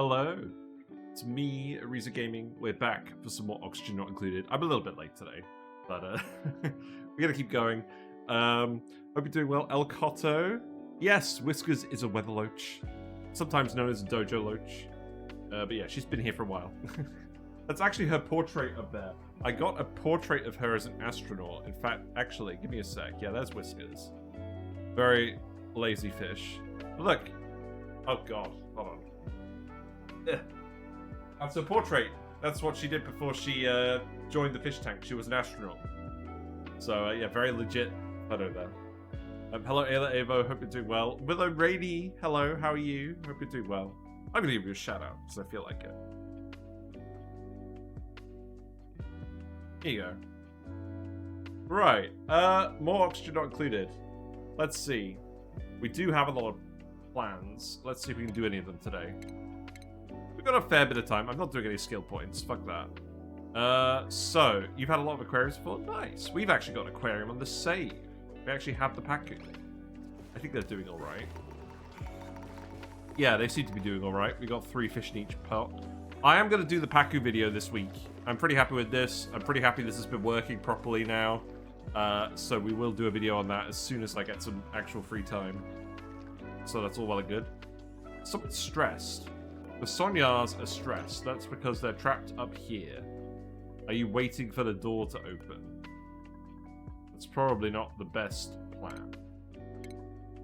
Hello, it's me, Reza Gaming. We're back for some more Oxygen Not Included. I'm a little bit late today, but we're gonna keep going. Hope you're doing well. El Cotto. Yes, Whiskers is a weather loach, sometimes known as a dojo loach. But yeah, she's been here for a while. That's actually her portrait up there. I got a portrait of her as an astronaut. In fact, actually, give me a sec. Yeah, there's Whiskers. Very lazy fish. But look. Oh god, hold on. That's her portrait. That's what she did before she joined the fish tank. She was an astronaut. So yeah, very legit photo there. Hello, Ayla Avo. Hope you're doing well. Willow Rainy. Hello, how are you? Hope you're doing well. I'm gonna give you a shout out because I feel like it. Here you go. Right. More Oxygen Not Included. Let's see. We do have a lot of plans. Let's see if we can do any of them today. We've got a fair bit of time. I'm not doing any skill points. Fuck that. So, you've had a lot of aquariums before? Nice. We've actually got an aquarium on the save. We actually have the Paku. I think they're doing alright. Yeah, they seem to be doing alright. We got 3 fish in each pot. I am going to do the Paku video this week. I'm pretty happy with this. I'm pretty happy this has been working properly now. So we will do a video on that as soon as I get some actual free time. So that's all well and good. Someone's stressed. The Sonyars are stressed. That's because they're trapped up here. Are you waiting for the door to open? That's probably not the best plan.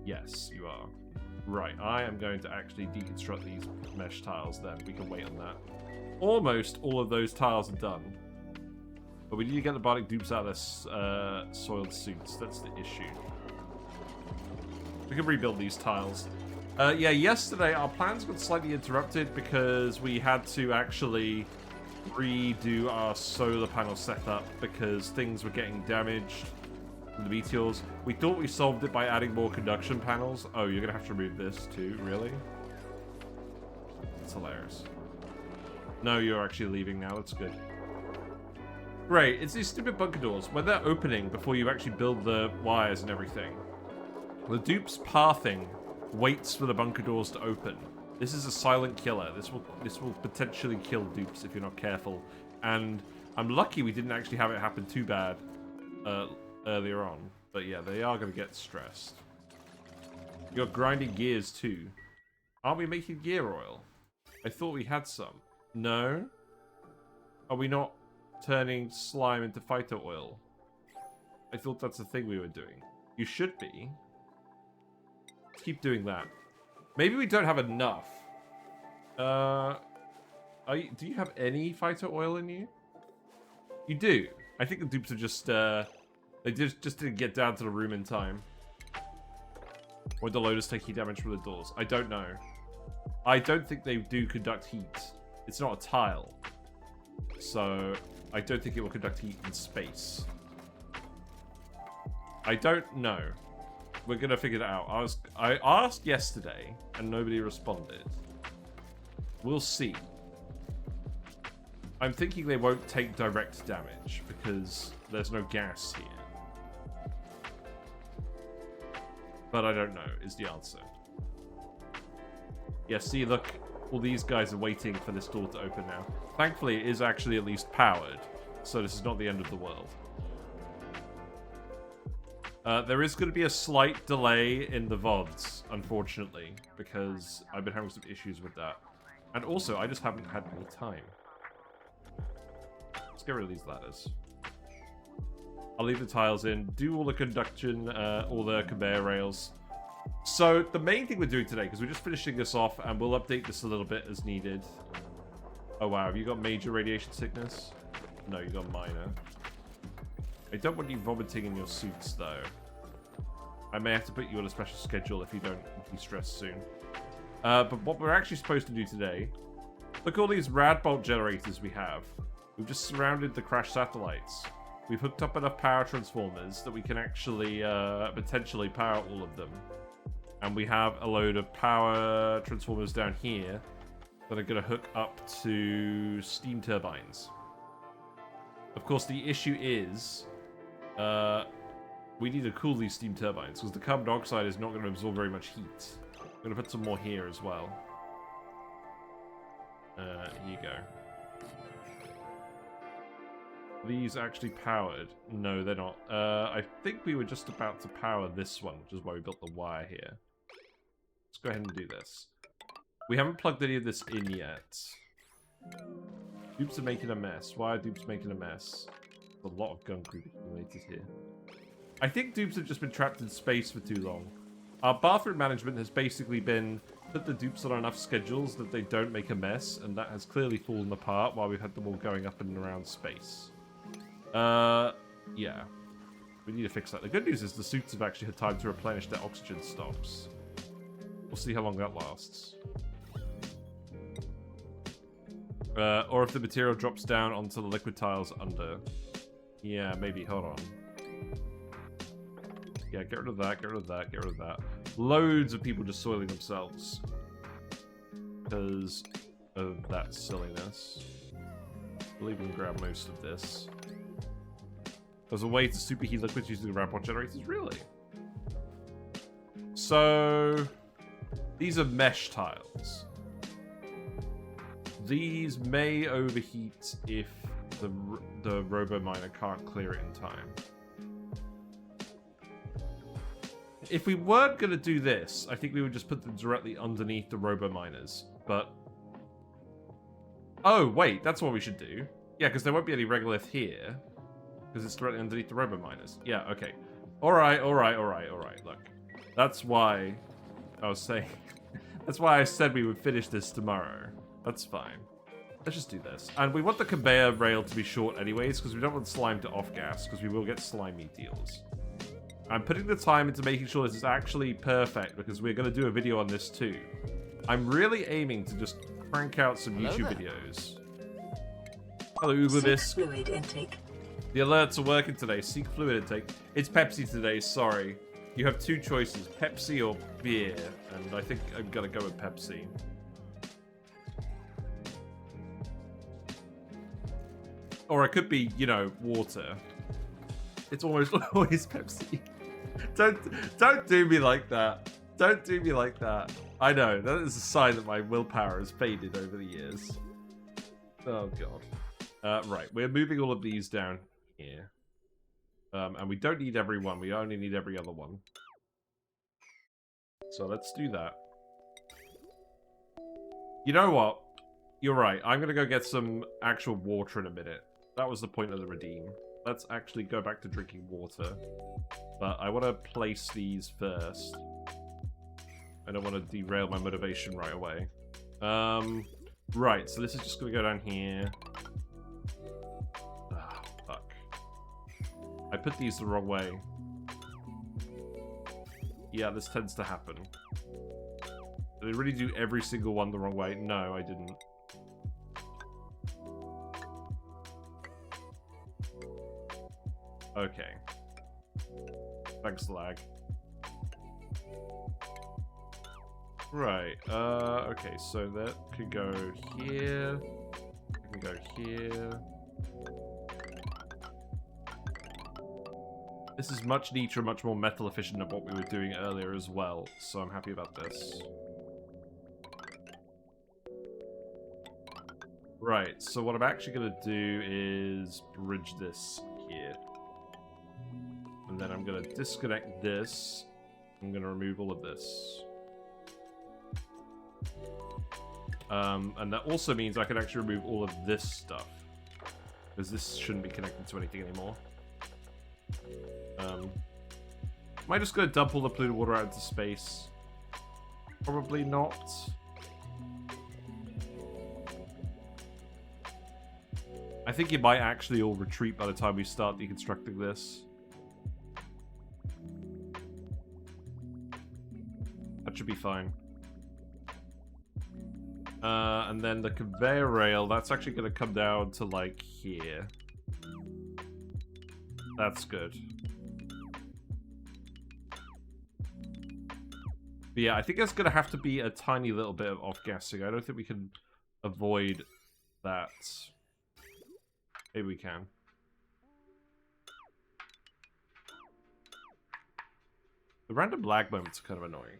Yes, you are. Right, I am going to actually deconstruct these mesh tiles then. We can wait on that. Almost all of those tiles are done. But we need to get the Bardic dupes out of their soiled suits. That's the issue. We can rebuild these tiles. Yeah, yesterday our plans got slightly interrupted because we had to actually redo our solar panel setup because things were getting damaged from the meteors. We thought we solved it by adding more conduction panels. Oh, you're going to have to remove this too? Really? That's hilarious. No, you're actually leaving now. That's good. Great. It's these stupid bunker doors. When they're opening before you actually build the wires and everything, the dupe's pathing waits for the bunker doors to open. This is a silent killer. This will potentially kill dupes if you're not careful. And I'm lucky we didn't actually have it happen too bad earlier on. But yeah, they are going to get stressed. You're grinding gears too. Aren't we making gear oil? I thought we had some. No? Are we not turning slime into phyto oil? I thought that's the thing we were doing. You should be. Keep doing that. Maybe we don't have enough. Do you have any phyto oil in you? You do. I think the dupes are just they just didn't get down to the room in time. Or the loaders taking damage from the doors. I don't know. I don't think they do conduct heat. It's not a tile. So I don't think it will conduct heat in space. I don't know. We're gonna figure that out. I asked yesterday and nobody responded. We'll see. I'm thinking they won't take direct damage because there's no gas here. But I don't know is the answer. Yeah, see, look, all these guys are waiting for this door to open now. Thankfully, it is actually at least powered, so this is not the end of the world. There is going to be a slight delay in the VODs, unfortunately, because I've been having some issues with that. And also, I just haven't had any time. Let's get rid of these ladders. I'll leave the tiles in, do all the conduction, all the conveyor rails. So, the main thing we're doing today, because we're just finishing this off, and we'll update this a little bit as needed. Oh wow, have you got major radiation sickness? No, you got minor. I don't want you vomiting in your suits, though. I may have to put you on a special schedule if you don't de-stress soon. But what we're actually supposed to do today... Look at all these Radbolt generators we have. We've just surrounded the crashed satellites. We've hooked up enough power transformers that we can actually potentially power all of them. And we have a load of power transformers down here that are going to hook up to Steam Turbines. Of course, the issue is... we need to cool these steam turbines because the carbon dioxide is not going to absorb very much heat. I'm going to put some more here as well. Here you go. Are these actually powered? No, they're not. I think we were just about to power this one, which is why we built the wire here. Let's go ahead and do this. We haven't plugged any of this in yet. Dupes are making a mess. Why are dupes making a mess? There's a lot of gunk we've accumulated here. I think dupes have just been trapped in space for too long. Our bathroom management has basically been put the dupes on enough schedules that they don't make a mess, and that has clearly fallen apart while we've had them all going up and around space. Yeah. We need to fix that. The good news is the suits have actually had time to replenish their oxygen stocks. We'll see how long that lasts. Or if the material drops down onto the liquid tiles under. Yeah, maybe. Hold on. Yeah, get rid of that, get rid of that, get rid of that. Loads of people just soiling themselves. Because of that silliness. We'll even grab most of this. There's a way to superheat liquids using the Radbolt generators? Really? So... these are mesh tiles. These may overheat if the robo miner can't clear it in time. If we weren't going to do this, I think we would just put them directly underneath the robo miners. But... oh, wait, that's what we should do. Yeah, because there won't be any regolith here. Because it's directly underneath the robo miners. Yeah, okay. Alright, alright, alright, alright. Look. That's why I was saying... that's why I said we would finish this tomorrow. That's fine. Let's just do this. And we want the conveyor rail to be short anyways, because we don't want slime to off-gas, because we will get slimy deals. I'm putting the time into making sure this is actually perfect, because we're going to do a video on this too. I'm really aiming to just crank out some YouTube videos. Hello, Uber Bisque. Fluid intake. The alerts are working today. Seek fluid intake. It's Pepsi today, sorry. You have two choices, Pepsi or beer, and I think I'm going to go with Pepsi. Or it could be, you know, water. It's almost always Pepsi. Don't do me like that. Don't do me like that. I know, that is a sign that my willpower has faded over the years. Oh, God. Right, we're moving all of these down here. And we don't need every one. We only need every other one. So let's do that. You know what? You're right. I'm going to go get some actual water in a minute. That was the point of the redeem. Let's actually go back to drinking water. But I want to place these first. I don't want to derail my motivation right away. Right, so this is just going to go down here. Ah, fuck. I put these the wrong way. Yeah, this tends to happen. Did I really do every single one the wrong way? No, I didn't. Okay. Thanks, lag. Right, okay, so that could go here. It can go here. This is much neater and much more metal efficient than what we were doing earlier as well, so I'm happy about this. Right, so what I'm actually going to do is bridge this here. And then I'm going to disconnect this. I'm going to remove all of this. And that also means I can actually remove all of this stuff. Because this shouldn't be connected to anything anymore. Am I just going to dump all the polluted water out into space? Probably not. I think it might actually all retreat by the time we start deconstructing this. That should be fine. And then the conveyor rail, that's actually going to come down to, like, here. That's good. But yeah, I think there's going to have to be a tiny little bit of off-gassing. I don't think we can avoid that. Maybe we can. The random lag moments are kind of annoying.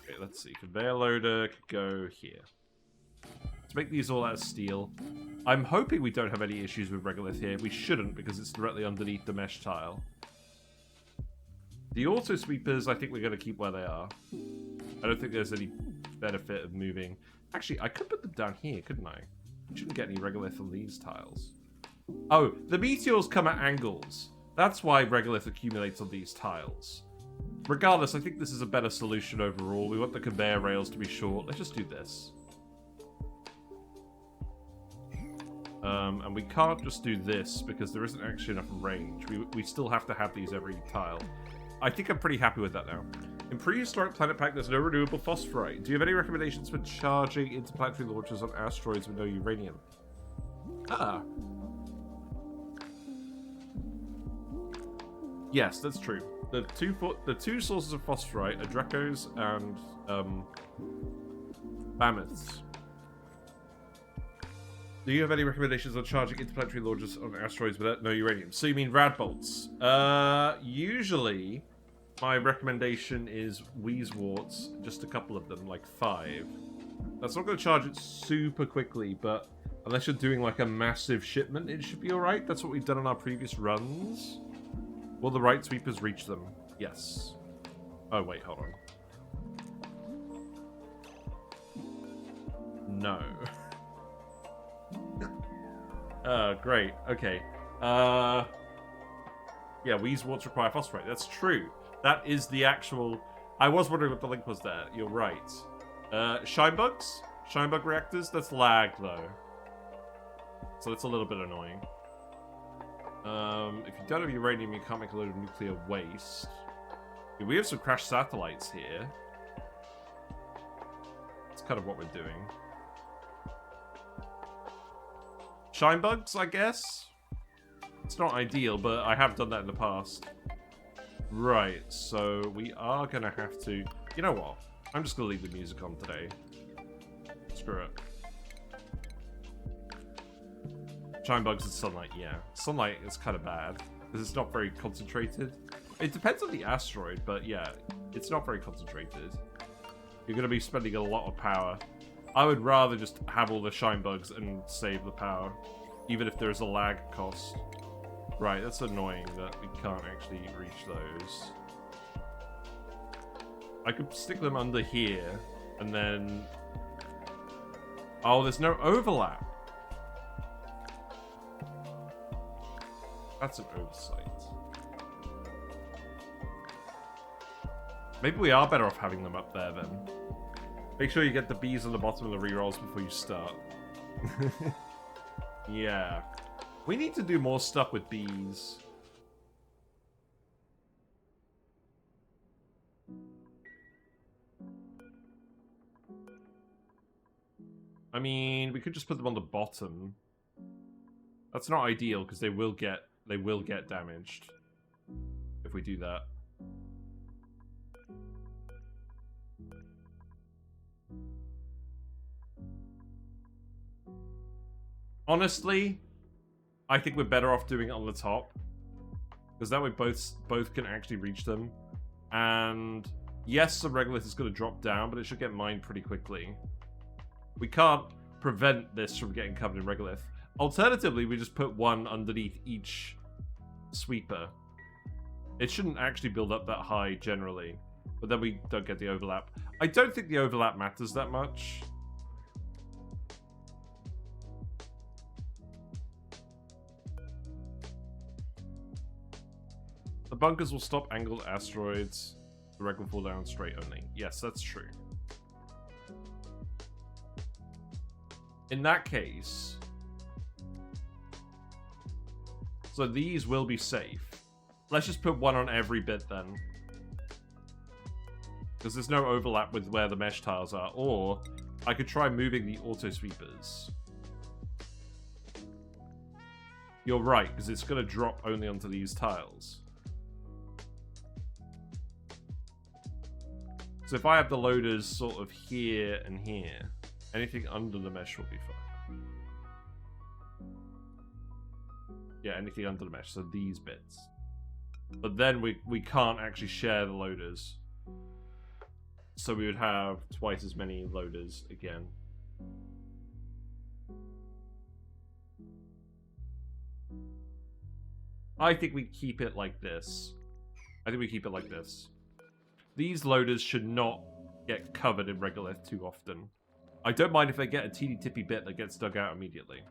Okay, let's see. Conveyor loader could go here. Let's make these all out of steel. I'm hoping we don't have any issues with regolith here. We shouldn't, because it's directly underneath the mesh tile. The auto sweepers, I think we're going to keep where they are. I don't think there's any benefit of moving. Actually, I could put them down here, couldn't I? We shouldn't get any regolith on these tiles. Oh, the meteors come at angles. That's why regolith accumulates on these tiles. Regardless, I think this is a better solution overall. We want the conveyor rails to be short. Let's just do this. And we can't just do this because there isn't actually enough range. We still have to have these every tile. I think I'm pretty happy with that now. In prehistoric planet pack, there's no renewable phosphorite. Do you have any recommendations for charging interplanetary launchers on asteroids with no uranium? Ah. Yes, that's true. The two sources of phosphorite are Dracos and mammoths. Do you have any recommendations on charging interplanetary launchers on asteroids without no uranium? So you mean Radbolts? Usually, my recommendation is Wheezeworts, just a couple of them, like 5. That's not going to charge it super quickly, but unless you're doing like a massive shipment, it should be alright. That's what we've done on our previous runs. Will the right sweepers reach them? Yes. Oh, wait, hold on. No. Great. Okay. Yeah, Wheezeworts require phosphorite. That's true. That is the actual... I was wondering what the link was there. You're right. Shinebugs? Shinebug reactors? That's lagged, though. So that's a little bit annoying. If you don't have uranium, you can't make a load of nuclear waste. Yeah, we have some crashed satellites here. That's kind of what we're doing. Shinebugs, I guess? It's not ideal, but I have done that in the past. Right, so we are going to have to... You know what? I'm just going to leave the music on today. Screw it. Shinebugs and sunlight, yeah. Sunlight is kind of bad, because it's not very concentrated. It depends on the asteroid, but yeah, it's not very concentrated. You're going to be spending a lot of power. I would rather just have all the Shinebugs and save the power, even if there's a lag cost. Right, that's annoying that we can't actually reach those. I could stick them under here, and then... Oh, there's no overlap. That's an oversight. Maybe we are better off having them up there, then. Make sure you get the bees on the bottom of the rerolls before you start. Yeah. We need to do more stuff with bees. I mean, we could just put them on the bottom. That's not ideal because they will get damaged if we do that. Honestly, I think we're better off doing it on the top, because that way both can actually reach them. And yes, the regolith is going to drop down, but it should get mined pretty quickly. We can't prevent this from getting covered in regolith. Alternatively, we just put one underneath each sweeper. It shouldn't actually build up that high generally, but then we don't get the overlap. I don't think the overlap matters that much. The bunkers will stop angled asteroids. The wreck will fall down straight only. Yes, that's true. In that case... So these will be safe. Let's just put one on every bit then. Because there's no overlap with where the mesh tiles are. Or I could try moving the auto sweepers. You're right, because it's going to drop only onto these tiles. So if I have the loaders sort of here and here, anything under the mesh will be fine. Yeah, anything under the mesh, so these bits. But then we can't actually share the loaders. So we would have twice as many loaders again. I think we keep it like this. I think we keep it like this. These loaders should not get covered in regolith too often. I don't mind if they get a teeny tippy bit that gets dug out immediately.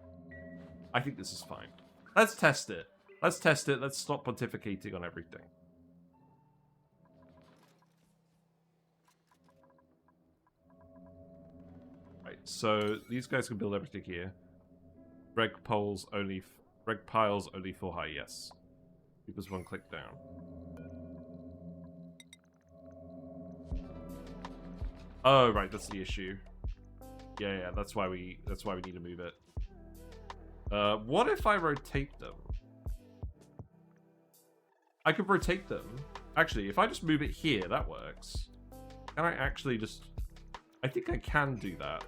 I think this is fine. Let's test it. Let's test it. Let's stop pontificating on everything. Right, so these guys can build everything here. Reg piles only for high, yes. Keep us one click down. Oh, right, that's the issue. Yeah, that's why we need to move it. What if I rotate them? I could rotate them. Actually, if I just move it here, that works. Can I actually just... I think I can do that.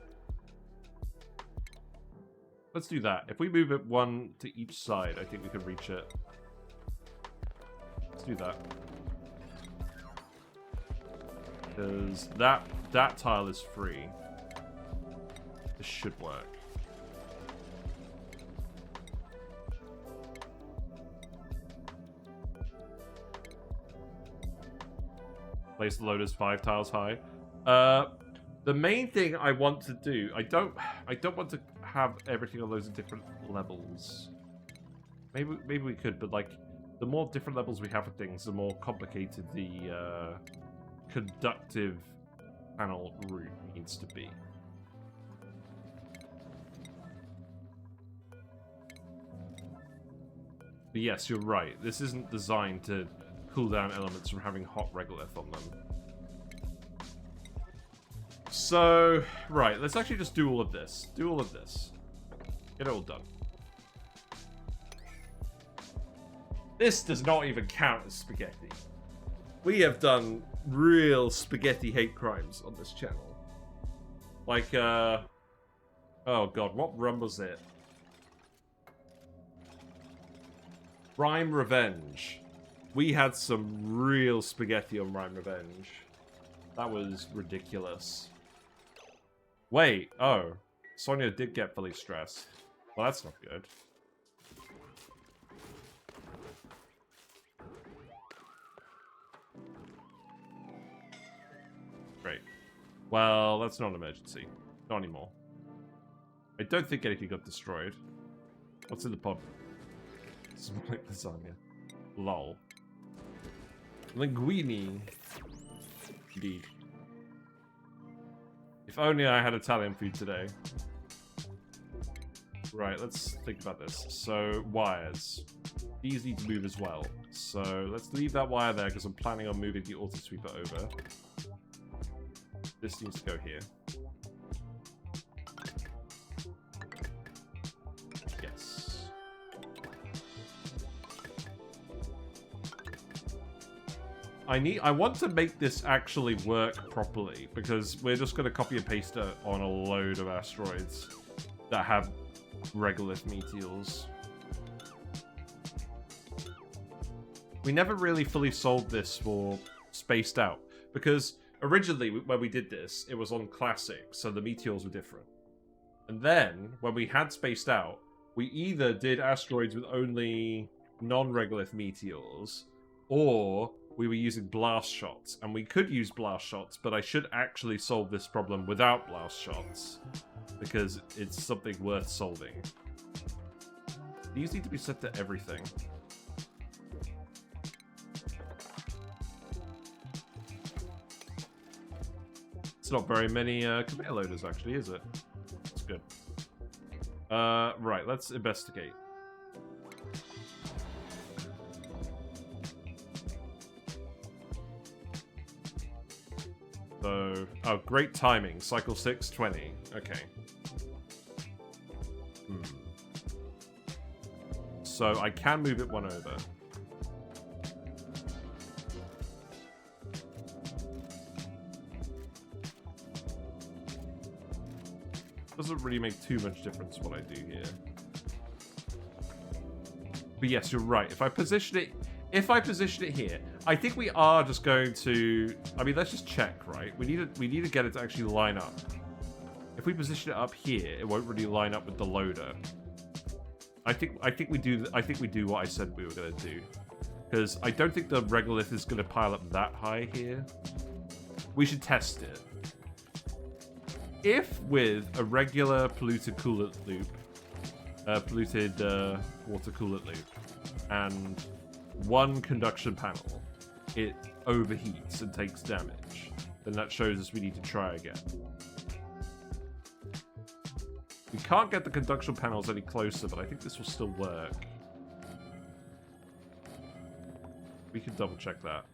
Let's do that. If we move it one to each side, I think we can reach it. Let's do that. Because that tile is free. This should work. Place the loaders 5 tiles high. The main thing I want to do, I don't want to have everything on those different levels. Maybe we could, but like the more different levels we have of things, the more complicated the conductive panel route needs to be. But yes, you're right. This isn't designed to cool down elements from having hot regolith on them. So, right, let's actually just do all of this. Do all of this. Get it all done. This does not even count as spaghetti. We have done real spaghetti hate crimes on this channel. Like, oh god, what run was it? Rhyme Revenge. We had some real spaghetti on Rhyme Revenge. That was ridiculous. Wait, oh. Sonia did get fully stressed. Well, that's not good. Great. Well, that's not an emergency. Not anymore. I don't think anything got destroyed. What's in the pod? It's like lasagna. Lol. Linguini. Indeed. If only I had Italian food today. Right, let's think about this. So, wires. These need to move as well. So, let's leave that wire there because I'm planning on moving the auto sweeper over. This needs to go here. Yes. I want to make this actually work properly because we're just going to copy and paste it on a load of asteroids that have regolith meteors. We never really fully solved this for spaced out because originally when we did this, it was on classic, so the meteors were different. And then when we had spaced out, we either did asteroids with only non-regolith meteors, or we were using blast shots, and we could use blast shots, but I should actually solve this problem without blast shots, because it's something worth solving. These need to be set to everything. It's not very many conveyor loaders, actually, is it? That's good. Right, let's investigate. So, oh, great timing. Cycle 6, 20. Okay. So, I can move it one over. Doesn't really make too much difference what I do here. But yes, you're right. If I position it here, I think we are just going to... I mean, let's just check, right? We need to get it to actually line up. If we position it up here, it won't really line up with the loader. I think we do what I said we were going to do. Because I don't think the regolith is going to pile up that high here. We should test it. If with a regular polluted coolant loop, polluted water coolant loop, and one conduction panel, it overheats and takes damage, then that shows us we need to try again. We can't get the conduction panels any closer, but I think this will still work. We can double check that.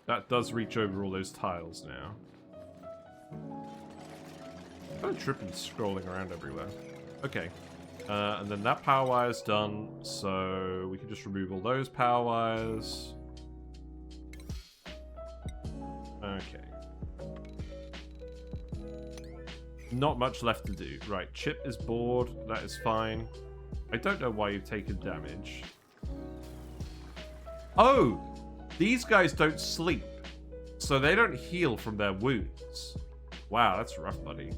That does reach over all those tiles now. Kind of trippy scrolling around everywhere. Okay. And then that power wire's done, so we can just remove all those power wires. Okay. Not much left to do. Right, Chip is bored. That is fine. I don't know why you've taken damage. Oh! These guys don't sleep, so they don't heal from their wounds. Wow, that's rough, buddy.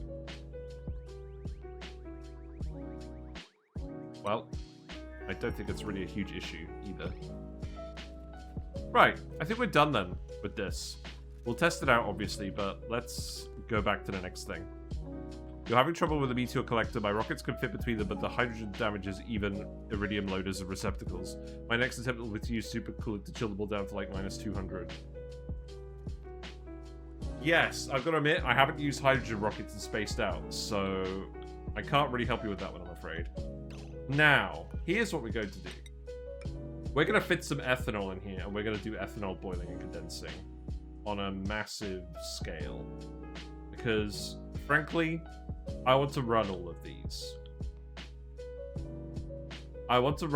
Well, I don't think it's really a huge issue either. Right, I think we're done then with this. We'll test it out, obviously, but let's go back to the next thing. You're having trouble with the meteor collector. My rockets can fit between them, but the hydrogen damages even iridium loaders and receptacles. My next attempt will be to use supercoolant to chill the ball down to like -200. Yes, I've got to admit, I haven't used hydrogen rockets and spaced out, so I can't really help you with that one, I'm afraid. Now, here's what we're going to do. We're going to fit some ethanol in here, and we're going to do ethanol boiling and condensing on a massive scale. Because, frankly, I want to run all of these. I want to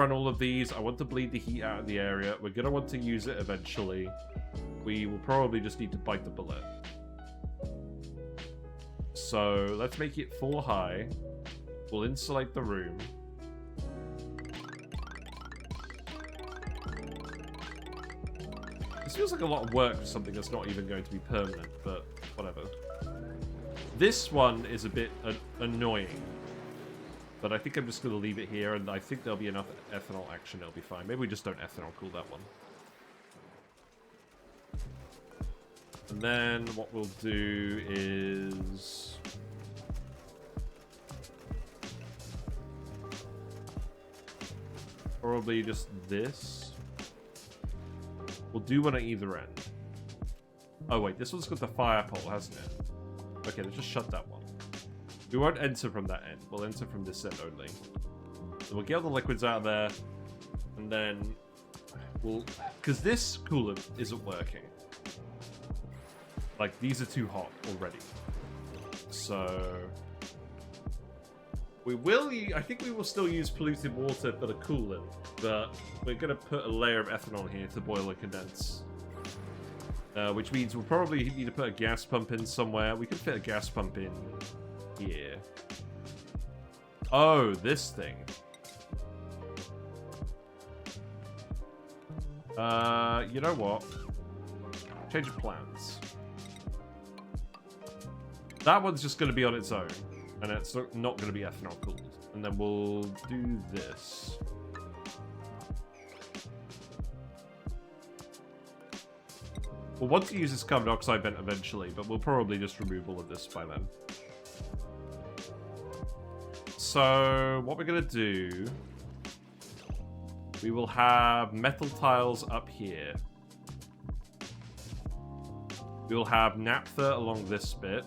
bleed the heat out of the area. We're going to want to use it eventually. We will probably just need to bite the bullet. So, let's make it 4 high. We'll insulate the room. This feels like a lot of work for something that's not even going to be permanent, but whatever. This one is a bit annoying, but I think I'm just going to leave it here, and I think there'll be enough ethanol action, it'll be fine. Maybe we just don't ethanol cool that one. And then what we'll do is... probably just this. We'll do one at either end. Oh wait, this one's got the fire pole, hasn't it? Okay, let's just shut that one. We won't enter from that end. We'll enter from this end only. So we'll get all the liquids out of there, and then we'll... because this coolant isn't working. Like, these are too hot already. So... we will... I think we will still use polluted water for the coolant, but we're going to put a layer of ethanol here to boil and condense. Which means we'll probably need to put a gas pump in somewhere. We could fit a gas pump in here. Oh, this thing. You know what? Change of plans. That one's just going to be on its own. And it's not going to be ethanol cooled. And then we'll do this. We'll want to use this carbon dioxide vent eventually, but we'll probably just remove all of this by then. So, what we're going to do... we will have metal tiles up here. We will have naphtha along this bit.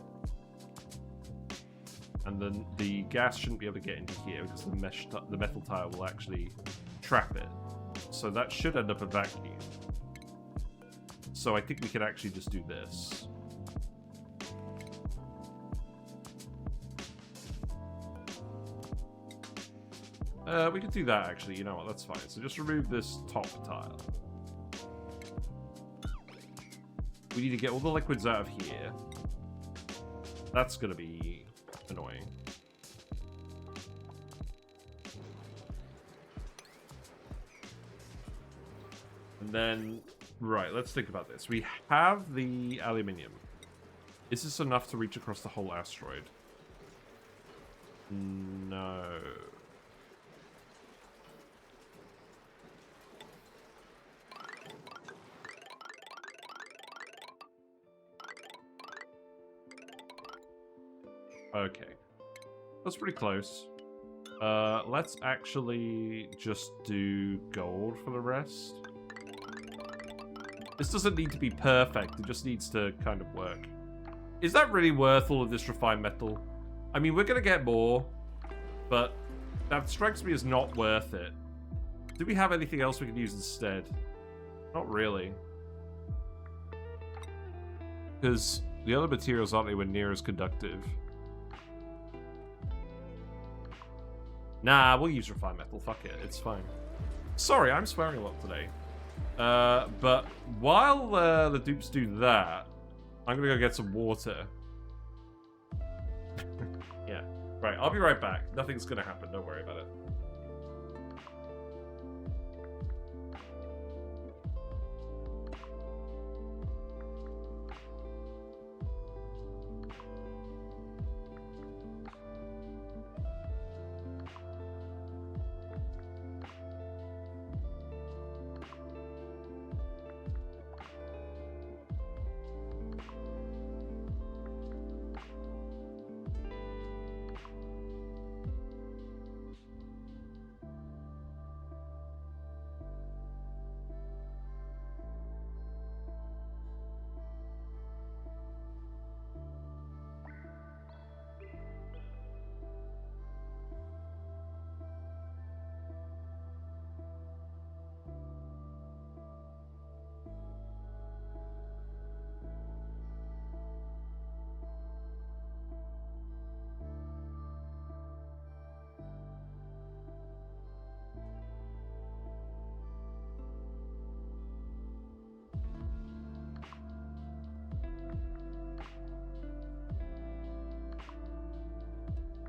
And then the gas shouldn't be able to get into here because the metal tile will actually trap it. So that should end up a vacuum. So I think we can actually just do this. We could do that actually, you know what, that's fine. So just remove this top tile. We need to get all the liquids out of here. That's gonna be annoying. And then, right, let's think about this. We have the aluminium. Is this enough to reach across the whole asteroid? No. Okay. That's pretty close. Let's actually just do gold for the rest. This doesn't need to be perfect, it just needs to kind of work. Is that really worth all of this refined metal? I mean, we're gonna get more, but that strikes me as not worth it. Do we have anything else we could use instead? Not really. Because the other materials aren't anywhere near as conductive. Nah, we'll use refined metal. Fuck it. It's fine. Sorry, I'm swearing a lot today. But while the dupes do that, I'm gonna go get some water. Yeah. Right, I'll be right back. Nothing's gonna happen. Don't worry about it.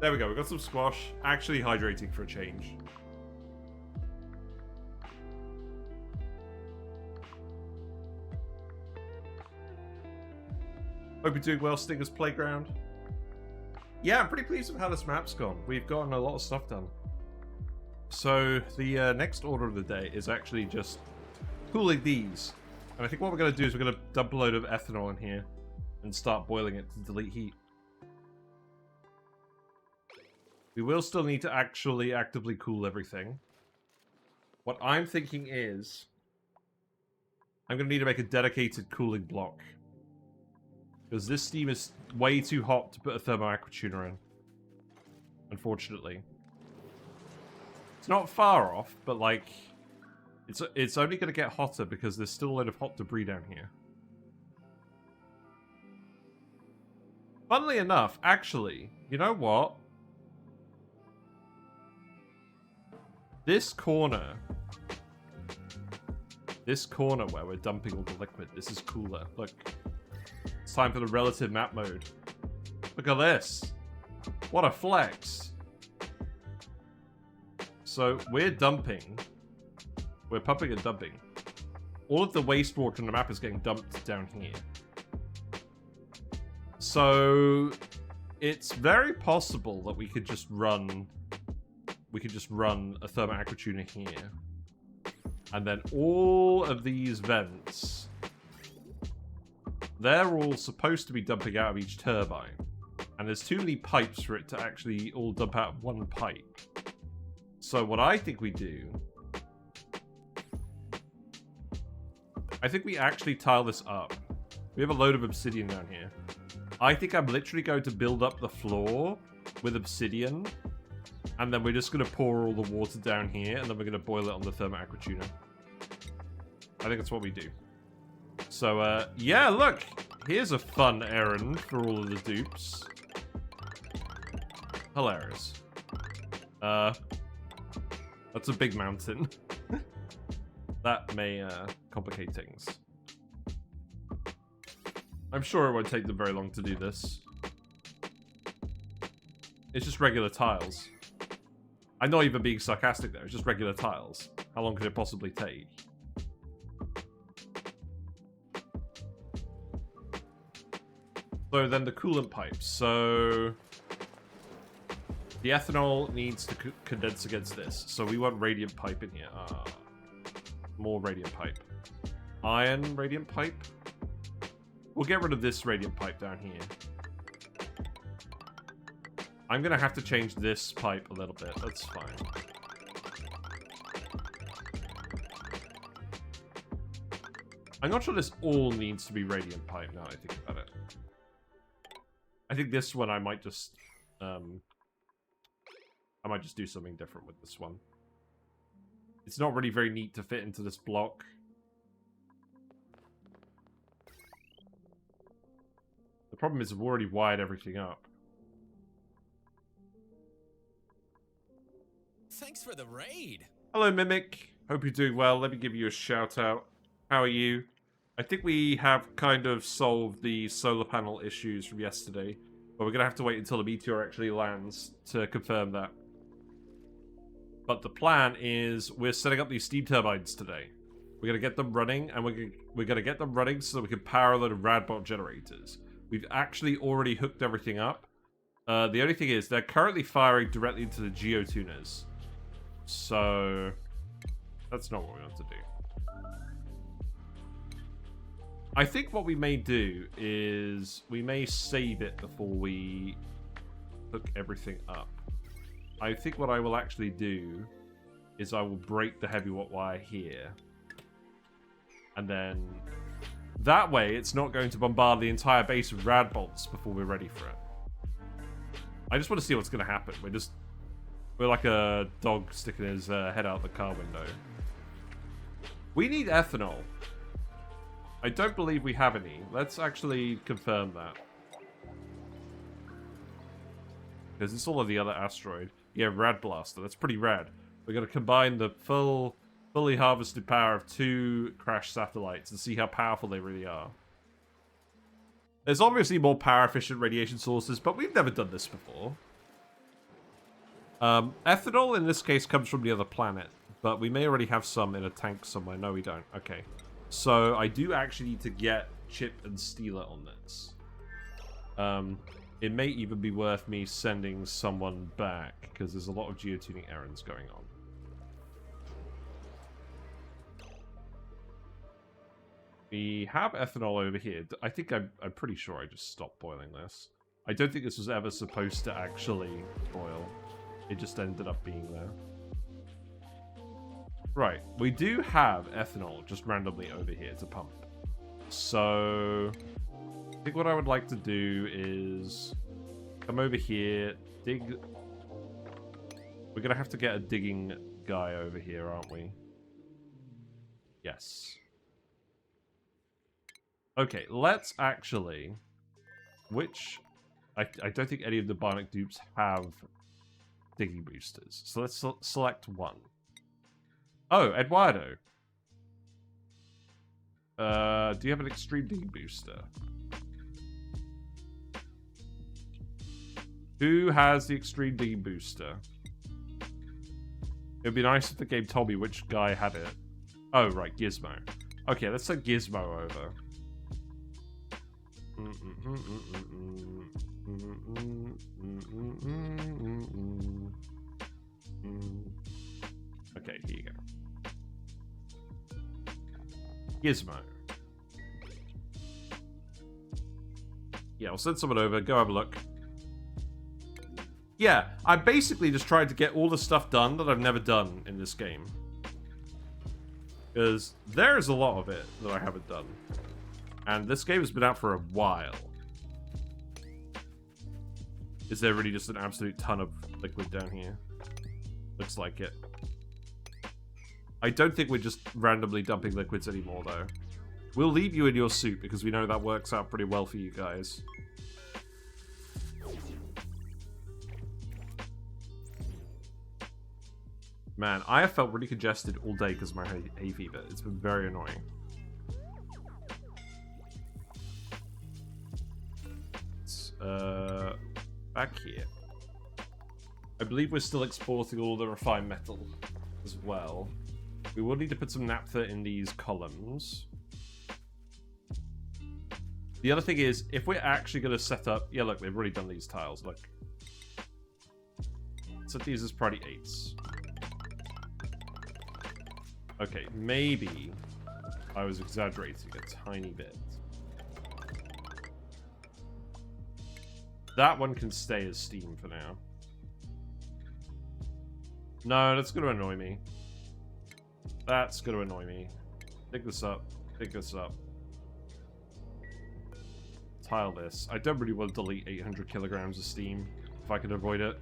There we go, we got some squash. Actually hydrating for a change. Hope you're doing well, Stinger's Playground. Yeah, I'm pretty pleased with how this map's gone. We've gotten a lot of stuff done. So, the next order of the day is actually just cooling these. And I think what we're going to do is we're going to dump a load of ethanol in here and start boiling it to delete heat. We will still need to actually actively cool everything. What I'm thinking is I'm going to need to make a dedicated cooling block. Because this steam is way too hot to put a thermo aquatuner in. Unfortunately. It's not far off, but like it's only going to get hotter because there's still a lot of hot debris down here. Funnily enough, actually, you know what? This corner where we're dumping all the liquid, this is cooler. Look, it's time for the relative map mode. Look at this. What a flex. So we're dumping. We're pumping and dumping. All of the wastewater on the map is getting dumped down here. So it's very possible that we could just run a thermo aquatuner here. And then all of these vents, they're all supposed to be dumping out of each turbine. And there's too many pipes for it to actually all dump out of one pipe. So what I think we do, I think we actually tile this up. We have a load of obsidian down here. I think I'm literally going to build up the floor with obsidian. And then we're just going to pour all the water down here, and then we're going to boil it on the thermo aquatuner. I think that's what we do. So, yeah, look! Here's a fun errand for all of the dupes. Hilarious. That's a big mountain. That may, complicate things. I'm sure it won't take them very long to do this. It's just regular tiles. I'm not even being sarcastic there, it's just regular tiles. How long could it possibly take? So then the coolant pipes. So the ethanol needs to condense against this. So we want radiant pipe in here. More radiant pipe. Iron radiant pipe. We'll get rid of this radiant pipe down here. I'm going to have to change this pipe a little bit. That's fine. I'm not sure this all needs to be radiant pipe now that I think about it. I think this one I might just do something different with this one. It's not really very neat to fit into this block. The problem is I've already wired everything up. Thanks for the raid. Hello, Mimic. Hope you're doing well. Let me give you a shout out. How are you? I think we have kind of solved the solar panel issues from yesterday, but we're going to have to wait until the meteor actually lands to confirm that. But the plan is we're setting up these steam turbines today. We're going to get them running, and we're going to get them running so that we can power a load of Radbolt generators. We've actually already hooked everything up. The only thing is they're currently firing directly into the geotuners. So that's not what we want to do. I think what we may do is we may save it before we hook everything up. I think what I will actually do is I will break the heavy watt wire here. And then that way it's not going to bombard the entire base with Radbolts before we're ready for it. I just want to see what's going to happen. We're like a dog sticking his head out the car window. We need ethanol. I don't believe we have any. Let's actually confirm that. Because it's all of the other asteroid. Yeah, Rad Blaster. That's pretty rad. We're going to combine the fully harvested power of 2 crashed satellites and see how powerful they really are. There's obviously more power-efficient radiation sources, but we've never done this before. Ethanol, in this case, comes from the other planet, but we may already have some in a tank somewhere. No, we don't. Okay. So, I do actually need to get Chip and Steeler on this. It may even be worth me sending someone back, because there's a lot of geotuning errands going on. We have ethanol over here. I think I'm pretty sure I just stopped boiling this. I don't think this was ever supposed to actually boil. It just ended up being there. Right, we do have ethanol just randomly over here to pump. So, I think what I would like to do is come over here, dig. We're going to have to get a digging guy over here, aren't we? Yes. Okay, let's actually... I don't think any of the bionic dupes have digging boosters. So let's select one. Oh, Eduardo. Do you have an extreme digging booster? Who has the extreme digging booster? It would be nice if the game told me which guy had it. Oh, right, Gizmo. Okay, let's send Gizmo over. Okay, here you go. Gizmo. Yeah, I'll send someone over. Go have a look. Yeah, I'm basically just trying to get all the stuff done that I've never done in this game. Because there's a lot of it that I haven't done. And this game has been out for a while. Is there really just an absolute ton of liquid down here? Looks like it. I don't think we're just randomly dumping liquids anymore, though. We'll leave you in your suit, because we know that works out pretty well for you guys. Man, I have felt really congested all day because of my hay fever. It's been very annoying. Back here. I believe we're still exporting all the refined metal as well. We will need to put some naphtha in these columns. The other thing is, if we're actually going to set up... Yeah, look, they've already done these tiles, look. Set these as priority 8s. Okay, maybe I was exaggerating a tiny bit. That one can stay as Steam for now. No, that's going to annoy me. That's going to annoy me. Pick this up. Pick this up. Tile this. I don't really want to delete 800 kilograms of steam if I can avoid it.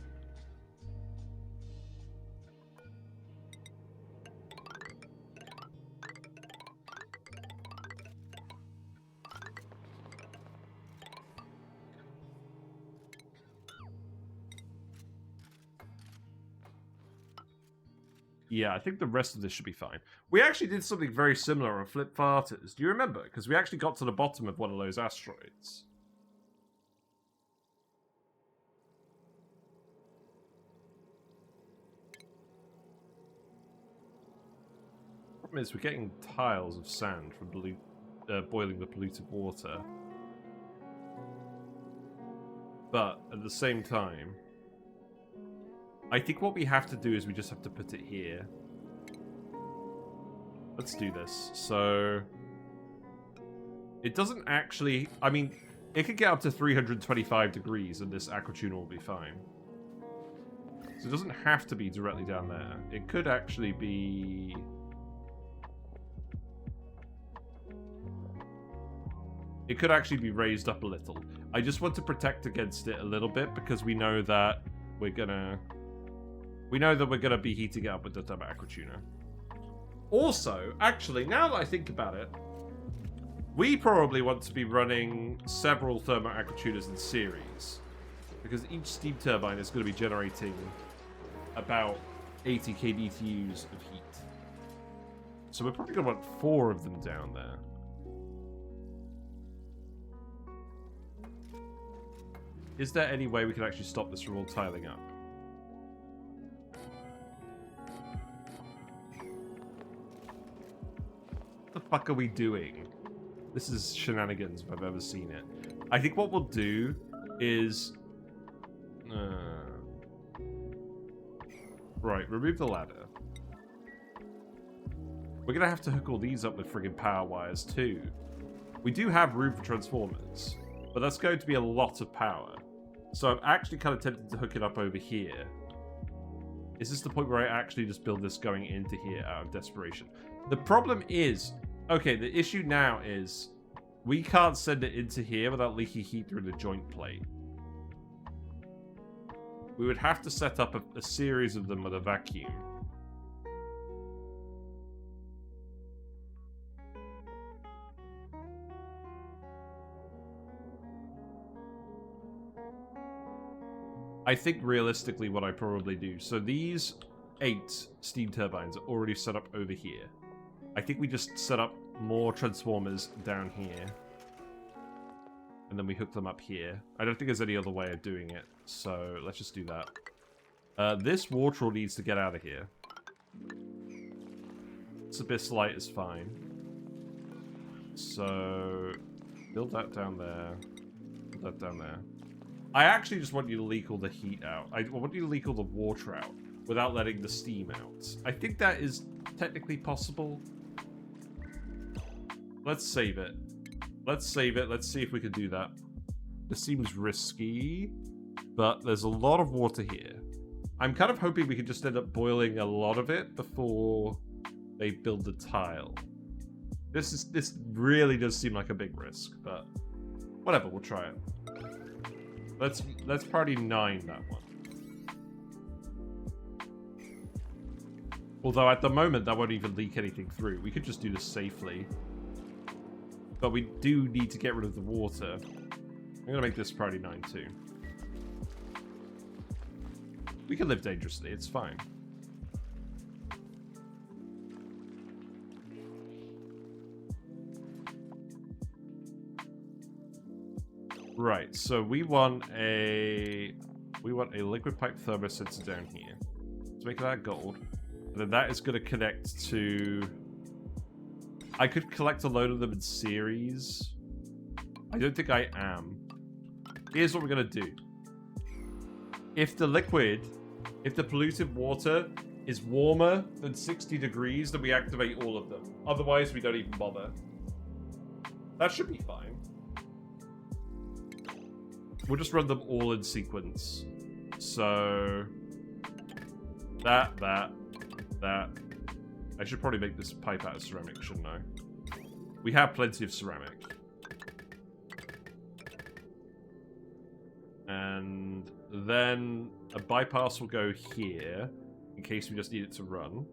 Yeah, I think the rest of this should be fine. We actually did something very similar on Flip Farters. Do you remember? Because we actually got to the bottom of one of those asteroids. Problem is, we're getting tiles of sand from boiling the polluted water. But at the same time, I think what we have to do is we just have to put it here. Let's do this. So it doesn't actually... I mean, it could get up to 325 degrees and this Aquatuner will be fine. So it doesn't have to be directly down there. It could actually be... It could actually be raised up a little. I just want to protect against it a little bit because we know that we're gonna... We know that we're going to be heating it up with the thermo Aquatuner. Also, actually, now that I think about it, we probably want to be running several thermo Aquatuners in series. Because each steam turbine is going to be generating about 80 kBTUs of heat. So we're probably going to want 4 of them down there. Is there any way we can actually stop this from all tiling up? What the fuck are we doing? This is shenanigans if I've ever seen it. I think what we'll do is... Right, remove the ladder. We're going to have to hook all these up with friggin' power wires too. We do have room for transformers, but that's going to be a lot of power. So I'm actually kind of tempted to hook it up over here. Is this the point where I actually just build this going into here out of desperation? The problem is, okay, the issue now is we can't send it into here without leaking heat through the joint plate. We would have to set up a series of them with a vacuum. I think realistically what I probably do, so these 8 steam turbines are already set up over here. I think we just set up more transformers down here. And then we hook them up here. I don't think there's any other way of doing it, so let's just do that. This water needs to get out of here. This abyss light is fine. So, build that down there. Build that down there. I actually just want you to leak all the heat out. I want you to leak all the water out without letting the steam out. I think that is technically possible. Let's save it. Let's save it. Let's see if we can do that. This seems risky, but there's a lot of water here. I'm kind of hoping we can just end up boiling a lot of it before they build the tile. This really does seem like a big risk, but whatever, we'll try it. Let's priority 9 that one. Although at the moment that won't even leak anything through. We could just do this safely. But we do need to get rid of the water. I'm gonna make this priority 9 too. We can live dangerously, it's fine. Right, so we want a liquid pipe thermosensor down here. Let's make that gold. And then that is going to connect to... I could collect a load of them in series. I don't think I am. Here's what we're going to do. If the polluted water is warmer than 60 degrees, then we activate all of them. Otherwise, we don't even bother. That should be fine. We'll just run them all in sequence. So... That. I should probably make this pipe out of ceramic, shouldn't I? We have plenty of ceramic. And then a bypass will go here, in case we just need it to run.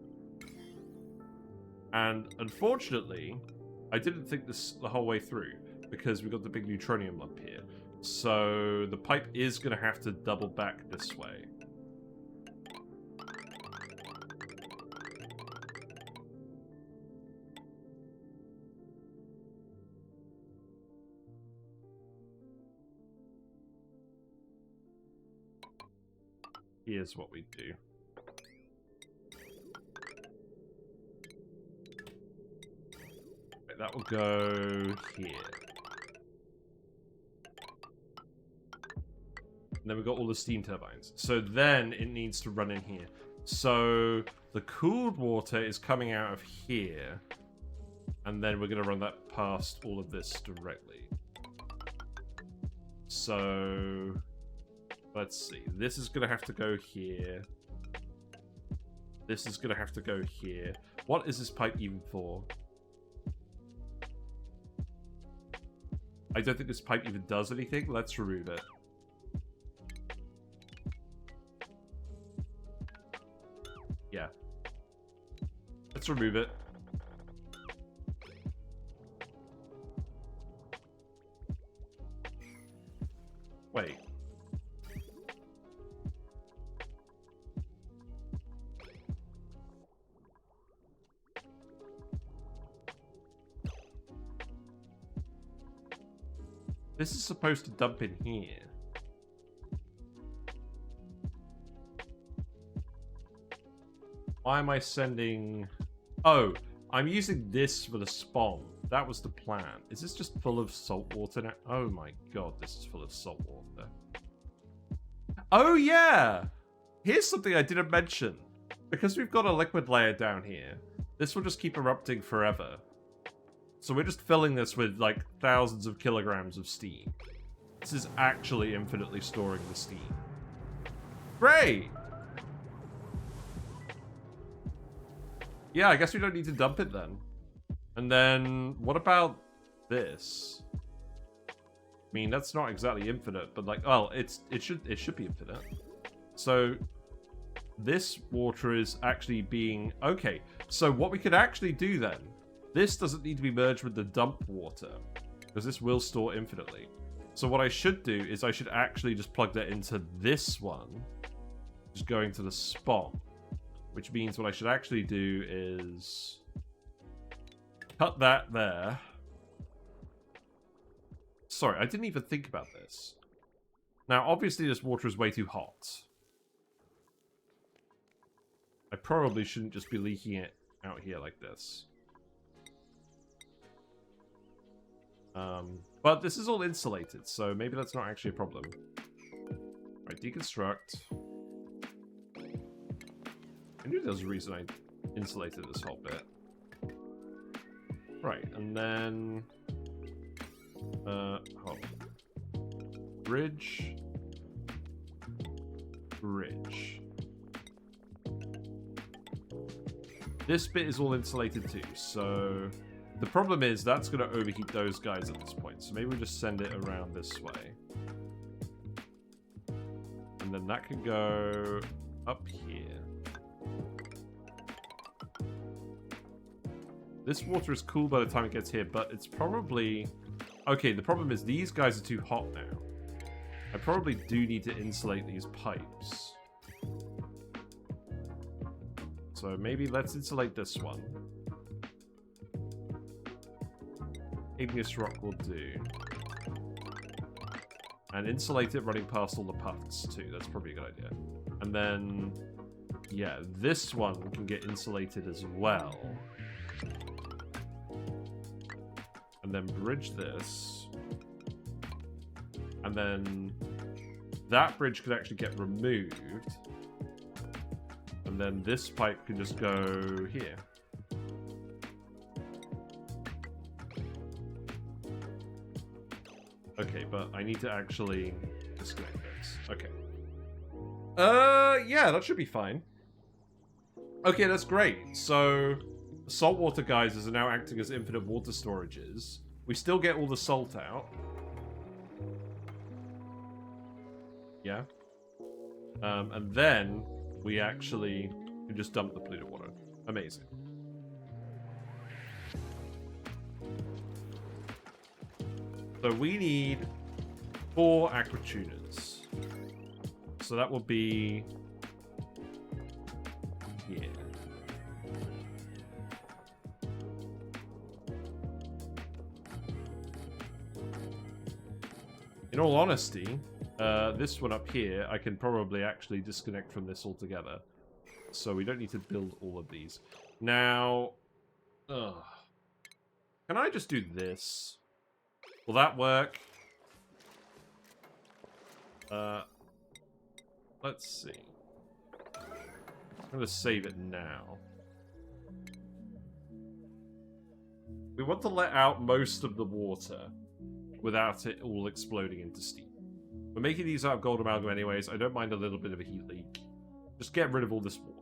And unfortunately, I didn't think this the whole way through, because we've got the big neutronium lump here. So the pipe is going to have to double back this way. Here's what we do. Right, that will go here. And then we've got all the steam turbines. So then it needs to run in here. So the cooled water is coming out of here. And then we're going to run that past all of this directly. So... let's see. This is going to have to go here. This is going to have to go here. What is this pipe even for? I don't think this pipe even does anything. Let's remove it. Yeah. Let's remove it. Wait. This is supposed to dump in here. Why am I sending... Oh, I'm using this for the spawn. That was the plan. Is this just full of salt water now? Oh my god, this is full of salt water. Oh yeah! Here's something I didn't mention. Because we've got a liquid layer down here, this will just keep erupting forever. So we're just filling this with, like, thousands of kilograms of steam. This is actually infinitely storing the steam. Great! Yeah, I guess we don't need to dump it then. And then, what about this? I mean, that's not exactly infinite, but like, well, it should be infinite. So, this water is actually being... Okay, so what we could actually do then, this doesn't need to be merged with the dump water, because this will store infinitely. So what I should do is I should actually just plug that into this one, just going to the spot, which means what I should actually do is cut that there. Sorry, I didn't even think about this. Now, obviously this water is way too hot. I probably shouldn't just be leaking it out here like this. But this is all insulated, so maybe that's not actually a problem. Right, deconstruct. I knew there was a reason I insulated this whole bit. Right, and then... Bridge. Bridge. This bit is all insulated too, so... The problem is that's going to overheat those guys at this point, so maybe we just send it around this way. And then that can go up here. This water is cool by the time it gets here, but it's probably... Okay, the problem is these guys are too hot now. I probably do need to insulate these pipes. So maybe let's insulate this one. Igneous rock will do. And insulate it running past all the puffs too. That's probably a good idea. And then, yeah, this one can get insulated as well. And then bridge this. And then that bridge could actually get removed. And then this pipe can just go here. Okay, but I need to actually disconnect this. Okay. Yeah, that should be fine. Okay, that's great. So, saltwater geysers are now acting as infinite water storages. We still get all the salt out. Yeah. And then we actually can just dump the polluted water. Amazing. So we need 4 Aquatuners. So that will be here. In all honesty, this one up here, I can probably actually disconnect from this altogether. So we don't need to build all of these. Now, can I just do this? Will that work? Let's see. I'm going to save it now. We want to let out most of the water without it all exploding into steam. We're making these out of gold amalgam anyways. I don't mind a little bit of a heat leak. Just get rid of all this water.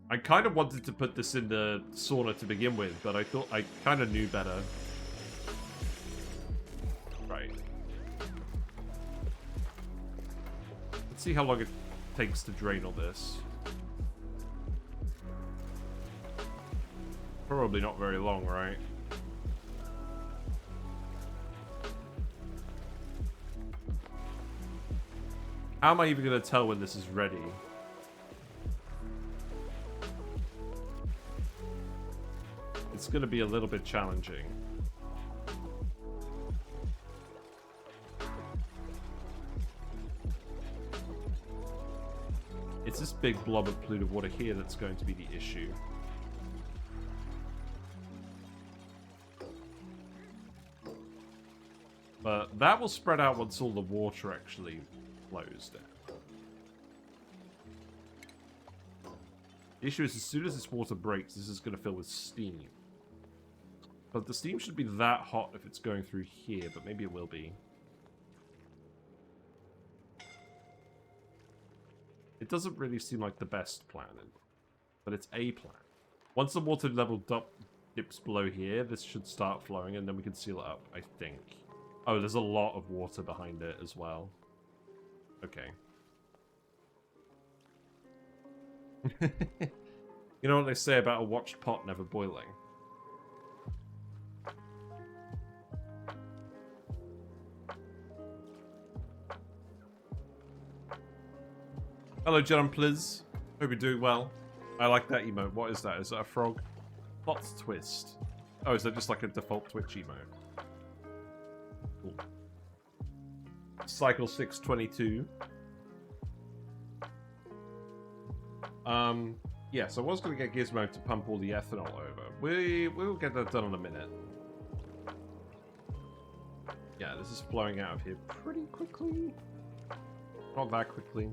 I kind of wanted to put this in the sauna to begin with, but I thought I kind of knew better. Right. Let's see how long it takes to drain all this. Probably not very long, right? How am I even going to tell when this is ready? It's going to be a little bit challenging. It's this big blob of polluted water here that's going to be the issue. But that will spread out once all the water actually flows down. The issue is, as soon as this water breaks, this is going to fill with steam. But the steam should be that hot if it's going through here, but maybe it will be. It doesn't really seem like the best plan, but it's a plan. Once the water level dips below here, this should start flowing, and then we can seal it up, I think. Oh, there's a lot of water behind it as well. Okay. You know what they say about a watched pot never boiling? Hello, John, please. Hope you're doing well. I like that emote. What is that? Is that a frog? Plot twist. Oh, is that just like a default Twitch emote? Cool. Cycle 622. Yeah, so I was going to get Gizmo to pump all the ethanol over. We'll get that done in a minute. Yeah, this is flowing out of here pretty quickly. Not that quickly.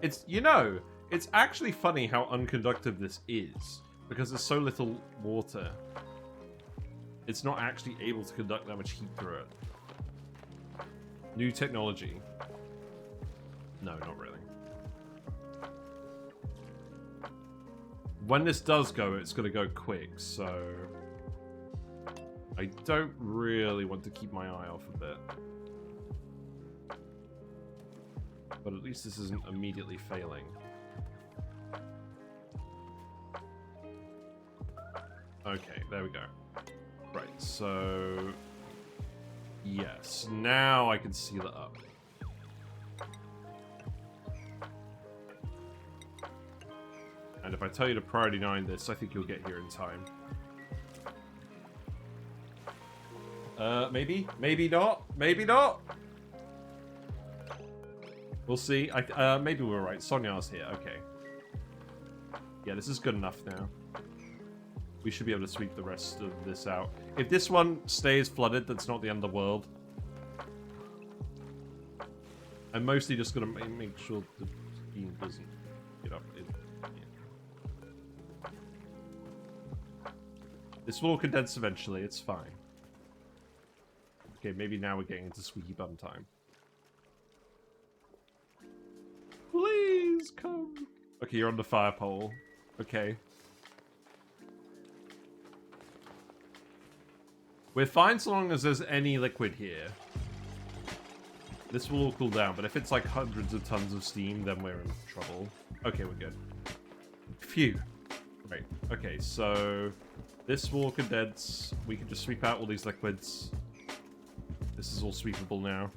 It's, you know, it's actually funny how unconductive this is, because there's so little water. It's not actually able to conduct that much heat through it. New technology. No, not really. When this does go, it's going to go quick, so I don't really want to keep my eye off of it. But at least this isn't immediately failing. Okay, there we go. Right, so yes, now I can seal it up. And if I tell you to priority 9 this, I think you'll get here in time. Maybe? Maybe not? Maybe not? We'll see. Maybe we're right. Sonya's here. Okay. Yeah, this is good enough now. we should be able to sweep the rest of this out. If this one stays flooded, that's not the end of the world. I'm mostly just going to make sure the steam doesn't get up. Yeah. This will all condense eventually, it's fine. Okay, maybe now we're getting into squeaky bum time. Please come. Okay, you're on the fire pole. Okay. We're fine so long as there's any liquid here. This will all cool down, but if it's like hundreds of tons of steam, then we're in trouble. Okay, we're good. Phew. Right, okay, so this will condense. We can just sweep out all these liquids. This is all sweepable now.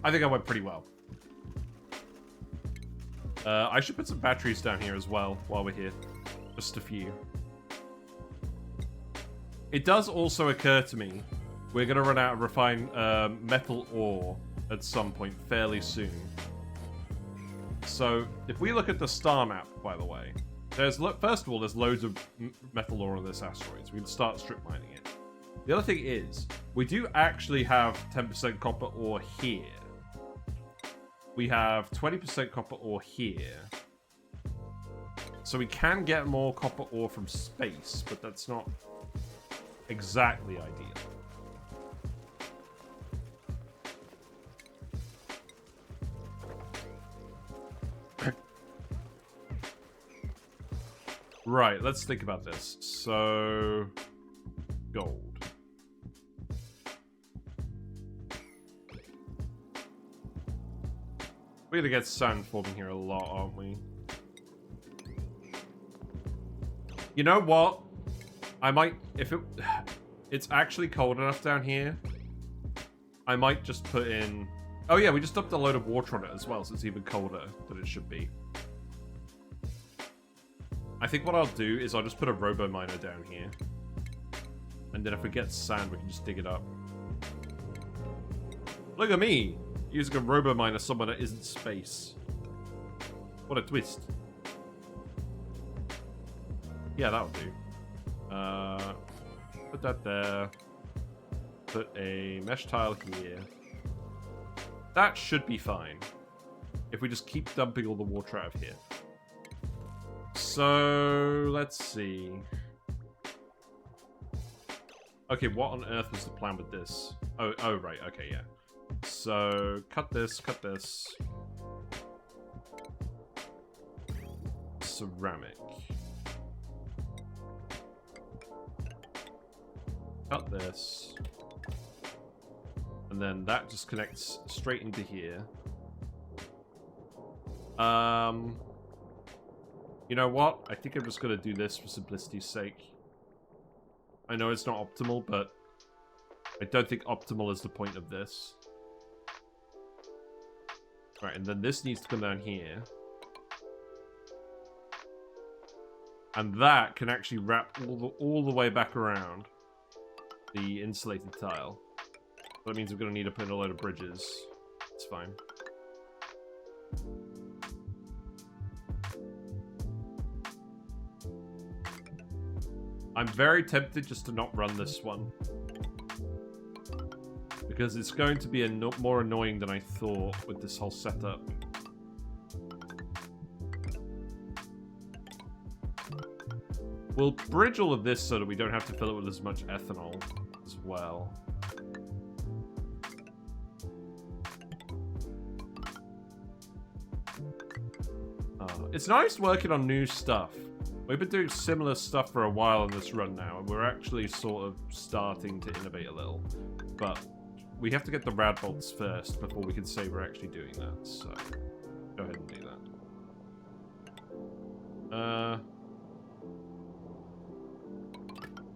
I think I went pretty well. I should put some batteries down here as well while we're here. Just a few. It does also occur to me we're going to run out of refined metal ore at some point fairly soon. So, if we look at the star map, by the way, first of all, there's loads of metal ore on this asteroid, so we can start strip mining it. The other thing is, we do actually have 10% copper ore here. We have 20% copper ore here. So we can get more copper ore from space, but that's not exactly ideal. Right, let's think about this. So, gold. We're gonna get sand forming here a lot, aren't we? You know what? I might, if it's actually cold enough down here, I might just put in... Oh yeah, we just dumped a load of water on it as well, so it's even colder than it should be. I think what I'll do is I'll just put a robo-miner down here. And then if we get sand, we can just dig it up. Look at me! Using a robo-miner somewhere that isn't space. What a twist. Yeah, that'll do. Put that there. Put a mesh tile here. That should be fine. If we just keep dumping all the water out of here. So, let's see. Okay, what on earth was the plan with this? Oh, right, okay, yeah. So, cut this, cut this. Ceramic. Cut this. And then that just connects straight into here. You know what? I think I'm just going to do this for simplicity's sake. I know it's not optimal, but I don't think optimal is the point of this. Right, and then this needs to come down here. And that can actually wrap all the way back around the insulated tile. That means we're going to need to put in a load of bridges. It's fine. I'm very tempted just to not run this one. Because it's going to be more annoying than I thought with this whole setup. We'll bridge all of this so that we don't have to fill it with as much ethanol as well. It's nice working on new stuff. We've been doing similar stuff for a while on this run now, and we're actually sort of starting to innovate a little. But we have to get the Radbolts first before we can say we're actually doing that, so go ahead and do that.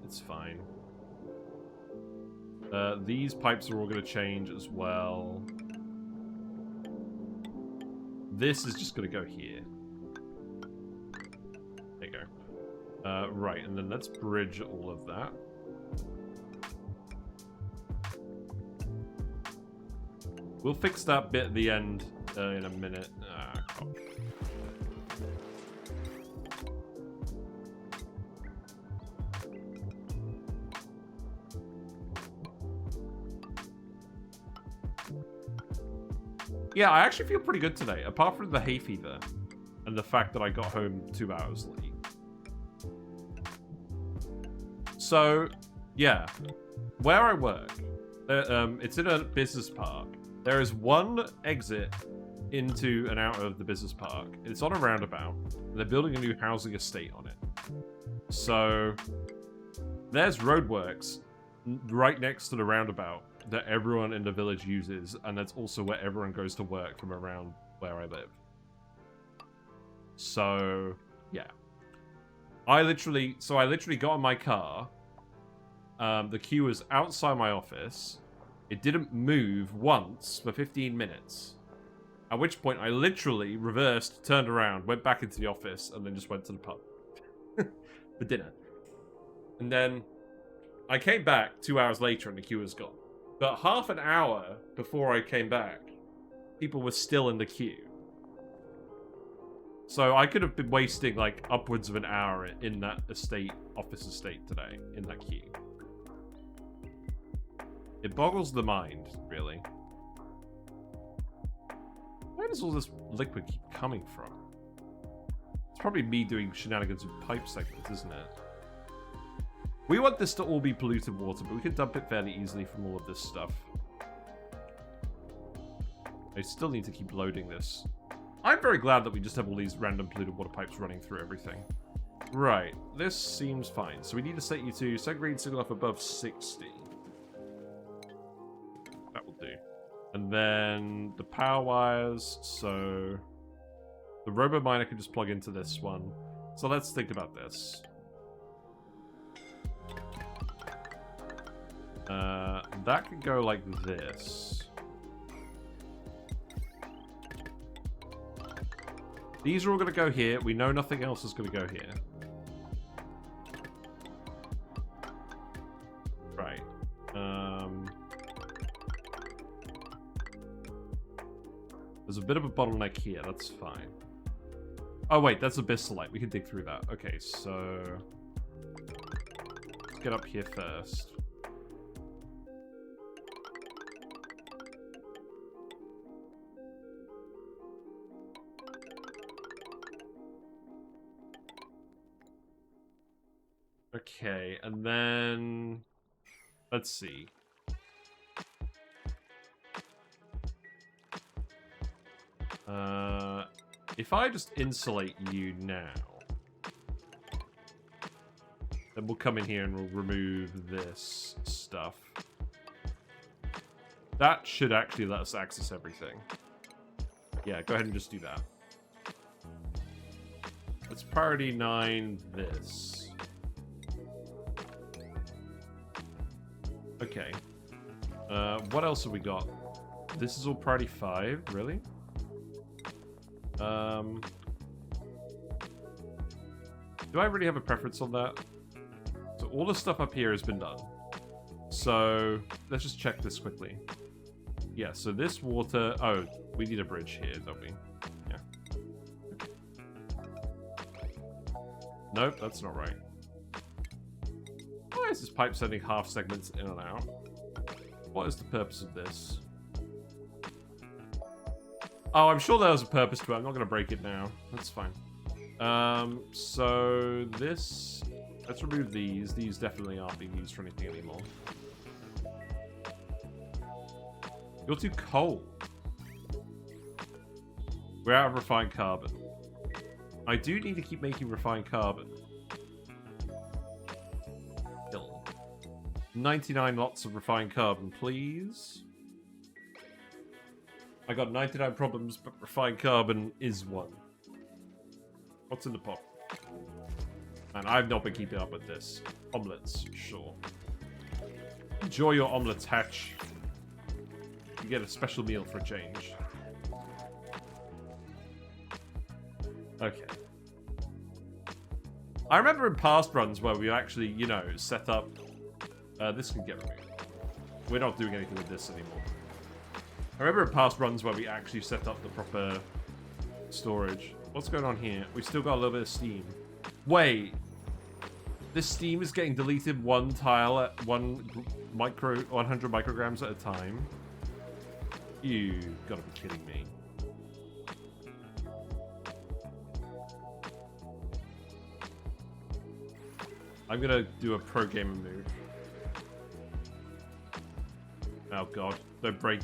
It's fine. These pipes are all going to change as well. This is just going to go here. There you go. Right, and then let's bridge all of that. We'll fix that bit at the end in a minute. Yeah, I actually feel pretty good today, apart from the hay fever and the fact that I got home 2 hours late. So, yeah, where I work, it's in a business park. There is one exit into and out of the business park. It's on a roundabout, and they're building a new housing estate on it. So, there's roadworks right next to the roundabout that everyone in the village uses, and that's also where everyone goes to work from around where I live. So, yeah. I literally got in my car. The queue was outside my office. It didn't move once for 15 minutes. At which point I literally reversed, turned around, went back into the office, and then just went to the pub for dinner. And then I came back 2 hours later and the queue was gone. But half an hour before I came back, people were still in the queue. So I could have been wasting like upwards of an hour in that office estate today, in that queue. It boggles the mind, really. Where does all this liquid keep coming from? It's probably me doing shenanigans with pipe segments, isn't it? We want this to all be polluted water, but we can dump it fairly easily from all of this stuff. I still need to keep loading this. I'm very glad that we just have all these random polluted water pipes running through everything. Right, this seems fine. So we need to set you to set green signal up above 60. That will do. And then the power wires, so the robo miner can just plug into this one. So let's think about this. That could go like this. These are all going to go here. We know nothing else is going to go here. Right. There's a bit of a bottleneck here. That's fine. Oh, wait. That's abyssalite. We can dig through that. Okay, so let's get up here first. Okay, and then let's see. If I just insulate you now, then we'll come in here and we'll remove this stuff. That should actually let us access everything. Yeah, go ahead and just do that. Let's priority 9 this. Okay. What else have we got? This is all priority 5, really? Do I really have a preference on that? So all the stuff up here has been done. So let's just check this quickly. Yeah, so this water... Oh, we need a bridge here, don't we? Yeah. Nope, that's not right. Why is this pipe sending half segments in and out? What is the purpose of this? Oh, I'm sure there was a purpose to it. I'm not going to break it now. That's fine. So this... Let's remove these. These definitely aren't being used for anything anymore. You're too cold. We're out of refined carbon. I do need to keep making refined carbon. 99 lots of refined carbon, please. I got 99 problems, but refined carbon is one. What's in the pot? Man, I've not been keeping up with this. Omelets, sure. Enjoy your omelets, Hatch. You get a special meal for a change. Okay. I remember in past runs where we actually, you know, set up... this can get removed. We're not doing anything with this anymore. I remember in past runs where we actually set up the proper storage. What's going on here? We've still got a little bit of steam. Wait. This steam is getting deleted one tile at 100 micrograms at a time. You gotta be kidding me. I'm gonna do a pro gamer move. Oh god, don't break.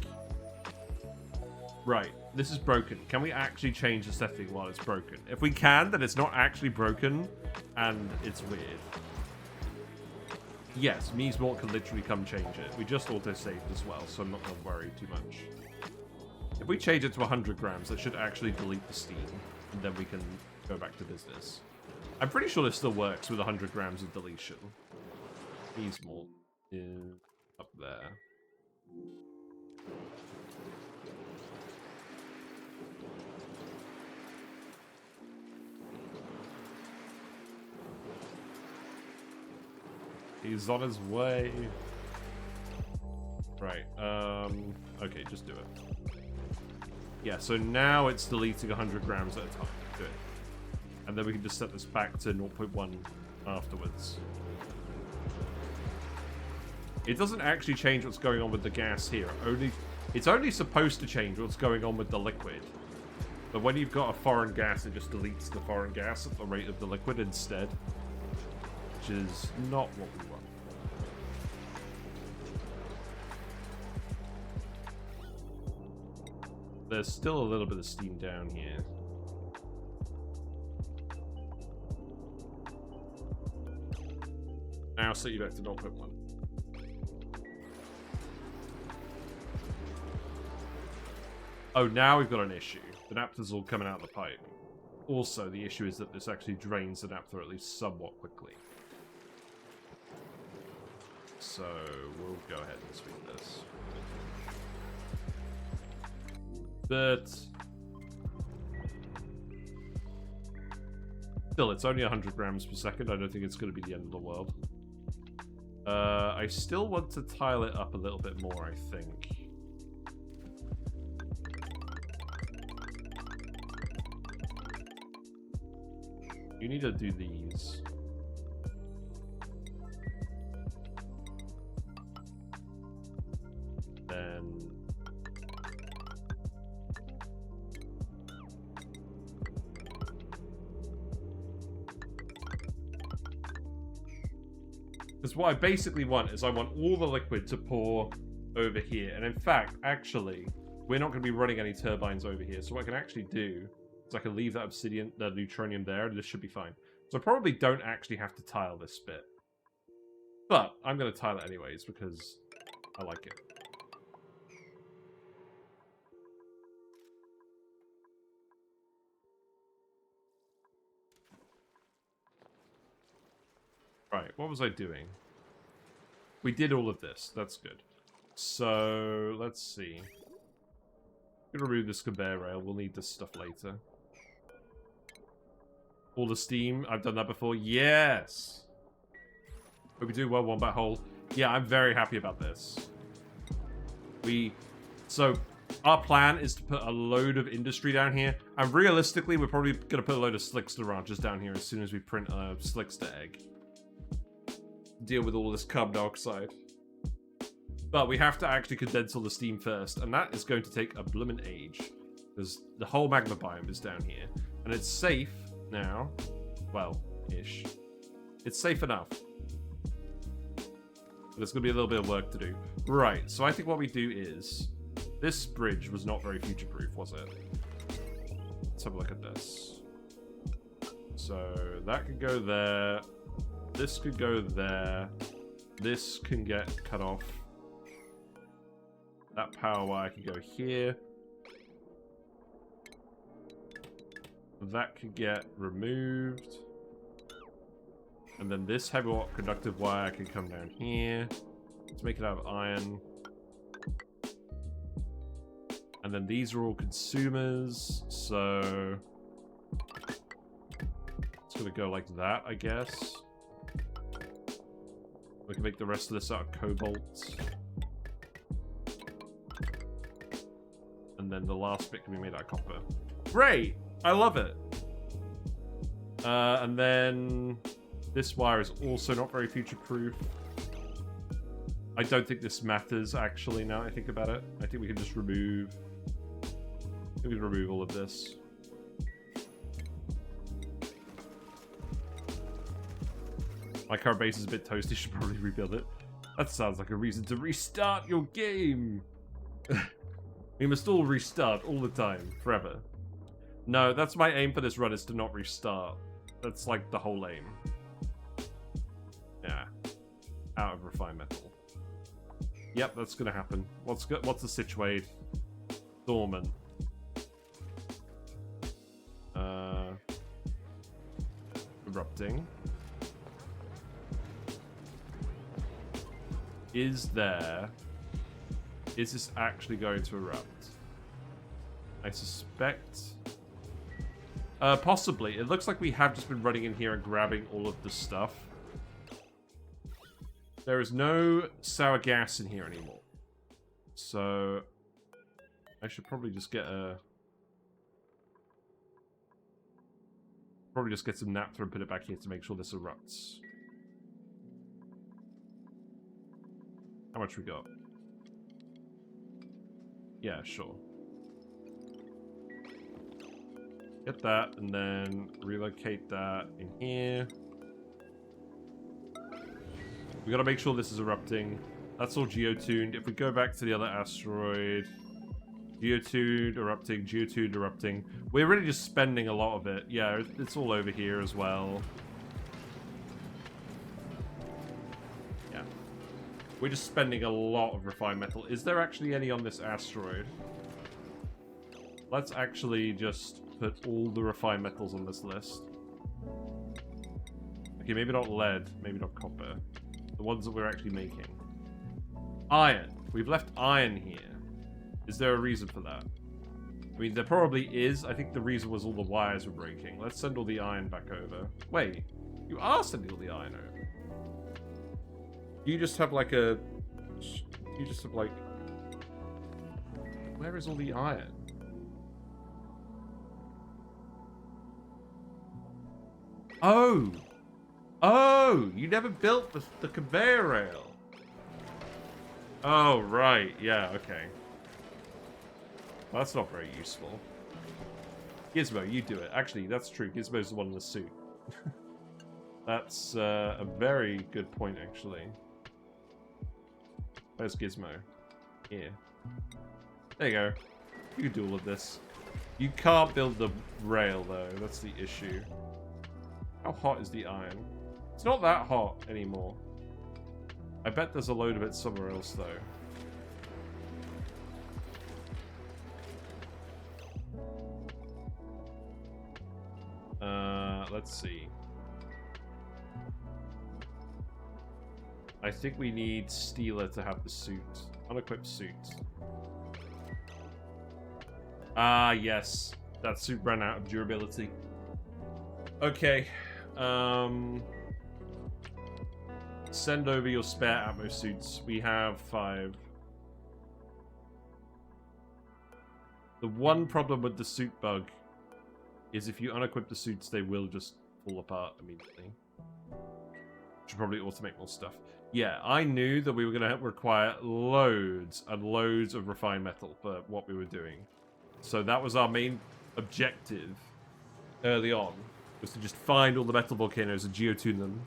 Right, this is broken. Can we actually change the setting while it's broken? If we can, then it's not actually broken, and it's weird. Yes, Miesmort can literally come change it. We just auto-saved as well, so I'm not gonna worry too much. If we change it to 100 grams, that should actually delete the steam, and then we can go back to business. I'm pretty sure this still works with 100 grams of deletion. Miesmort is up there. He's on his way. Right, okay, just do it. Yeah, so now it's deleting 100 grams at a time. Do it. And then we can just set this back to 0.1 afterwards. It doesn't actually change what's going on with the gas here. It's only supposed to change what's going on with the liquid. But when you've got a foreign gas, it just deletes the foreign gas at the rate of the liquid instead. Which is not what we want. There's still a little bit of steam down here. Now set you back to 0.1. Oh, now we've got an issue. The naphtha's all coming out of the pipe. Also, the issue is that this actually drains the naphtha at least somewhat quickly. So, we'll go ahead and sweep this. But still, it's only 100 grams per second. I don't think it's going to be the end of the world. I still want to tile it up a little bit more, I think. You need to do these. Then... because what I basically want is I want all the liquid to pour over here. And in fact, actually, we're not going to be running any turbines over here. So what I can actually do is I can leave that obsidian, the neutronium there, and this should be fine. So I probably don't actually have to tile this bit. But I'm going to tile it anyways because I like it. Right, what was I doing? We did all of this. That's good. So, let's see. I'm gonna remove this conveyor rail. We'll need this stuff later. All the steam. I've done that before. Yes! Hope we do well, wombat hole. Yeah, I'm very happy about this. So, our plan is to put a load of industry down here. And realistically, we're probably gonna put a load of Slickster ranches down here as soon as we print a Slickster egg. Deal with all this carbon dioxide. But we have to actually condense all the steam first, and that is going to take a bloomin' age. Because the whole magma biome is down here. And it's safe now. Well, ish. It's safe enough. But there's going to be a little bit of work to do. Right, so I think what we do is... this bridge was not very future-proof, was it? Let's have a look at this. So, that could go there. This could go there. This can get cut off. That power wire can go here. That could get removed. And then this heavy conductive wire can come down here. Let's make it out of iron. And then these are all consumers. So it's going to go like that, I guess. We can make the rest of this out of cobalt. And then the last bit can be made out of copper. Great! I love it! And then... this wire is also not very future-proof. I don't think this matters, actually, now I think about it. I think we can just remove... We can remove all of this. My current base is a bit toasty, should probably rebuild it. That sounds like a reason to restart your game! We must all restart all the time, forever. No, that's my aim for this run, is to not restart. That's like the whole aim. Yeah. Out of refined metal. Yep, that's gonna happen. What's the situate? Dormant. Erupting. Is this actually going to erupt? I suspect... possibly. It looks like we have just been running in here and grabbing all of the stuff. There is no sour gas in here anymore. So... I should probably just get a... Probably just get some naphtha and put it back here to make sure this erupts. How much we got? Yeah, sure. Get that, and then relocate that in here. We gotta make sure this is erupting. That's all geotuned. If we go back to the other asteroid... Geotuned, erupting, geotuned, erupting. We're really just spending a lot of it. Yeah, it's all over here as well. Yeah. We're just spending a lot of refined metal. Is there actually any on this asteroid? Let's actually just put all the refined metals on this list. Okay, maybe not lead, maybe not copper. The ones that we're actually making. Iron. We've left iron here. Is there a reason for that? I mean, there probably is. I think the reason was all the wires were breaking. Let's send all the iron back over. Wait, you are sending all the iron over. You just have like a... You just have like... Where is all the iron? Oh! Oh! You never built the conveyor rail. Oh, right. Yeah, okay. Well, that's not very useful. Gizmo, you do it. Actually, that's true. Gizmo's the one in the suit. That's a very good point, actually. Where's Gizmo? Here. There you go. You can do all of this. You can't build the rail, though. That's the issue. How hot is the iron? It's not that hot anymore. I bet there's a load of it somewhere else, though. Let's see. I think we need Steeler to have the suit. Unequipped suit. Ah, yes. That suit ran out of durability. Okay. Send over your spare Atmo suits. We have 5. The one problem with the suit bug is if you unequip the suits, they will just fall apart immediately. Should probably automate more stuff. Yeah, I knew that we were going to require loads and loads of refined metal for what we were doing. So that was our main objective early on, was to just find all the metal volcanoes and geotune them.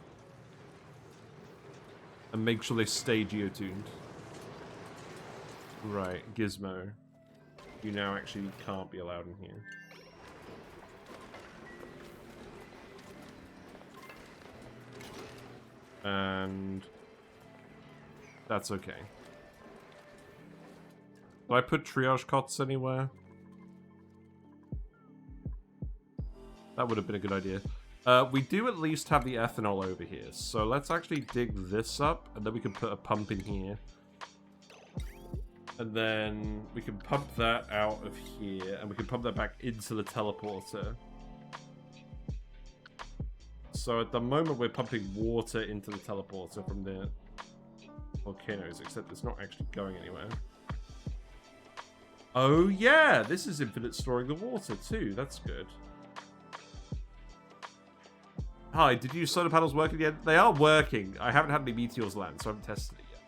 And make sure they stay geotuned. Right, Gizmo. You now actually can't be allowed in here. And that's okay. Do I put triage cots anywhere? That would have been a good idea. We do at least have the ethanol over here, so let's actually dig this up, and then we can put a pump in here. And then we can pump that out of here, and we can pump that back into the teleporter. So at the moment we're pumping water into the teleporter from the volcanoes, except it's not actually going anywhere. Oh yeah, this is infinite storing the water too, that's good. Hi, did your solar panels work again? They are working. I haven't had any meteors land, so I haven't tested it yet.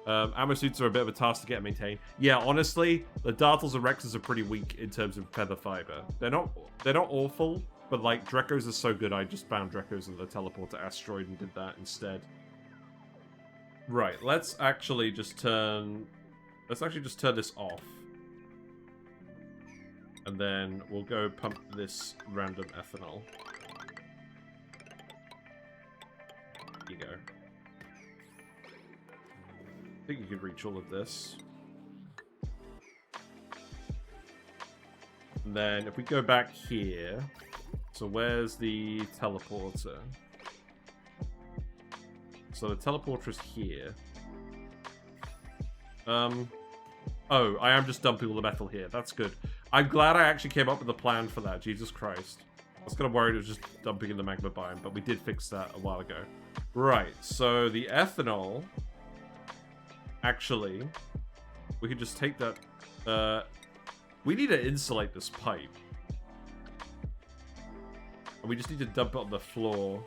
Ammo suits are a bit of a task to get and maintain. Yeah, honestly, the Dartles and Rexes are pretty weak in terms of feather fiber. They're not awful, but like Drekos are so good. I just found Drekos in the teleporter asteroid and did that instead. Right, let's actually just turn this off. And then we'll go pump this random ethanol. There you go. I think you could reach all of this. And then if we go back here, so where's the teleporter? So the teleporter is here. Oh, I am just dumping all the metal here. That's good. I'm glad I actually came up with a plan for that. Jesus Christ. I was kind of worried it was just dumping in the magma biome, but we did fix that a while ago. Right, so the ethanol... Actually, we could just take that... we need to insulate this pipe. And we just need to dump it on the floor.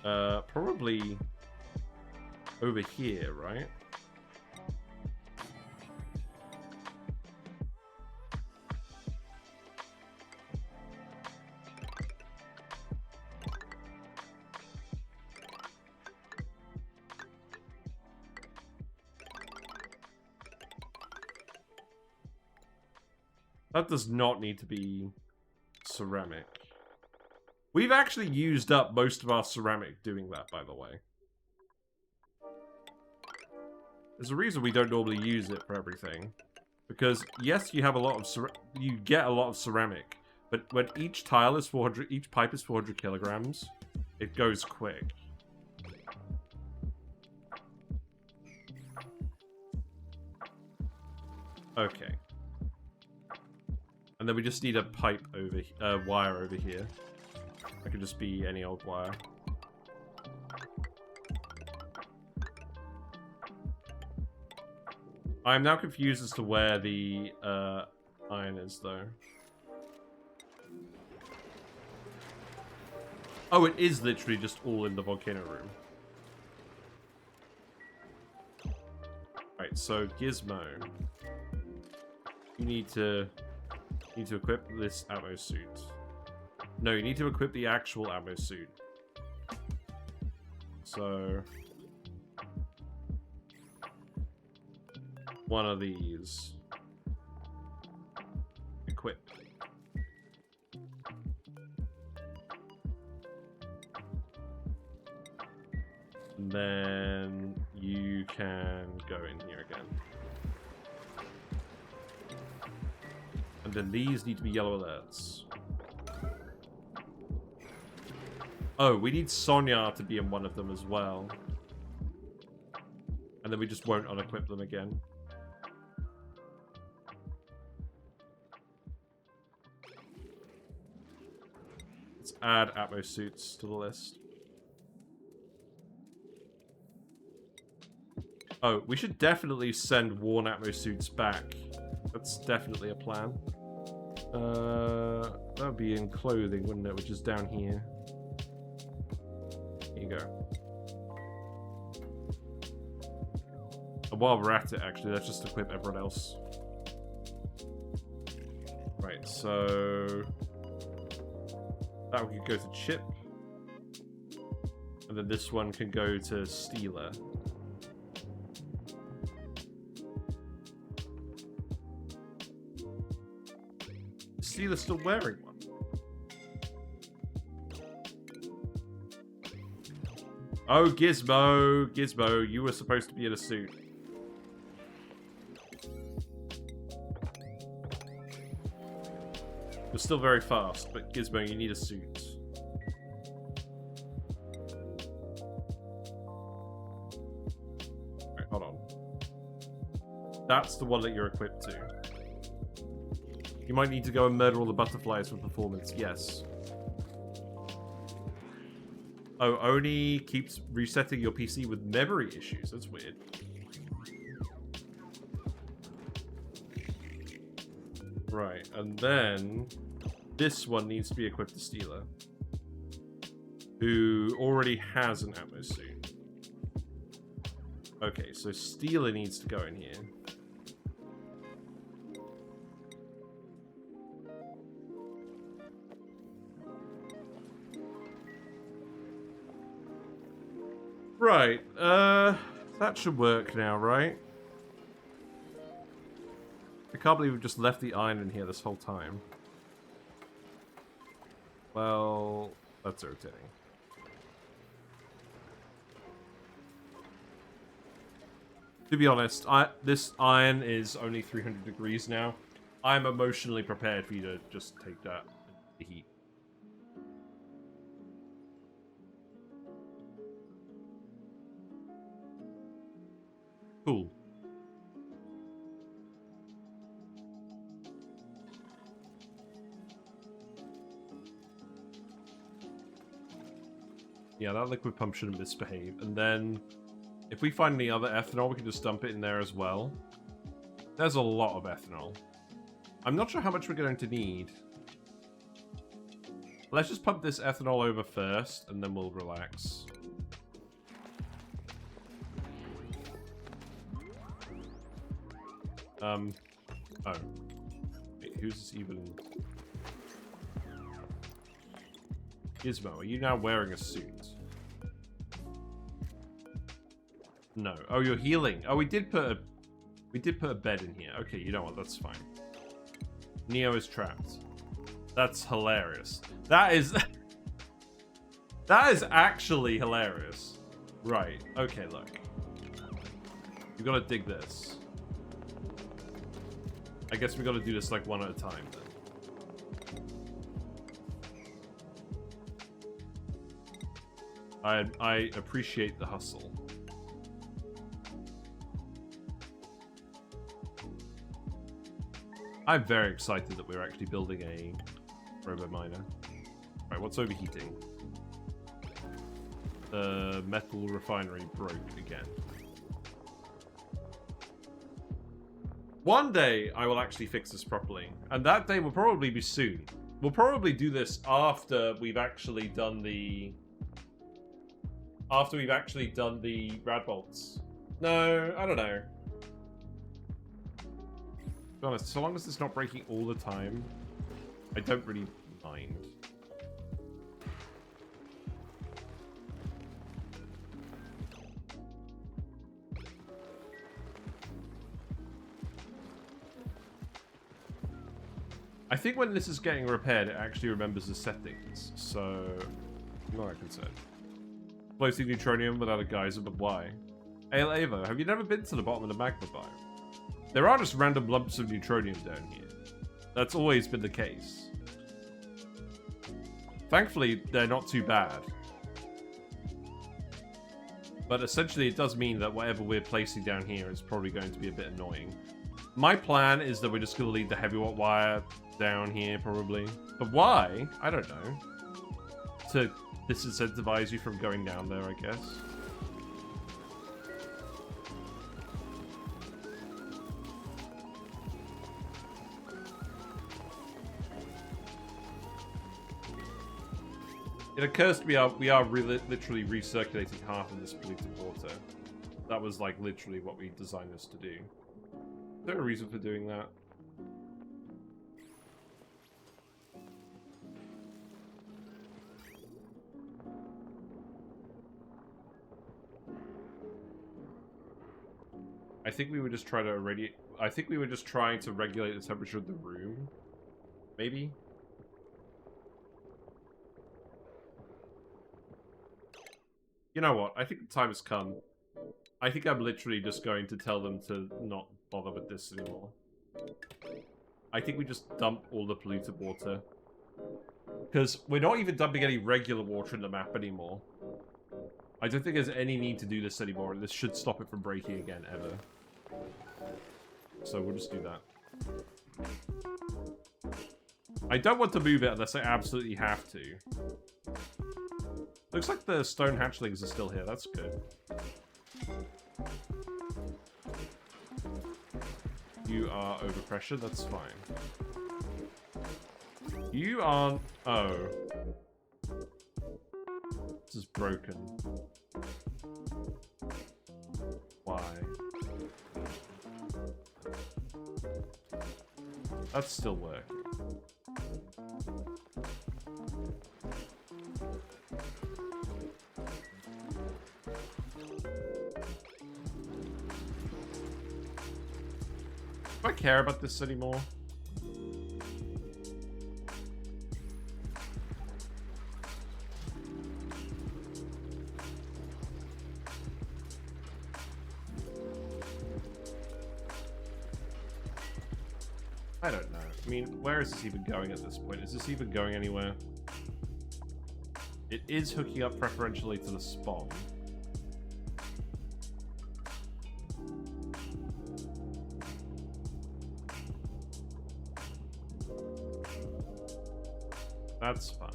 Probably over here, right? That does not need to be ceramic. We've actually used up most of our ceramic doing that, by the way. There's a reason we don't normally use it for everything. Because, yes, you have a lot of you get a lot of ceramic, but when each tile is 400, each pipe is 400 kilograms, it goes quick. Okay. And then we just need a pipe over, wire over here. That could just be any old wire. I'm now confused as to where the iron is, though. Oh, it is literally just all in the volcano room. Right, so Gizmo. You need to equip this ammo suit. No, you need to equip the actual ammo suit. So... one of these. Equip. And then you can go in here again. And then these need to be yellow alerts. Oh, we need Sonya to be in one of them as well. And then we just won't unequip them again. Let's add Atmo suits to the list. Oh, we should definitely send worn Atmo suits back. That's definitely a plan. That would be in clothing, wouldn't it? Which is down here. Here you go. And while we're at it, actually, let's just equip everyone else. Right, so... that one can go to Chip. And then this one can go to Steeler. Steeler's still wearing one. Oh, Gizmo! Gizmo, you were supposed to be in a suit. You're still very fast, but Gizmo, you need a suit. Alright, hold on. That's the one that you're equipped to. You might need to go and murder all the butterflies for performance, yes. Oh, ONI keeps resetting your PC with memory issues. That's weird. Right, and then this one needs to be equipped to Steeler, who already has an Atmo suit. Okay, so Steeler needs to go in here. Right, that should work now, right? I can't believe we've just left the iron in here this whole time. Well, that's irritating. To be honest, this iron is only 300 degrees now. I'm emotionally prepared for you to just take that in the heat. Cool. Yeah, that liquid pump shouldn't misbehave. And then, if we find any other ethanol, we can just dump it in there as well. There's a lot of ethanol. I'm not sure how much we're going to need. Let's just pump this ethanol over first, and then we'll relax. Oh. Wait, who's this even? Gizmo, are you now wearing a suit? No. Oh, you're healing. Oh, we did put a bed in here. Okay, you know what? That's fine. Neo is trapped. That's hilarious. That is that is actually hilarious. Right. Okay, look. You gotta dig this. I guess we gotta do this like one at a time then. I appreciate the hustle. I'm very excited that we're actually building a robo miner. Right, what's overheating? The metal refinery broke again. One day I will actually fix this properly, and that day will probably be soon. We'll probably do this after we've actually done the Radbolts. No, I don't know. To be honest, so long as it's not breaking all the time, I don't really mind. I think when this is getting repaired, it actually remembers the settings, so I'm not that concerned. Floating neutronium without a geyser, but why? Ale Avo, have you never been to the bottom of the magma biome? There are just random lumps of neutronium down here. That's always been the case. Thankfully, they're not too bad. But essentially, it does mean that whatever we're placing down here is probably going to be a bit annoying. My plan is that we're just going to leave the heavy watt wire down here, probably. But why? I don't know. To disincentivize you from going down there, I guess. It occurs to me we are literally recirculating half of this polluted water. That was like literally what we designed this to do. Is there a reason for doing that? I think we were just trying to irradiate. I think we were just trying to regulate the temperature of the room. Maybe? You know what? I think the time has come. I think I'm literally just going to tell them to not bother with this anymore. I think we just dump all the polluted water. Because we're not even dumping any regular water in the map anymore. I don't think there's any need to do this anymore. This should stop it from breaking again, ever. So we'll just do that. I don't want to move it unless I absolutely have to. Looks like the stone hatchlings are still here. That's good. You are overpressured. That's fine. You aren't... Oh. This is broken. Why? That's still working. Do I care about this anymore? I don't know. I mean, where is this even going at this point? Is this even going anywhere? It is hooking up preferentially to the spawn. That's fine.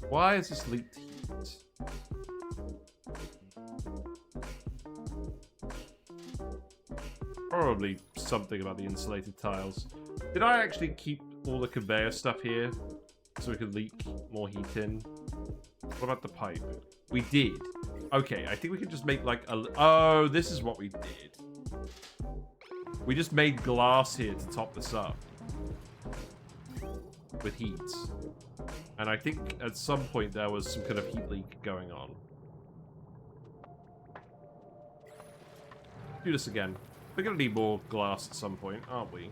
Why is this leaked heat? Probably something about the insulated tiles. Did I actually keep all the conveyor stuff here so we could leak more heat in? What about the pipe? We did. Okay, I think we can just make like a... Oh, this is what we did. We just made glass here to top this up. With heat. And I think at some point there was some kind of heat leak going on. Do this again. We're gonna need more glass at some point, aren't we?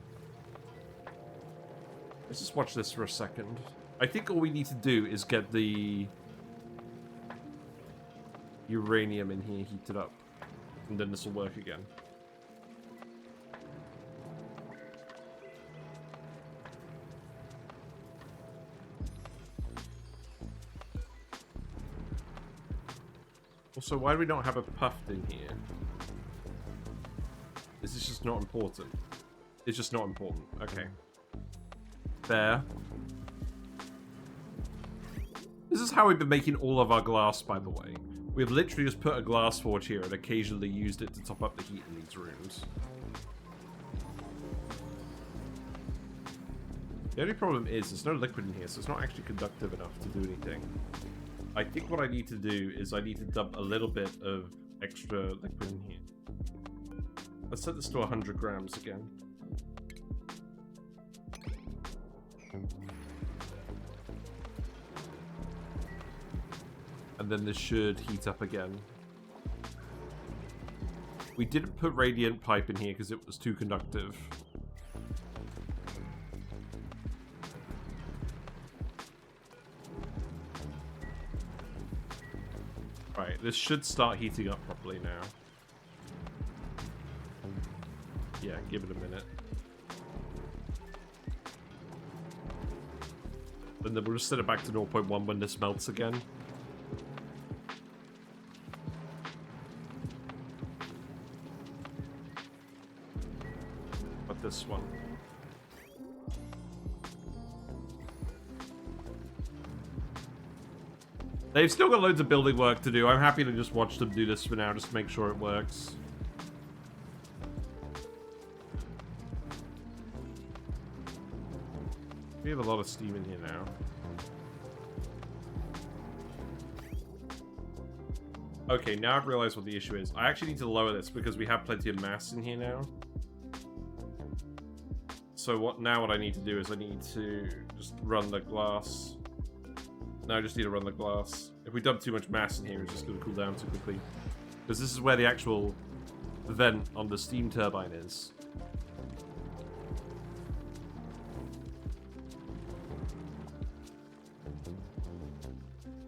Let's just watch this for a second. I think all we need to do is get the uranium in here heated up. And then this will work again. Also, why do we not have a puffed in here? Is this just not important? It's just not important. Okay. There. This is how we've been making all of our glass, by the way. We've literally just put a glass forge here and occasionally used it to top up the heat in these rooms. The only problem is there's no liquid in here, so it's not actually conductive enough to do anything. I think what I need to do is I need to dump a little bit of extra liquid in here. Let's set this to 100 grams again. And then this should heat up again. We didn't put radiant pipe in here because it was too conductive. Right, this should start heating up properly now. Yeah, give it a minute. And then we'll just set it back to 0.1 when this melts again. But this one. They've still got loads of building work to do. I'm happy to just watch them do this for now, just to make sure it works. We have a lot of steam in here now. Okay, now I've realized what the issue is. I actually need to lower this because we have plenty of mass in here now. So what I need to do is I need to just run the glass. No, I just need to run the glass. If we dump too much mass in here, it's just going to cool down too quickly. Because this is where the actual vent on the steam turbine is.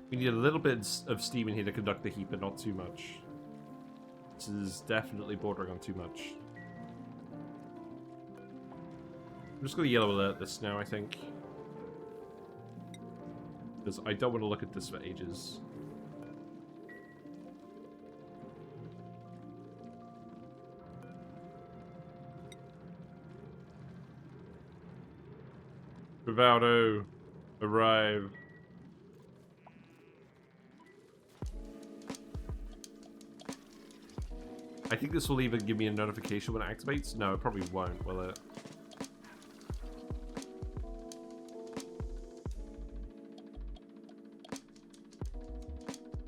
We need a little bit of steam in here to conduct the heat, but not too much. This is definitely bordering on too much. I'm just going to yellow alert this now, I think. Because I don't want to look at this for ages. Bravado, arrive. I think this will even give me a notification when it activates. No, it probably won't, will it?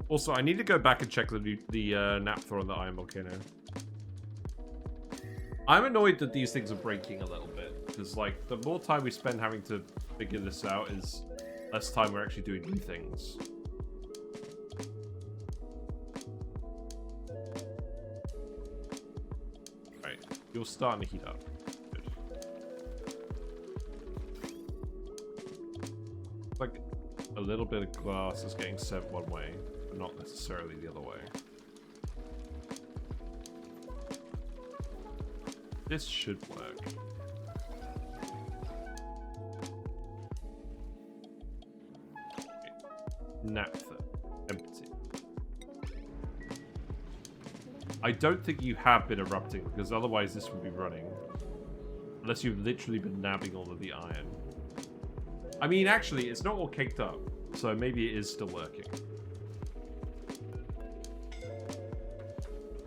Also, I need to go back and check the naphtha on the iron volcano. I'm annoyed that these things are breaking a little bit, because like the more time we spend having to figure this out is less time we're actually doing new things. Right, you're starting to heat up. Good. Like a little bit of glass is getting sent one way, but not necessarily the other way. This should work. Okay. Naphtha. Empty. I don't think you have been erupting, because otherwise this would be running. Unless you've literally been nabbing all of the iron. I mean, actually, it's not all caked up, so maybe it is still working.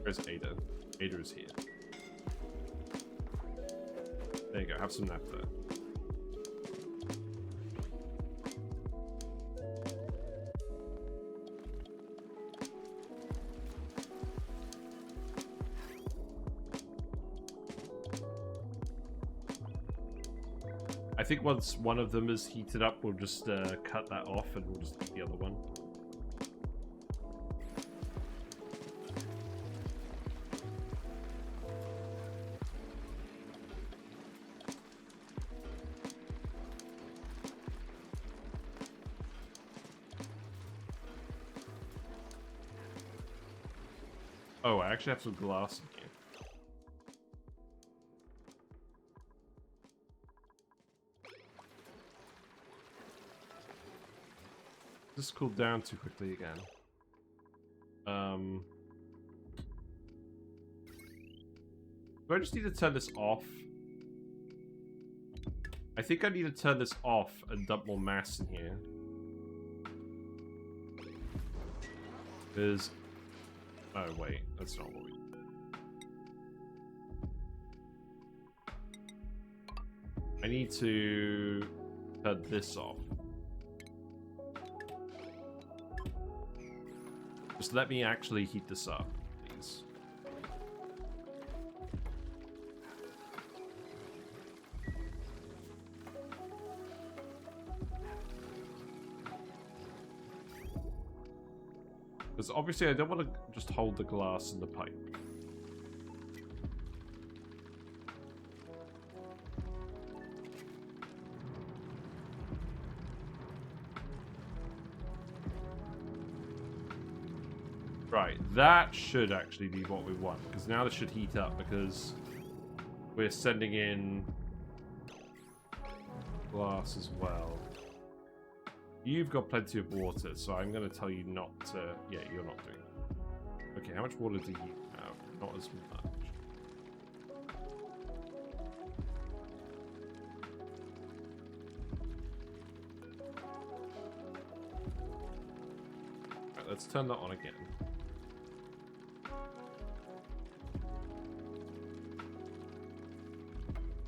Where's Ada? Ada is here. There you go, have some naphtha. I think once one of them is heated up, we'll just cut that off and we'll just eat the other one. Oh, I actually have some glass in here. This cooled down too quickly again. Do I just need to turn this off? I think I need to turn this off and dump more mass in here. Because... oh, wait. That's not what we... I need to turn this off. Just let me actually heat this up, please. Because obviously I don't want to just hold the glass in the pipe. Right, that should actually be what we want, because now this should heat up, because we're sending in glass as well. You've got plenty of water, so I'm going to tell you not to... yeah, you're not doing it. Okay, how much water do you have? Not as much. Right, let's turn that on again.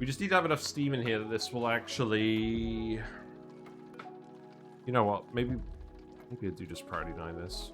We just need to have enough steam in here that this will actually... you know what? Maybe I do just priority 9 this.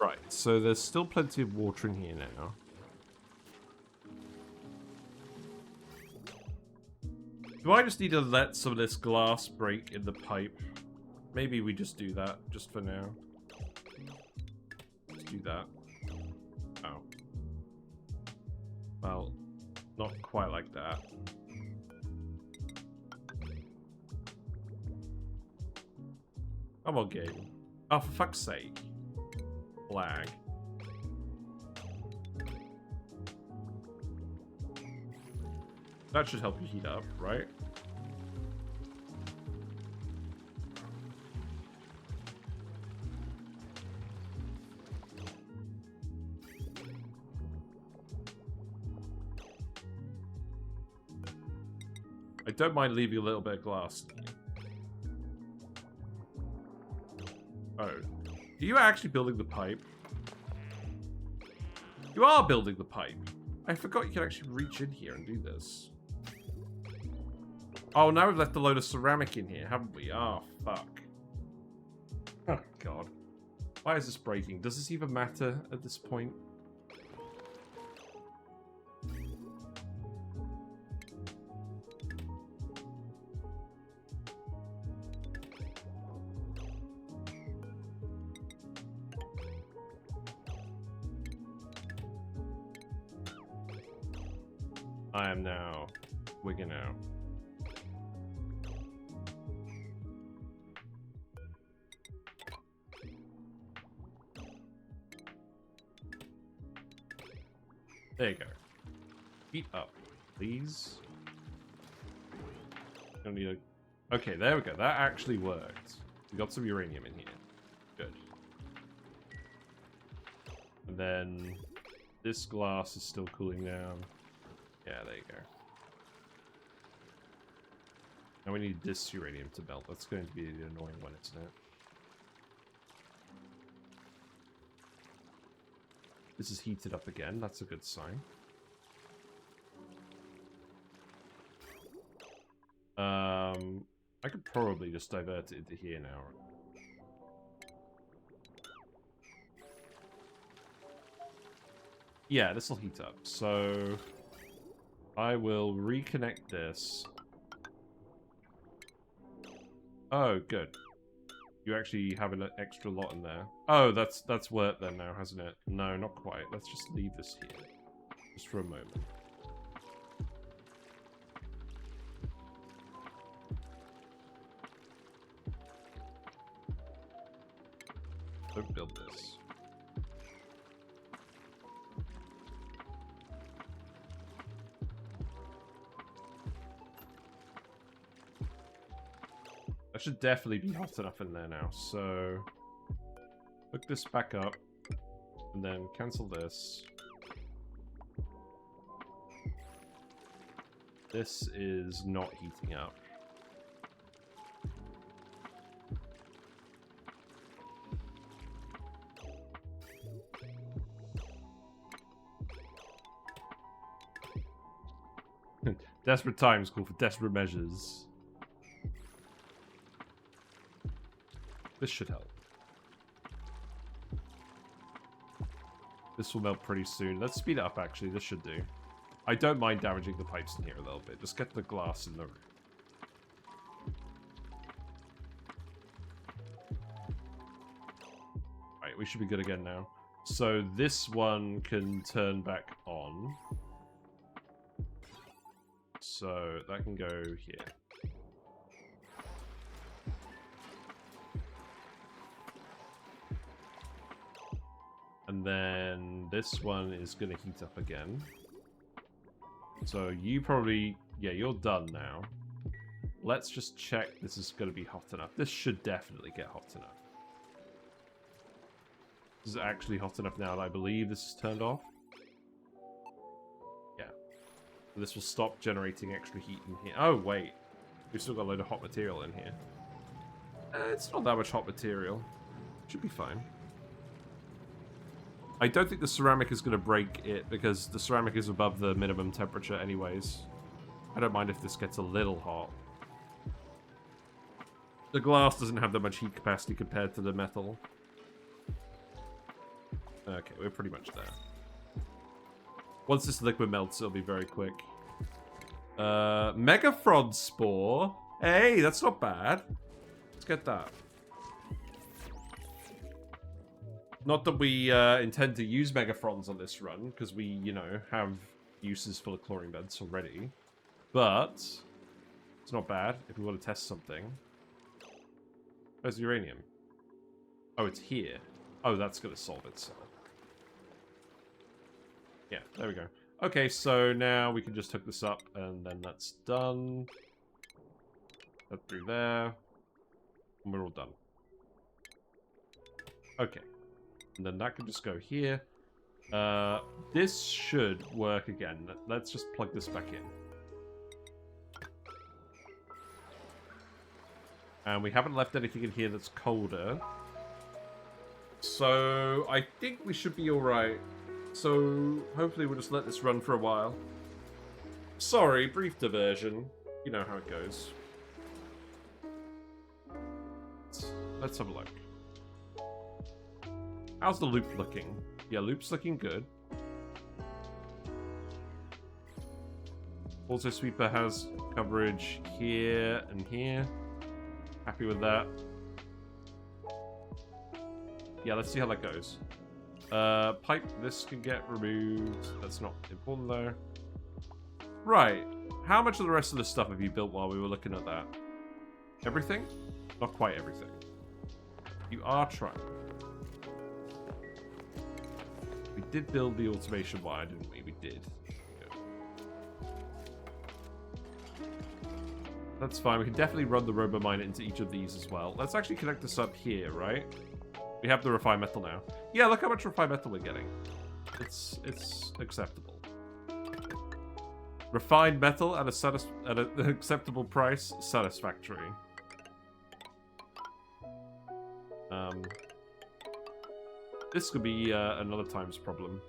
Right, so there's still plenty of water in here now. Do I just need to let some of this glass break in the pipe? Maybe we just do that, just for now. Let's do that. Oh. Well, not quite like that. Come on, game. Oh, for fuck's sake. Lag. That should help you heat up, right? I don't mind leaving a little bit of glass. Oh. Are you actually building the pipe? You are building the pipe. I forgot you could actually reach in here and do this. Oh, now we've left a load of ceramic in here, haven't we? Oh, fuck. Oh, God. Why is this breaking? Does this even matter at this point? I am now wigging out. There you go. Heat up, please. Don't need a... Okay, there we go. That actually worked. We got some uranium in here. Good. And then this glass is still cooling down. Yeah, there you go. Now we need this uranium to melt. That's going to be the annoying one, isn't it? This is heated up again. That's a good sign. I could probably just divert it into here now. Yeah, this will heat up. So I will reconnect this. Oh, good. You actually have an extra lot in there. Oh, that's worked then now, hasn't it? No, not quite. Let's just leave this here. Just for a moment. Don't build this. That should definitely be hot enough in there now. So, hook this back up, and then cancel this. This is not heating up. Desperate times call for desperate measures. This should help. This will melt pretty soon. Let's speed it up, actually. This should do. I don't mind damaging the pipes in here a little bit. Just get the glass in the room. Right, we should be good again now. So this one can turn back on. So that can go here. And then this one is going to heat up again. So you probably... Yeah, you're done now. Let's just check this is going to be hot enough. This should definitely get hot enough. This is actually hot enough now that I believe this is turned off. Yeah. This will stop generating extra heat in here. Oh, wait. We've still got a load of hot material in here. It's not that much hot material. Should be fine. I don't think the ceramic is going to break it, because the ceramic is above the minimum temperature anyways. I don't mind if this gets a little hot. The glass doesn't have that much heat capacity compared to the metal. Okay, we're pretty much there. Once this liquid melts, it'll be very quick. Megafrod Spore. Hey, that's not bad. Let's get that. Not that we intend to use Megafrons on this run, because we, you know, have uses for the chlorine beds already. But it's not bad if we want to test something. Where's the uranium? Oh, it's here. Oh, that's going to solve itself. Yeah, there we go. Okay, so now we can just hook this up, and then that's done. That through there. And we're all done. Okay. And then that can just go here. This should work again. Let's just plug this back in. And we haven't left anything in here that's colder. So, I think we should be alright. So, hopefully we'll just let this run for a while. Sorry, brief diversion. You know how it goes. Let's have a look. How's the loop looking? Yeah, loop's looking good. Also, Sweeper has coverage here and here. Happy with that. Yeah, let's see how that goes. Pipe, this can get removed. That's not important though. Right. How much of the rest of the stuff have you built while we were looking at that? Everything? Not quite everything. You are trying. We did build the automation wire, didn't we? We did. That's fine. We can definitely run the RoboMiner into each of these as well. Let's actually connect this up here, right? We have the refined metal now. Yeah, look how much refined metal we're getting. It's acceptable. Refined metal at an acceptable price, satisfactory. This could be another times problem.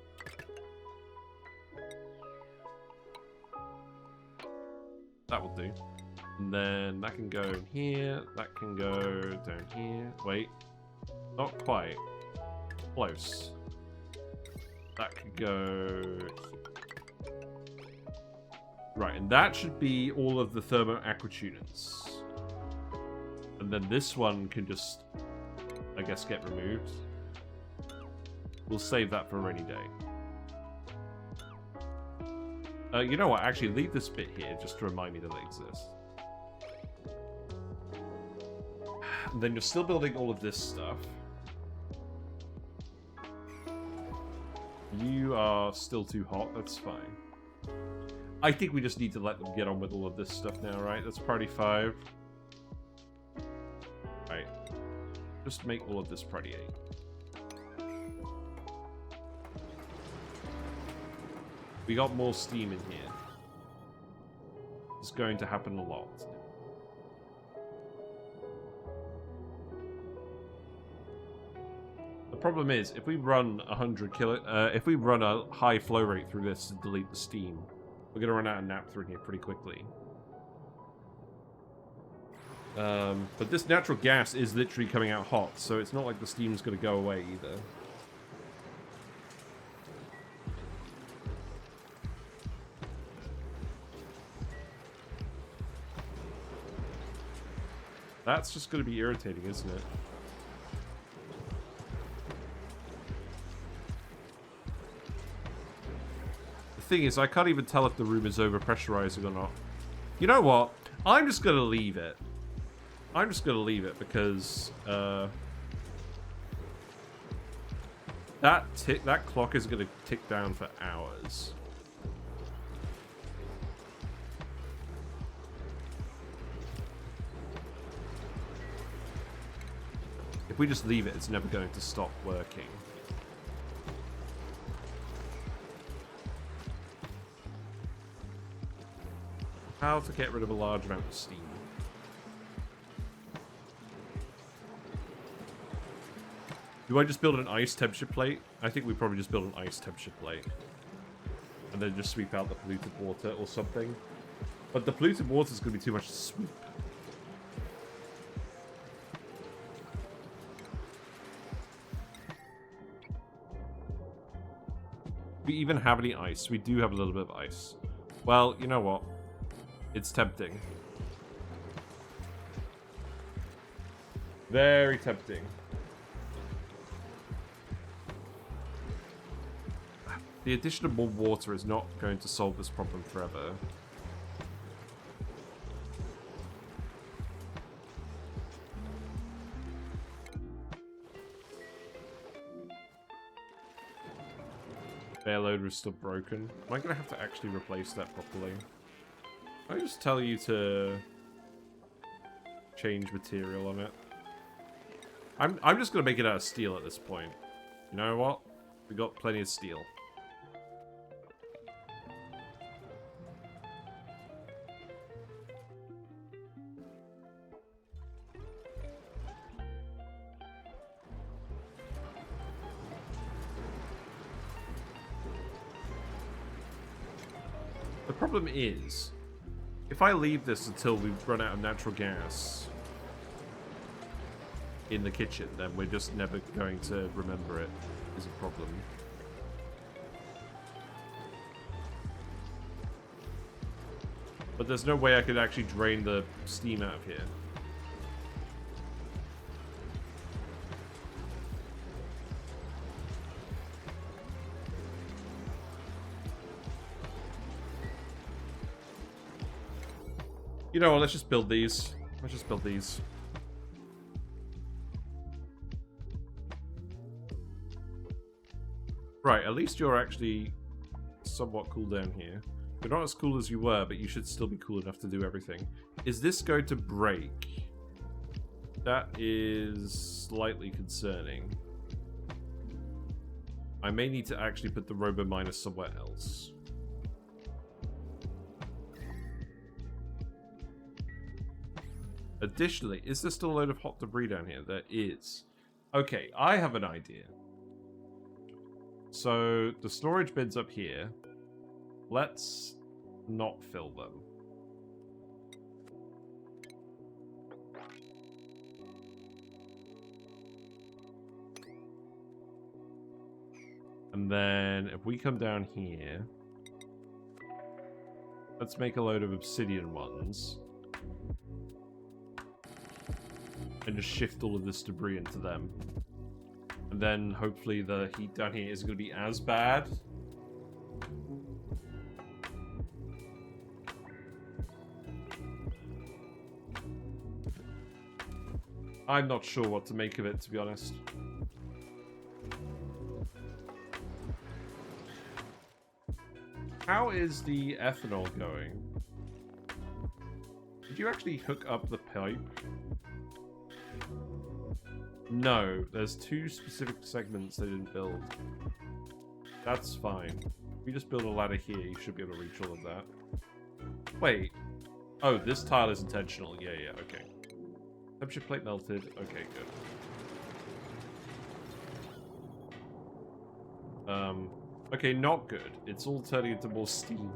That will do. And then that can go in here. That can go down here. Wait. Not quite. Close. That could go here. Right, and that should be all of the thermo Aquatuners. And then this one can just, I guess, get removed. We'll save that for a rainy day. You know what? Actually, leave this bit here just to remind me that it exists. And then you're still building all of this stuff. You are still too hot. That's fine. I think we just need to let them get on with all of this stuff now, right? That's priority 5. Right. Just make all of this priority 8. We got more steam in here. It's going to happen a lot. The problem is, if we run if we run a high flow rate through this to delete the steam, we're gonna run out of naphtha in here pretty quickly. But this natural gas is literally coming out hot, so it's not like the steam's gonna go away either. That's just gonna be irritating, isn't it? The thing is, I can't even tell if the room is overpressurizing or not. You know what? I'm just gonna leave it. I'm just gonna leave it because that clock is gonna tick down for hours. If we just leave it, it's never going to stop working. How to get rid of a large amount of steam. Do I just build an ice temperature plate? I think we probably just build an ice temperature plate. And then just sweep out the polluted water or something. But the polluted water is going to be too much to sweep. Do we even have any ice? We do have a little bit of ice. Well, you know what? It's tempting. Very tempting. The addition of more water is not going to solve this problem forever. Payload was still broken. Am I going to have to actually replace that properly? I just tell you to change material on it. I'm just going to make it out of steel at this point. You know what? We got plenty of steel. The problem is, if I leave this until we run out of natural gas in the kitchen, then we're just never going to remember it is a problem. But there's no way I could actually drain the steam out of here. You know what, let's just build these. Let's just build these. Right, at least you're actually somewhat cool down here. You're not as cool as you were, but you should still be cool enough to do everything. Is this going to break? That is slightly concerning. I may need to actually put the Robo Miner somewhere else. Additionally, is there still a load of hot debris down here? There is. Okay, I have an idea. So, the storage bins up here, let's not fill them. And then, if we come down here, let's make a load of obsidian ones. And just shift all of this debris into them. And then hopefully the heat down here isn't going to be as bad. I'm not sure what to make of it, to be honest. How is the ethanol going? Did you actually hook up the pipe? No, there's two specific segments they didn't build. That's fine. If you just build a ladder here, you should be able to reach all of that. Wait. Oh, this tile is intentional. Yeah, yeah, okay. Temperature plate melted. Okay, good. Okay, not good. It's all turning into more steam.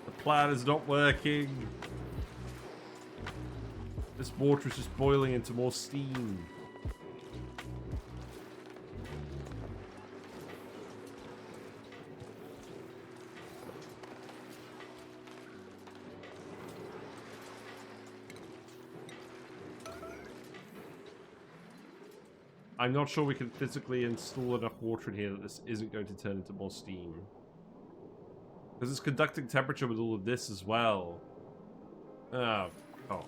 The plan is not working. This water is just boiling into more steam. I'm not sure we can physically install enough water in here that this isn't going to turn into more steam. Because it's conducting temperature with all of this as well. Oh, fuck.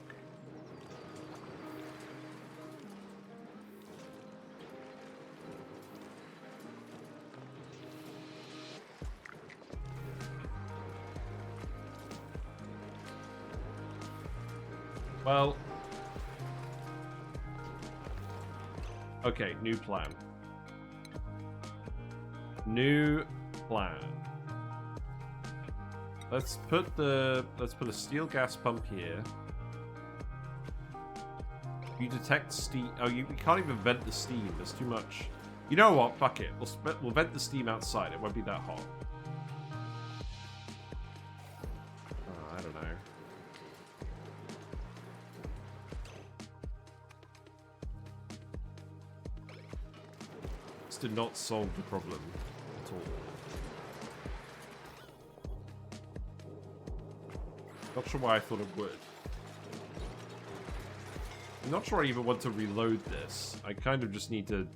Well. Okay, new plan. New plan. Let's put a steel gas pump here. You detect steam. Oh, you can't even vent the steam. There's too much. You know what? Fuck it. We'll vent the steam outside. It won't be that hot. Oh, I don't know. This did not solve the problem at all. Not sure why I thought it would. I'm not sure I even want to reload this. I kind of just need to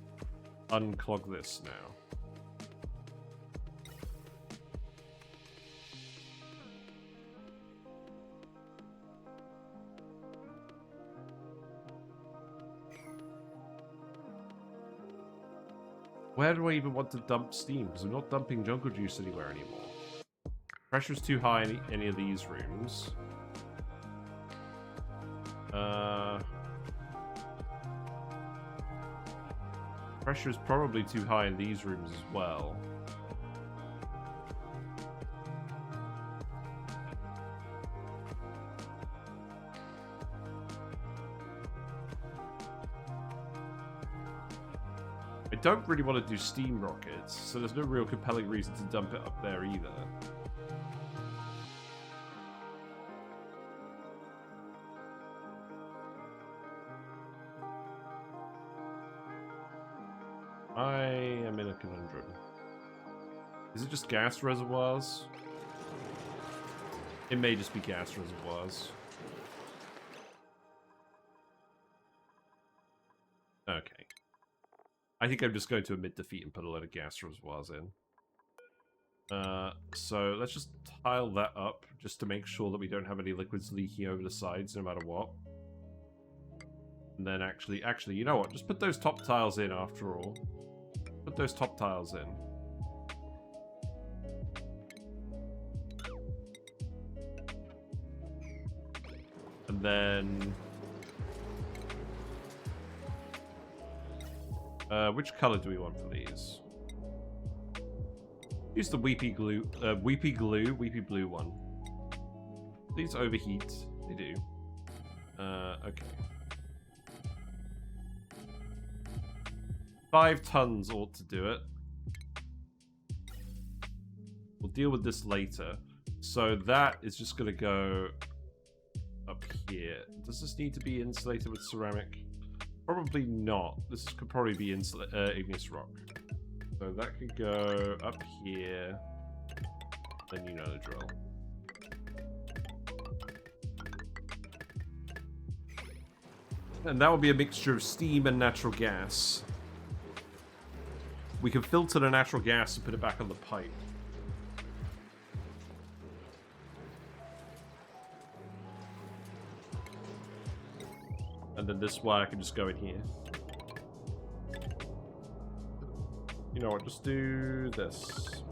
unclog this now. Where do I even want to dump steam? Because I'm not dumping jungle juice anywhere anymore. Pressure's too high in any of these rooms. Pressure's probably too high in these rooms as well. I don't really want to do steam rockets, so there's no real compelling reason to dump it up there either. I am in a conundrum. Is it just gas reservoirs? It may just be gas reservoirs. Okay. I think I'm just going to admit defeat and put a load of gas reservoirs in. So let's just tile that up just to make sure that we don't have any liquids leaking over the sides no matter what. And then actually, you know what? Just put those top tiles in after all. Put those top tiles in. And then... which color do we want for these? Use the weepy blue one. These overheat. They do. Okay. 5 tons ought to do it. We'll deal with this later. So that is just going to go up here. Does this need to be insulated with ceramic? Probably not. This could probably be igneous rock. So that could go up here. Then you know the drill. And that will be a mixture of steam and natural gas. We can filter the natural gas and put it back on the pipe. And then this wire can just go in here. You know what, just do this.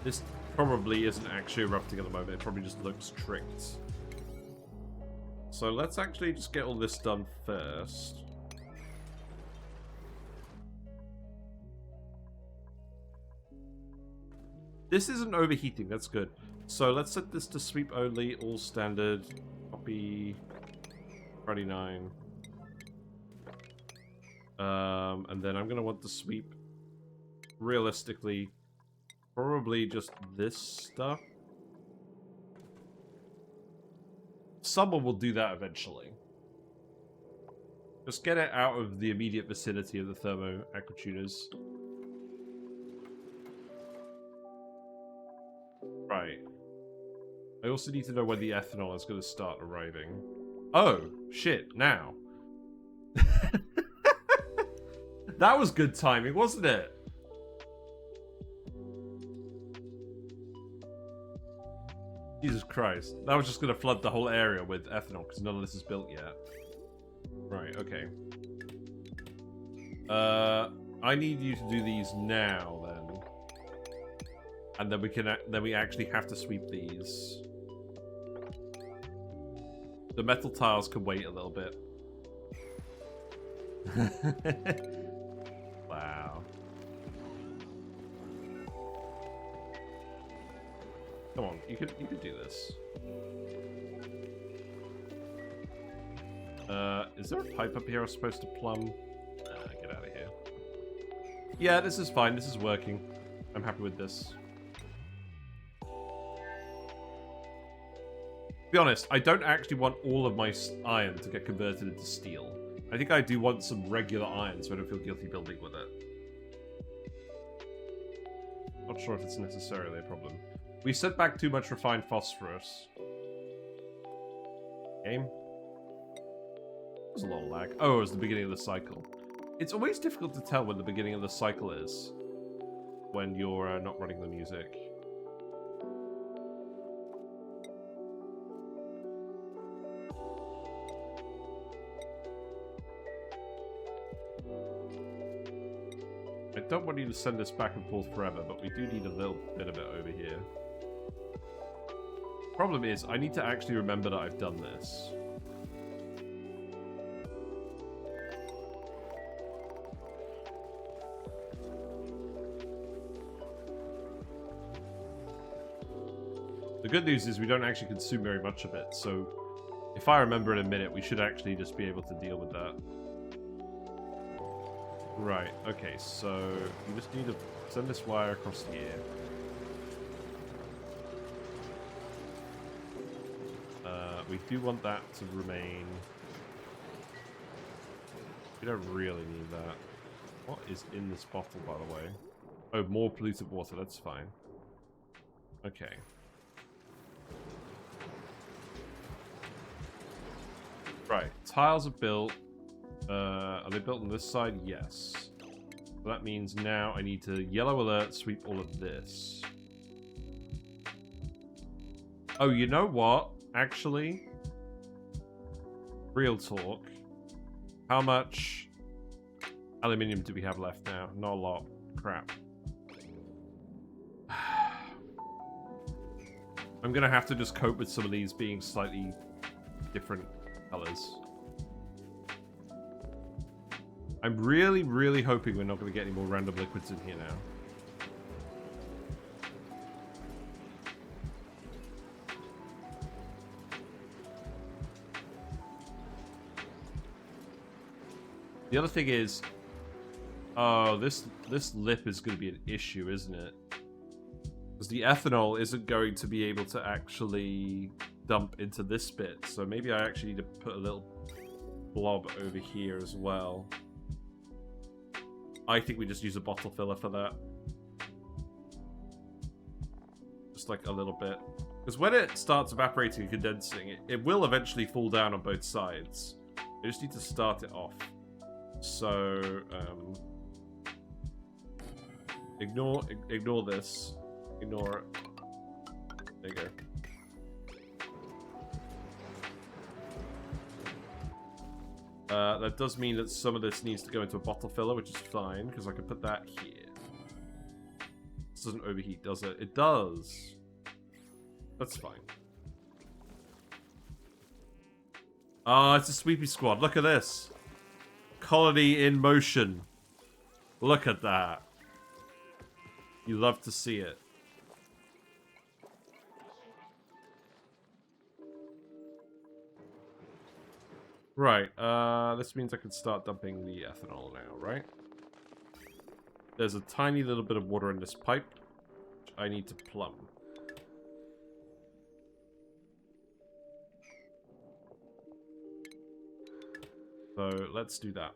This probably isn't actually erupting at the moment, it probably just looks tricked. So let's actually just get all this done first. This isn't overheating, that's good. So let's set this to sweep only, all standard, copy 29. And then I'm going to want to sweep, realistically, probably just this stuff. Someone will do that eventually. Just get it out of the immediate vicinity of the thermo Aquatuners. Right. I also need to know when the ethanol is going to start arriving. Oh, shit, now. That was good timing, wasn't it? Jesus Christ. That was just going to flood the whole area with ethanol, because none of this is built yet. Right, okay. I need you to do these now, then. And then we actually have to sweep these. The metal tiles can wait a little bit. Wow. Come on, you could do this. Is there a pipe up here I was supposed to plumb? Get out of here. Yeah, this is fine. This is working. I'm happy with this. To be honest, I don't actually want all of my iron to get converted into steel. I think I do want some regular iron so I don't feel guilty building with it. Not sure if it's necessarily a problem. We sent back too much refined phosphorus. Game? There's a lot of lag. Oh, it was the beginning of the cycle. It's always difficult to tell when the beginning of the cycle is when you're not running the music. I don't want you to send this back and forth forever, but we do need a little bit of it over here. Problem is, I need to actually remember that I've done this. The good news is we don't actually consume very much of it, so if I remember in a minute, we should actually just be able to deal with that. Right, okay, so we just need to send this wire across here. We do want that to remain. We don't really need that. What is in this bottle, by the way? Oh, more polluted water, that's fine. Okay. Right, tiles are built. Are they built on this side? Yes. So that means now I need to yellow alert, sweep all of this. Oh, you know what? Actually, real talk. How much aluminium do we have left now? Not a lot. Crap. I'm gonna have to just cope with some of these being slightly different colors. I'm really, really hoping we're not going to get any more random liquids in here now. The other thing is, oh, this lip is going to be an issue, isn't it? Because the ethanol isn't going to be able to actually dump into this bit, so maybe I actually need to put a little blob over here as well. I think we just use a bottle filler for that. Just like a little bit. Because when it starts evaporating and condensing, it will eventually fall down on both sides. I just need to start it off. So, ignore this. Ignore it. There you go. That does mean that some of this needs to go into a bottle filler, which is fine, because I can put that here. This doesn't overheat, does it? It does. That's fine. Ah, it's a sweepy squad. Look at this. Colony in motion. Look at that. You love to see it. Right, this means I can start dumping the ethanol now, right? There's a tiny little bit of water in this pipe, which I need to plumb. So, let's do that.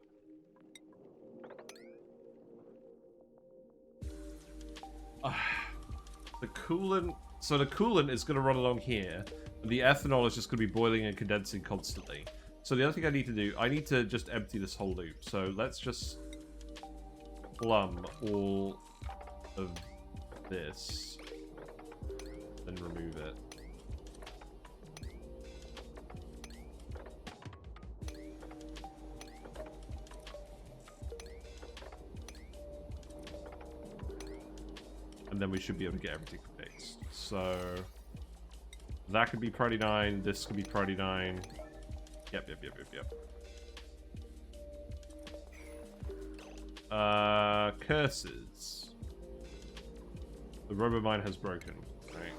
The coolant... So the coolant is going to run along here, and the ethanol is just going to be boiling and condensing constantly. So the other thing I need to do, I need to just empty this whole loop. So let's just plumb all of this and remove it. And then we should be able to get everything fixed. So that could be priority 9, this could be priority 9. Yep. Curses. The rubber mine has broken. Right.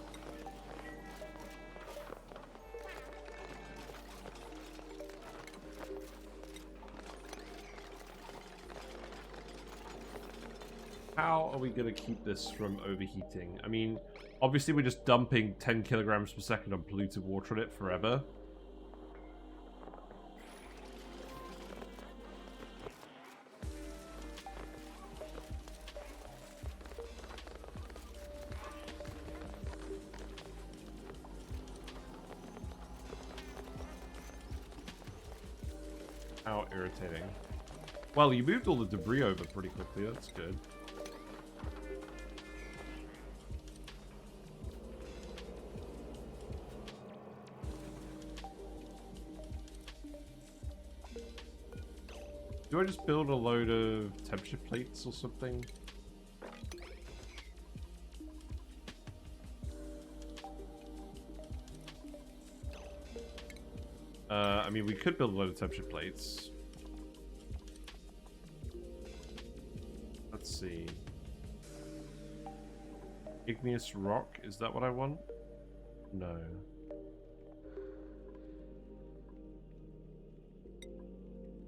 How are we going to keep this from overheating? I mean, obviously we're just dumping 10 kilograms per second on polluted water in it forever. How irritating. Well, you moved all the debris over pretty quickly. That's good. Do I just build a load of temperature plates or something? I mean, we could build a load of temperature plates. Let's see. Igneous rock, is that what I want? No.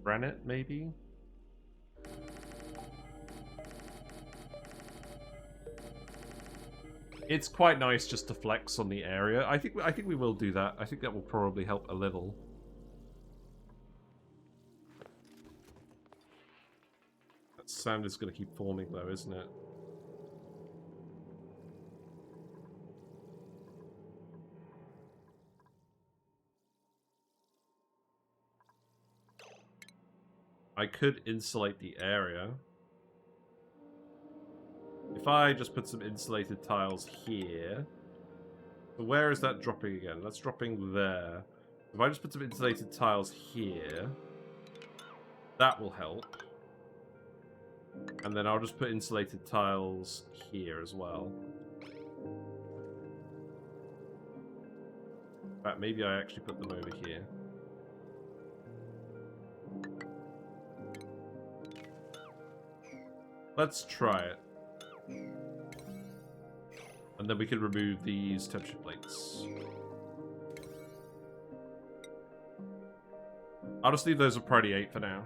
Granite, maybe? It's quite nice just to flex on the area. I think we will do that. I think that will probably help a little. That sand is going to keep forming though, isn't it? I could insulate the area. If I just put some insulated tiles here... So where is that dropping again? That's dropping there. If I just put some insulated tiles here... That will help. And then I'll just put insulated tiles here as well. In fact, maybe I actually put them over here. Let's try it. And then we can remove these temperature plates. I'll just leave those at priority 8 for now.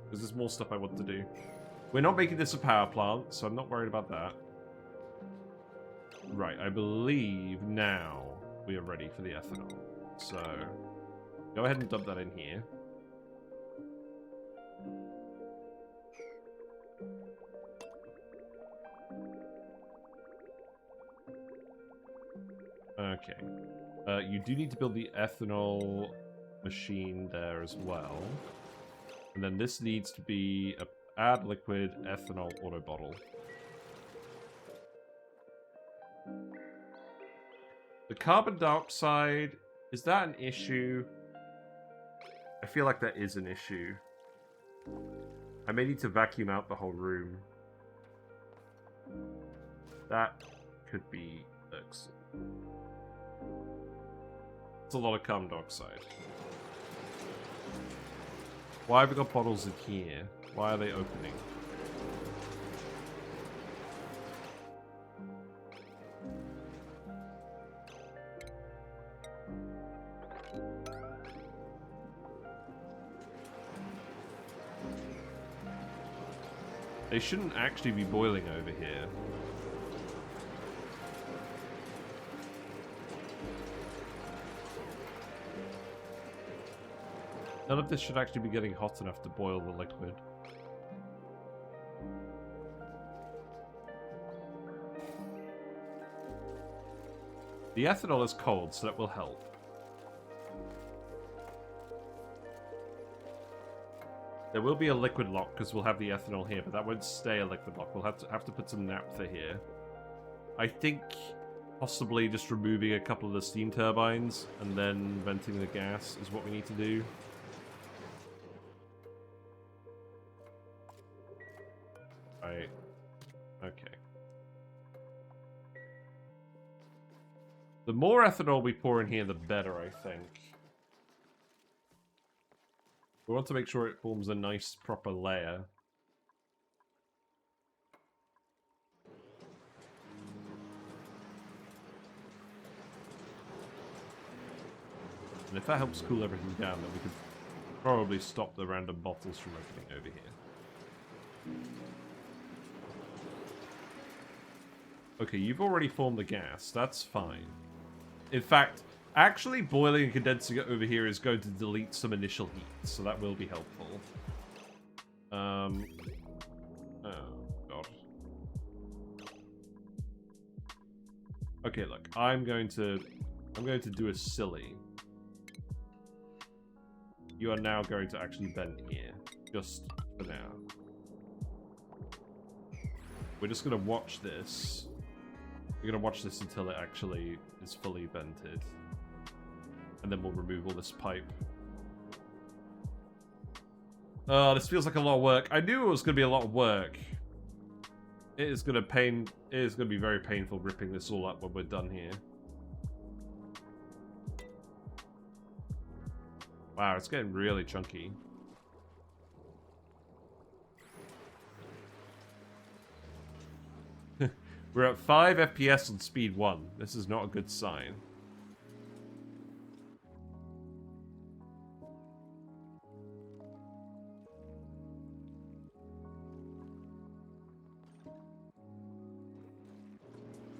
Because there's more stuff I want to do. We're not making this a power plant, so I'm not worried about that. Right, I believe now we are ready for the ethanol. So, go ahead and dump that in here. Okay. You do need to build the ethanol machine there as well. And then this needs to be a add liquid ethanol auto bottle. The carbon dioxide, is that an issue? I feel like that is an issue. I may need to vacuum out the whole room. That could be irksome. It's a lot of carbon dioxide. Why have we got bottles in here? Why are they opening? They shouldn't actually be boiling over here. None of this should actually be getting hot enough to boil the liquid. The ethanol is cold, so that will help. There will be a liquid lock because we'll have the ethanol here, but that won't stay a liquid lock. We'll have to put some naphtha here. I think possibly just removing a couple of the steam turbines and then venting the gas is what we need to do. Right. Okay. The more ethanol we pour in here, the better, I think. We want to make sure it forms a nice, proper layer. And if that helps cool everything down, then we could probably stop the random bottles from opening over here. Okay, you've already formed the gas. That's fine. In fact, actually boiling and condensing it over here is going to delete some initial heat, so that will be helpful. Oh, God. Okay, look, I'm going to do a silly. You are now going to actually bend here. Just for now. We're just going to watch this. We're going to watch this until it actually is fully vented. And then we'll remove all this pipe. Oh, this feels like a lot of work. I knew it was going to be a lot of work. It is going to be very painful ripping this all up when we're done here. Wow, it's getting really chunky. We're at 5 FPS on speed 1. This is not a good sign.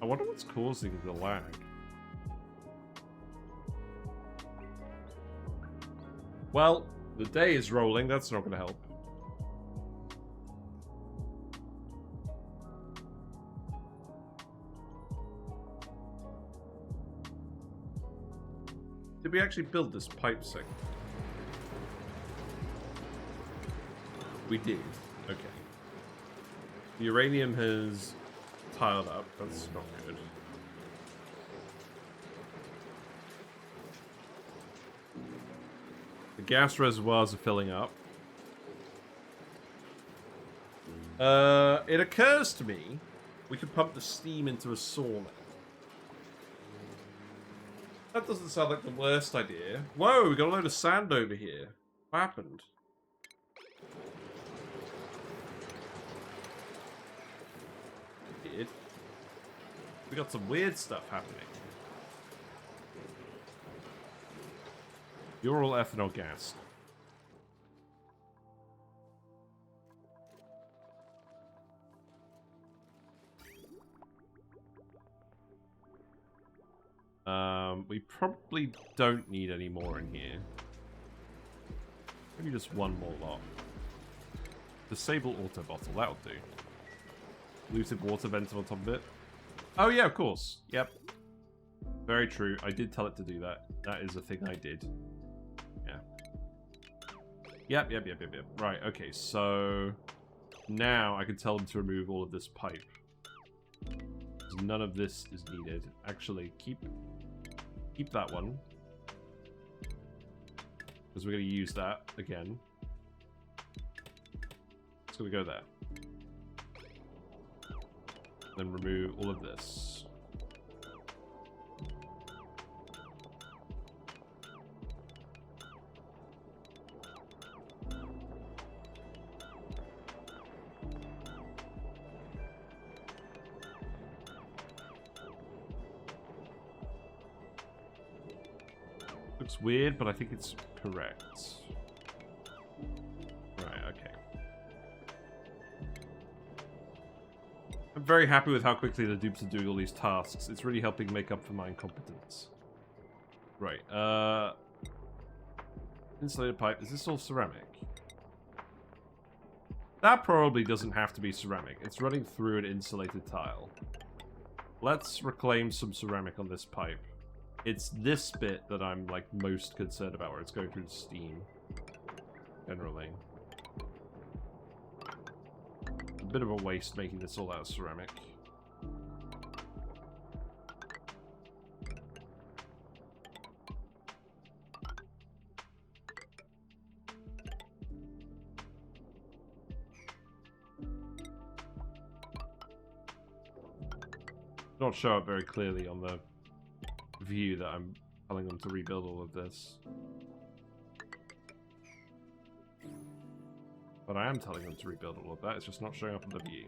I wonder what's causing the lag. Well, the day is rolling. That's not going to help. Did we actually build this pipe segment? We did. Okay. The uranium has piled up. That's not good. The gas reservoirs are filling up. It occurs to me we could pump the steam into a sauna. That doesn't sound like the worst idea. Whoa, we got a load of sand over here. What happened? Weird. We got some weird stuff happening. You're all ethanol gas. We probably don't need any more in here. Maybe just one more lot. Disable auto bottle, that'll do. Looted water vent on top of it. Oh yeah, of course. Yep. Very true. I did tell it to do that. That is a thing I did. Yeah. Yep. Right, okay, so now I can tell them to remove all of this pipe. None of this is needed. Actually, keep that one. Because we're going to use that again. It's going to go there. Then remove all of this. Looks weird, but I think it's correct. Right, okay. I'm very happy with how quickly the dupes are doing all these tasks. It's really helping make up for my incompetence. Right, insulated pipe. Is this all ceramic? That probably doesn't have to be ceramic. It's running through an insulated tile. Let's reclaim some ceramic on this pipe. It's this bit that I'm, like, most concerned about, where it's going through the steam. Generally. A bit of a waste making this all out of ceramic. Not show up very clearly on the view that I'm telling them to rebuild all of this. But I am telling them to rebuild all of that, it's just not showing up in the view.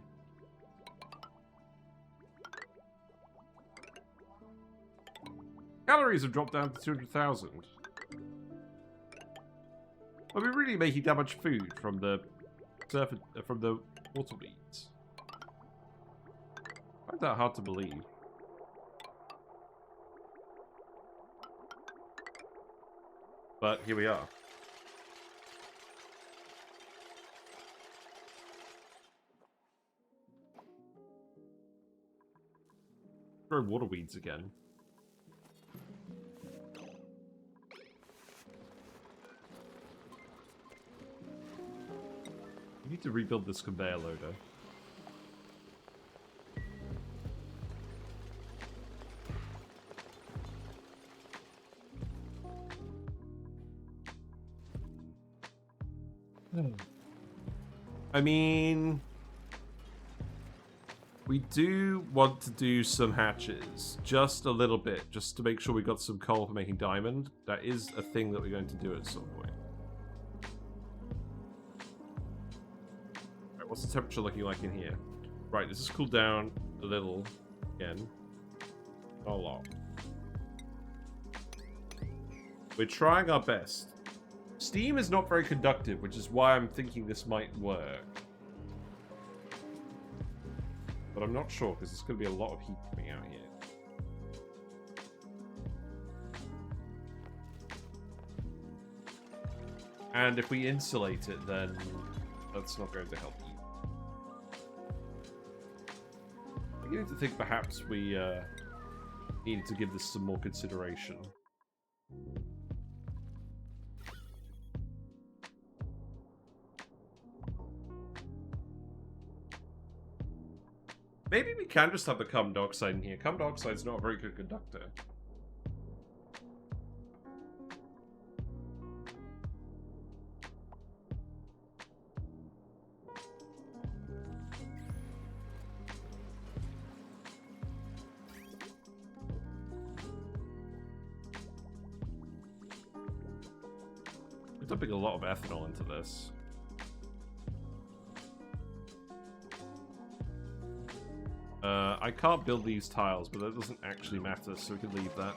Calories have dropped down to 200,000. Are we really making that much food from the surface, from the water weeds? I find that hard to believe. But here we are. Grow water weeds again. need to rebuild this conveyor loader. I mean, we do want to do some hatches, just a little bit, just to make sure we got some coal for making diamond. That is a thing that we're going to do at some point. Right, what's the temperature looking like in here? Right, this has cooled down a little again. Not a lot. We're trying our best. Steam is not very conductive, which is why I'm thinking this might work. But I'm not sure, because there's going to be a lot of heat coming out here. And if we insulate it, then that's not going to help you. I'm beginning to think perhaps we need to give this some more consideration. Maybe we can just have the carbon dioxide in here. Carbon dioxide's not a very good conductor. We're dumping a lot of ethanol into this. I can't build these tiles, but that doesn't actually matter, so we can leave that.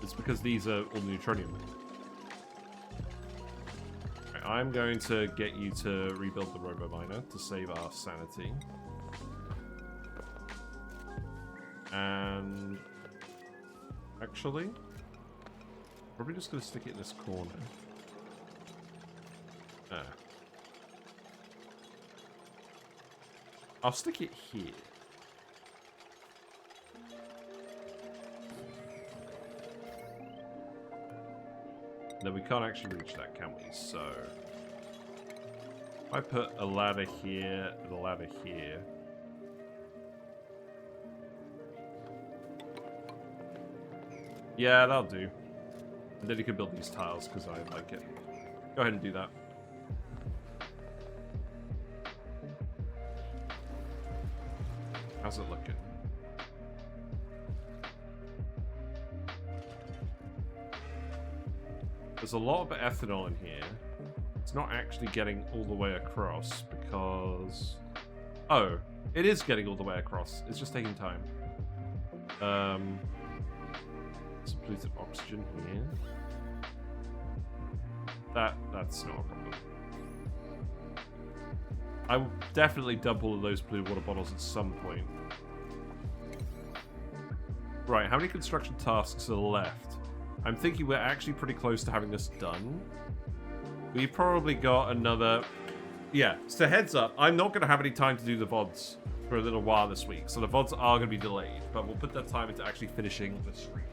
It's because these are all neutronium. Right, I'm going to get you to rebuild the robo-miner to save our sanity. And... actually... probably just going to stick it in this corner. Ah. I'll stick it here. No, we can't actually reach that, can we? So... if I put a ladder here and a ladder here... yeah, that'll do. And then you can build these tiles, because I like it. Go ahead and do that. How's it looking? There's a lot of ethanol in here. It's not actually getting all the way across because... oh, it is getting all the way across. It's just taking time. Some polluted oxygen here. That's not a problem. I will definitely dump all of those blue water bottles at some point. Right, how many construction tasks are left? I'm thinking we're actually pretty close to having this done. We've probably got another... yeah, so heads up, I'm not going to have any time to do the VODs for a little while this week, so the VODs are going to be delayed, but we'll put that time into actually finishing the stream.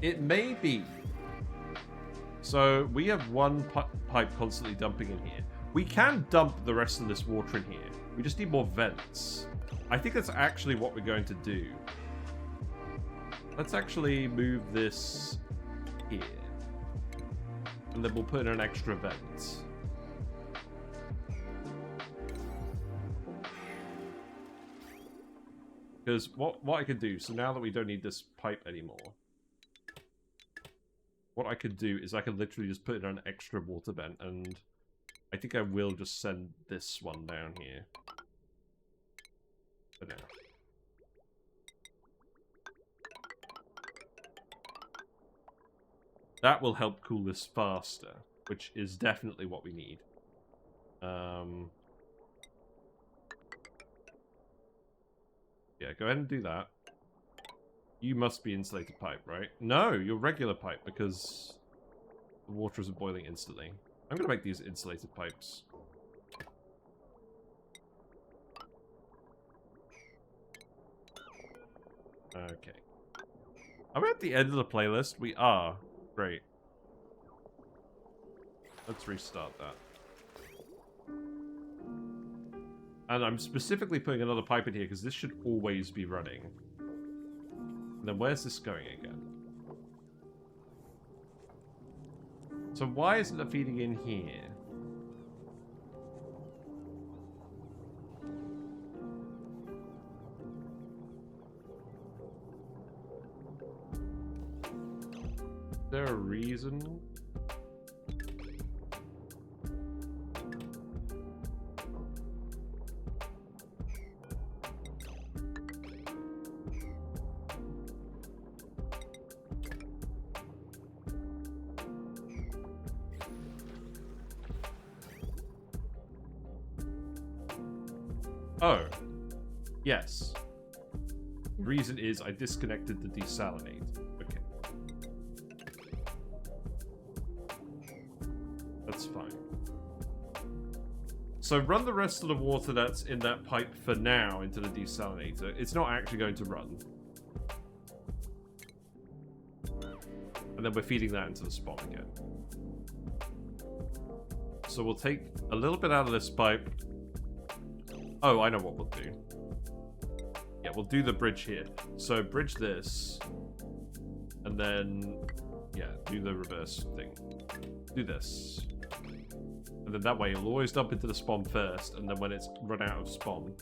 It may be. So we have one pipe constantly dumping in here. We can dump the rest of this water in here. We just need more vents. I think that's actually what we're going to do. Let's actually move this here. And then we'll put in an extra vent. Because what I could do, so now that we don't need this pipe anymore, what I could do is I could literally just put in an extra water vent, and I think I will just send this one down here. For now. That will help cool this faster, which is definitely what we need. Yeah, go ahead and do that. You must be insulated pipe, right? No, you're regular pipe because the water isn't boiling instantly. I'm going to make these insulated pipes. Okay. Are we at the end of the playlist? We are. Great. Let's restart that. And I'm specifically putting another pipe in here because this should always be running. And then where's this going again? So why isn't it feeding in here? Is there a reason? Oh. Yes. The reason is I disconnected the desalinate. Okay. That's fine. So run the rest of the water that's in that pipe for now into the desalinator. It's not actually going to run. And then we're feeding that into the spawn again. So we'll take a little bit out of this pipe. Oh, I know what we'll do. Yeah, we'll do the bridge here. So bridge this. And then, yeah, do the reverse thing. Do this. And then that way it'll always dump into the spawn first. And then when it's run out of spawn,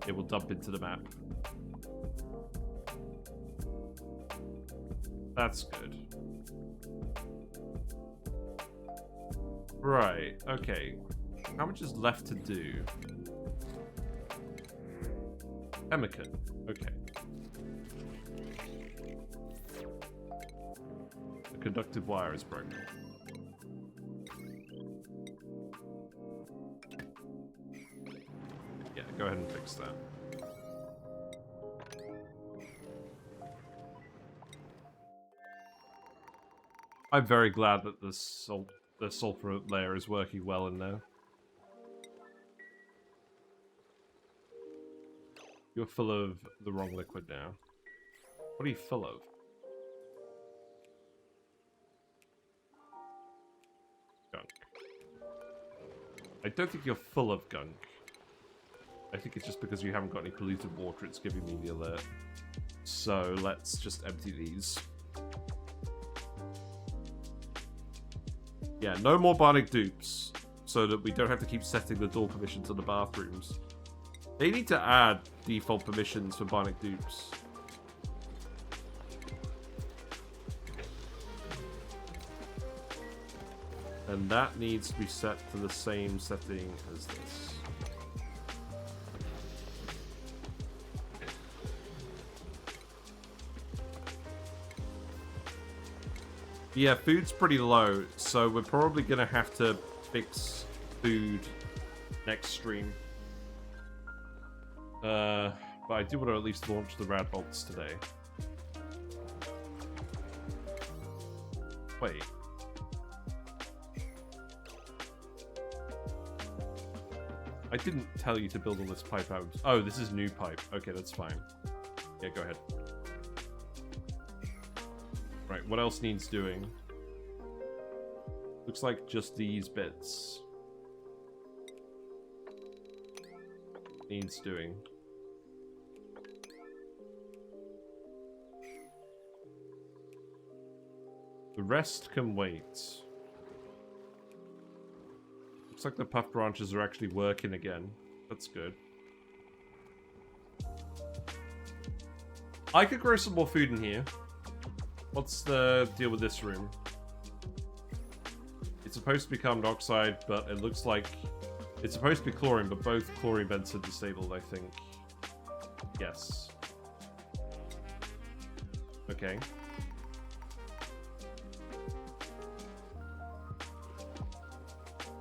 it will dump into the map. That's good. Right, okay. How much is left to do? Pemmican. Okay. The conductive wire is broken. Yeah, go ahead and fix that. I'm very glad that the sulfur layer is working well in there. You're full of the wrong liquid now. What are you full of? Gunk. I don't think you're full of gunk. I think it's just because you haven't got any polluted water, it's giving me the alert. So let's just empty these. Yeah, no more bionic dupes, so that we don't have to keep setting the door permissions to the bathrooms. They need to add default permissions for bionic dupes. And that needs to be set to the same setting as this. Yeah, food's pretty low, so we're probably going to have to fix food next stream. But I do want to at least launch the Radbolts today. Wait. I didn't tell you to build all this pipe out. Oh, this is new pipe. Okay, that's fine. Yeah, go ahead. Right, what else needs doing? Looks like just these bits. Needs doing. The rest can wait. Looks like the puff branches are actually working again. That's good. I could grow some more food in here. What's the deal with this room? It's supposed to be carbon dioxide, but it looks like it's supposed to be chlorine, but both chlorine vents are disabled, I think. Yes. Okay.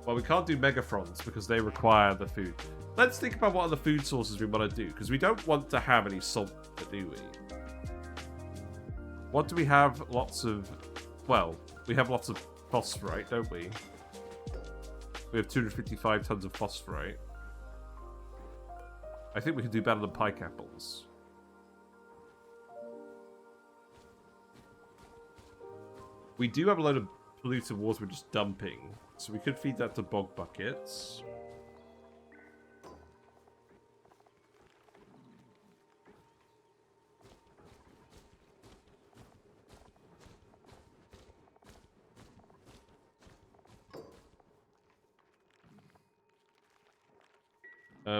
Well, we can't do megafrons because they require the food. Let's think about what other food sources we want to do, because we don't want to have any salt, do we? What do we have? Lots of... Well, we have lots of phosphorite, don't we? We have 255 tons of phosphorite. I think we can do better than pike apples. We do have a load of polluted water we're just dumping. So we could feed that to bog buckets.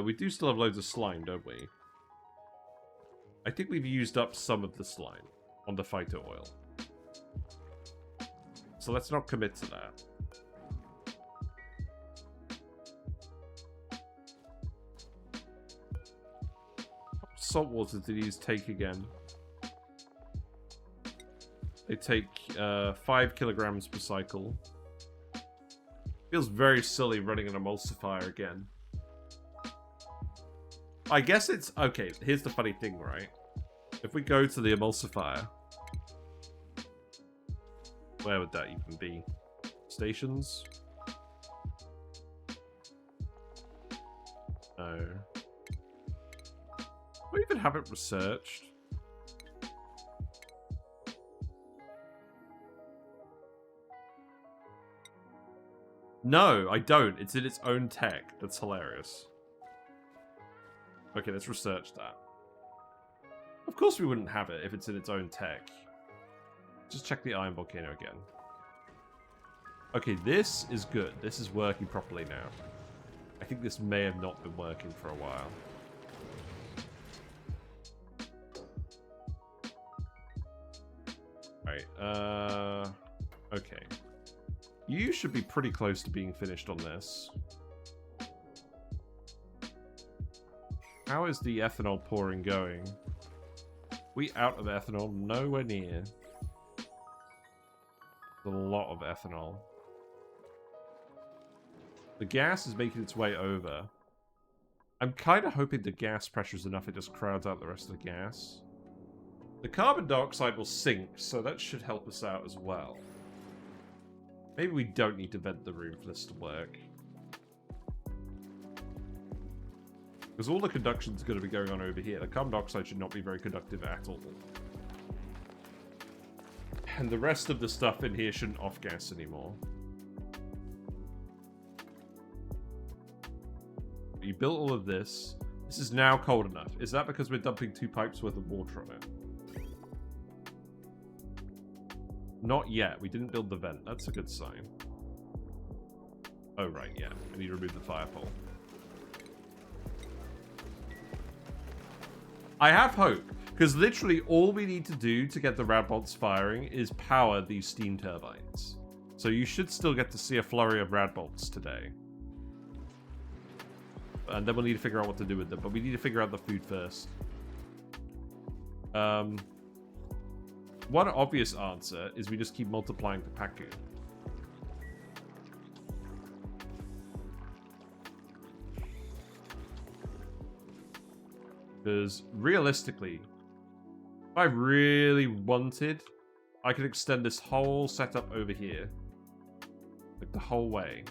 We do still have loads of slime, don't we? I think we've used up some of the slime on the phyto oil. So let's not commit to that. How much salt water do these take again? They take 5 kilograms per cycle. Feels very silly running an emulsifier again. I guess it's... Okay, here's the funny thing, right? If we go to the emulsifier... Where would that even be? Stations? No. Do we even have it researched? No, I don't. It's in its own tech. That's hilarious. Okay, let's research that. Of course we wouldn't have it if it's in its own tech. Just check the iron volcano again. Okay, this is good. This is working properly now. I think this may have not been working for a while. Alright, okay. You should be pretty close to being finished on this. How is the ethanol pouring going? We out of ethanol? Nowhere near. A lot of ethanol. The gas is making its way over. I'm kind of hoping the gas pressure is enough it just crowds out the rest of the gas. The carbon dioxide will sink, so that should help us out as well. Maybe we don't need to vent the room for this to work. Because all the conduction is going to be going on over here. The carbon dioxide should not be very conductive at all. And the rest of the stuff in here shouldn't off-gas anymore. You built all of this. This is now cold enough. Is that because we're dumping 2 pipes worth of water on it? Not yet. We didn't build the vent. That's a good sign. Oh, right, yeah. I need to remove the fire pole. I have hope, because literally all we need to do to get the Radbolts firing is power these steam turbines. So you should still get to see a flurry of Radbolts today. And then we'll need to figure out what to do with them, but we need to figure out the food first. One obvious answer is we just keep multiplying the Paku. Because realistically, if I really wanted, I could extend this whole setup over here. Like the whole way.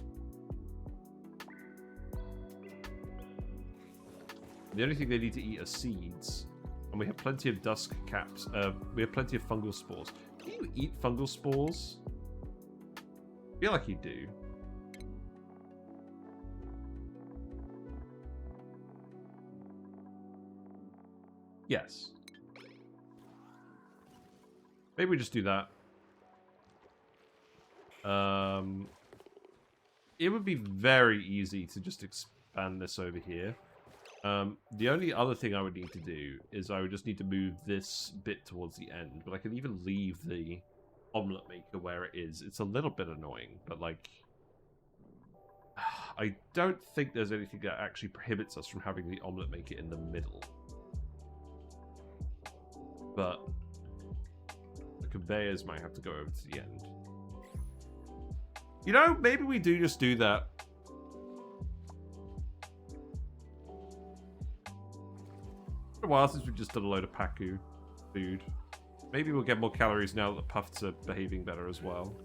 The only thing they need to eat are seeds. And we have plenty of dusk caps. We have plenty of fungal spores. Can you eat fungal spores? I feel like you do. Yes. Maybe we just do that. It would be very easy to just expand this over here. The only other thing I would need to do is I would just need to move this bit towards the end. But I can even leave the omelet maker where it is. It's a little bit annoying, but like... I don't think there's anything that actually prohibits us from having the omelet maker in the middle. But the conveyors might have to go over to the end. You know, maybe we do just do that. It's been a while since we've just done a load of Paku food. Maybe we'll get more calories now that the puffs are behaving better as well.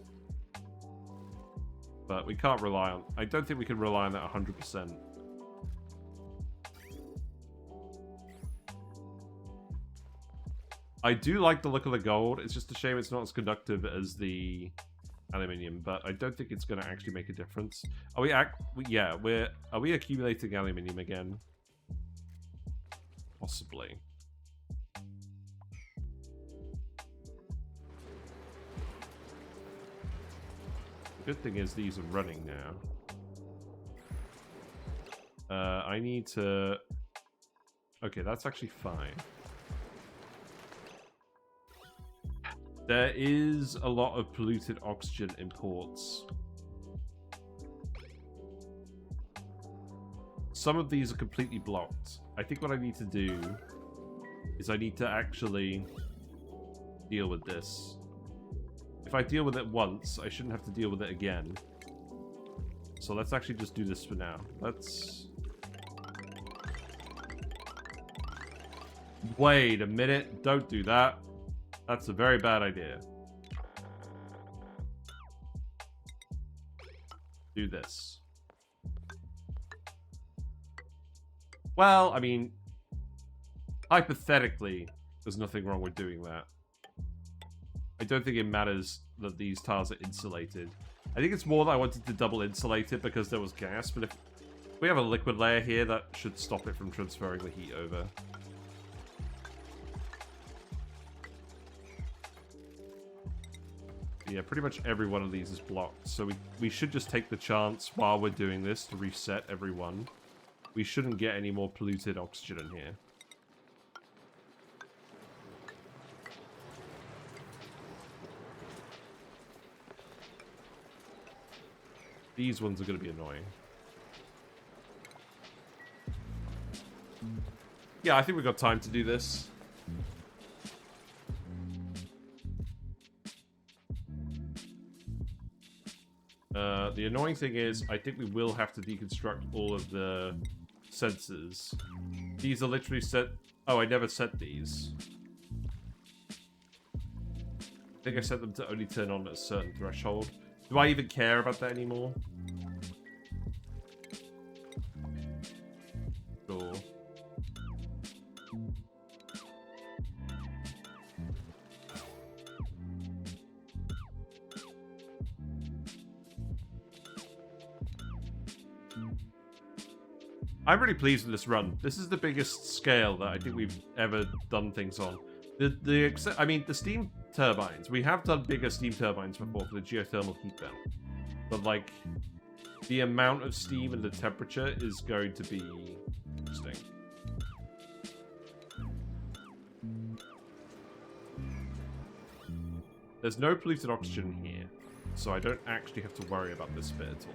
But we can't rely on... I don't think we can rely on that 100%. I do like the look of the gold. It's just a shame it's not as conductive as the aluminium, but I don't think it's going to actually make a difference. Are we are we accumulating aluminium again? Possibly. The good thing is these are running now. I need to... Okay, that's actually fine. There is a lot of polluted oxygen in ports. Some of these are completely blocked. I think what I need to do is I need to actually deal with this. If I deal with it once, I shouldn't have to deal with it again. So let's actually just do this for now. Let's... Wait a minute. Don't do that. That's a very bad idea. Do this. Well, I mean, hypothetically, there's nothing wrong with doing that. I don't think it matters that these tiles are insulated. I think it's more that I wanted to double insulate it because there was gas, but if we have a liquid layer here, that should stop it from transferring the heat over. Yeah, pretty much every one of these is blocked, so we should just take the chance while we're doing this to reset every one. We shouldn't get any more polluted oxygen in here. These ones are going to be annoying. Yeah, I think we've got time to do this. The annoying thing is, I think we will have to deconstruct all of the sensors. These are literally set... Oh, I never set these. I think I set them to only turn on at a certain threshold. Do I even care about that anymore? Sure. I'm really pleased with this run. This is the biggest scale that I think we've ever done things on. I mean, the steam turbines. We have done bigger steam turbines before for the geothermal heat vent. But, like, the amount of steam and the temperature is going to be interesting. There's no polluted oxygen here, so I don't actually have to worry about this bit at all.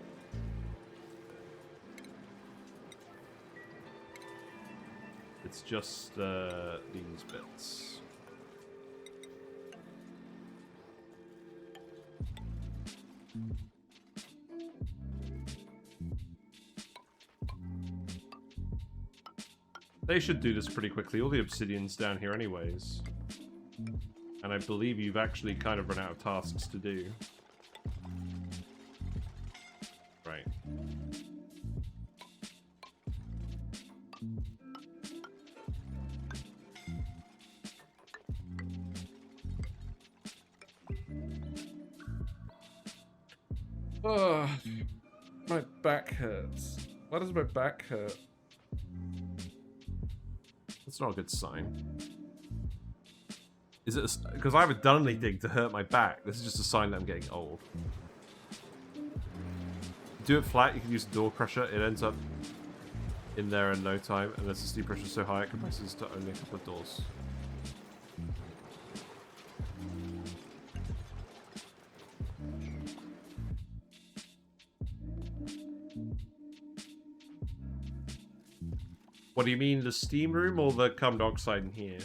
It's just these bits. They should do this pretty quickly. All the obsidian's down here anyways. And I believe you've actually kind of run out of tasks to do. Right. Oh, my back hurts. Why does my back hurt? That's not a good sign. Is it because I haven't done anything to hurt my back? This is just a sign that I'm getting old. Do it flat, you can use a door crusher. It ends up in there in no time, unless the steam pressure is so high it compresses to only a couple of doors. What do you mean, the steam room or the carbon dioxide in here?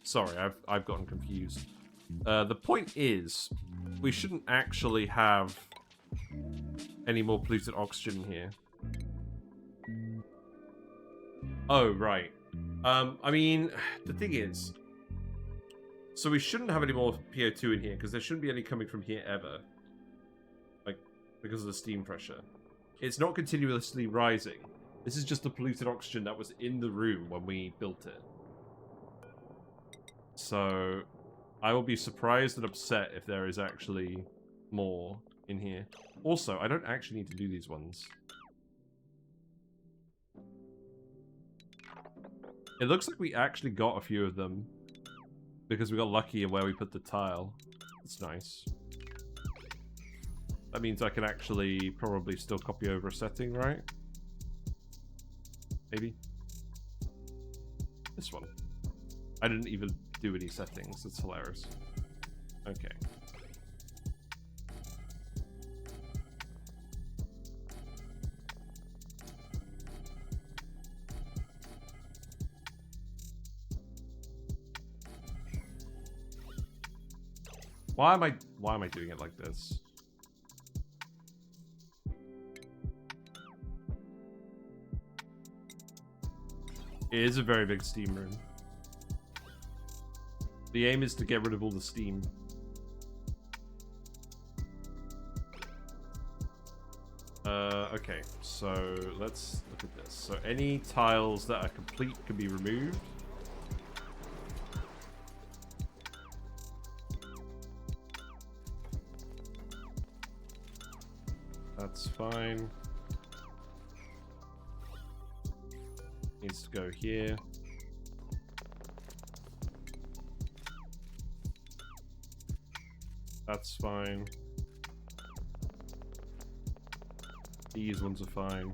Sorry, I've gotten confused. The point is, we shouldn't actually have any more polluted oxygen here. Oh, right. I mean, the thing is, so we shouldn't have any more PO2 in here, because there shouldn't be any coming from here ever. Like, because of the steam pressure. It's not continuously rising. This is just the polluted oxygen that was in the room when we built it. So, I will be surprised and upset if there is actually more in here. Also, I don't actually need to do these ones. It looks like we actually got a few of them because we got lucky in where we put the tile. It's nice. That means I can actually probably still copy over a setting, right? Maybe. This one. I didn't even do any settings. It's hilarious. Okay. Why am I doing it like this? It is a very big steam room. The aim is to get rid of all the steam. Okay, so let's look at this. So any tiles that are complete can be removed. That's fine. Needs to go here. That's fine. These ones are fine.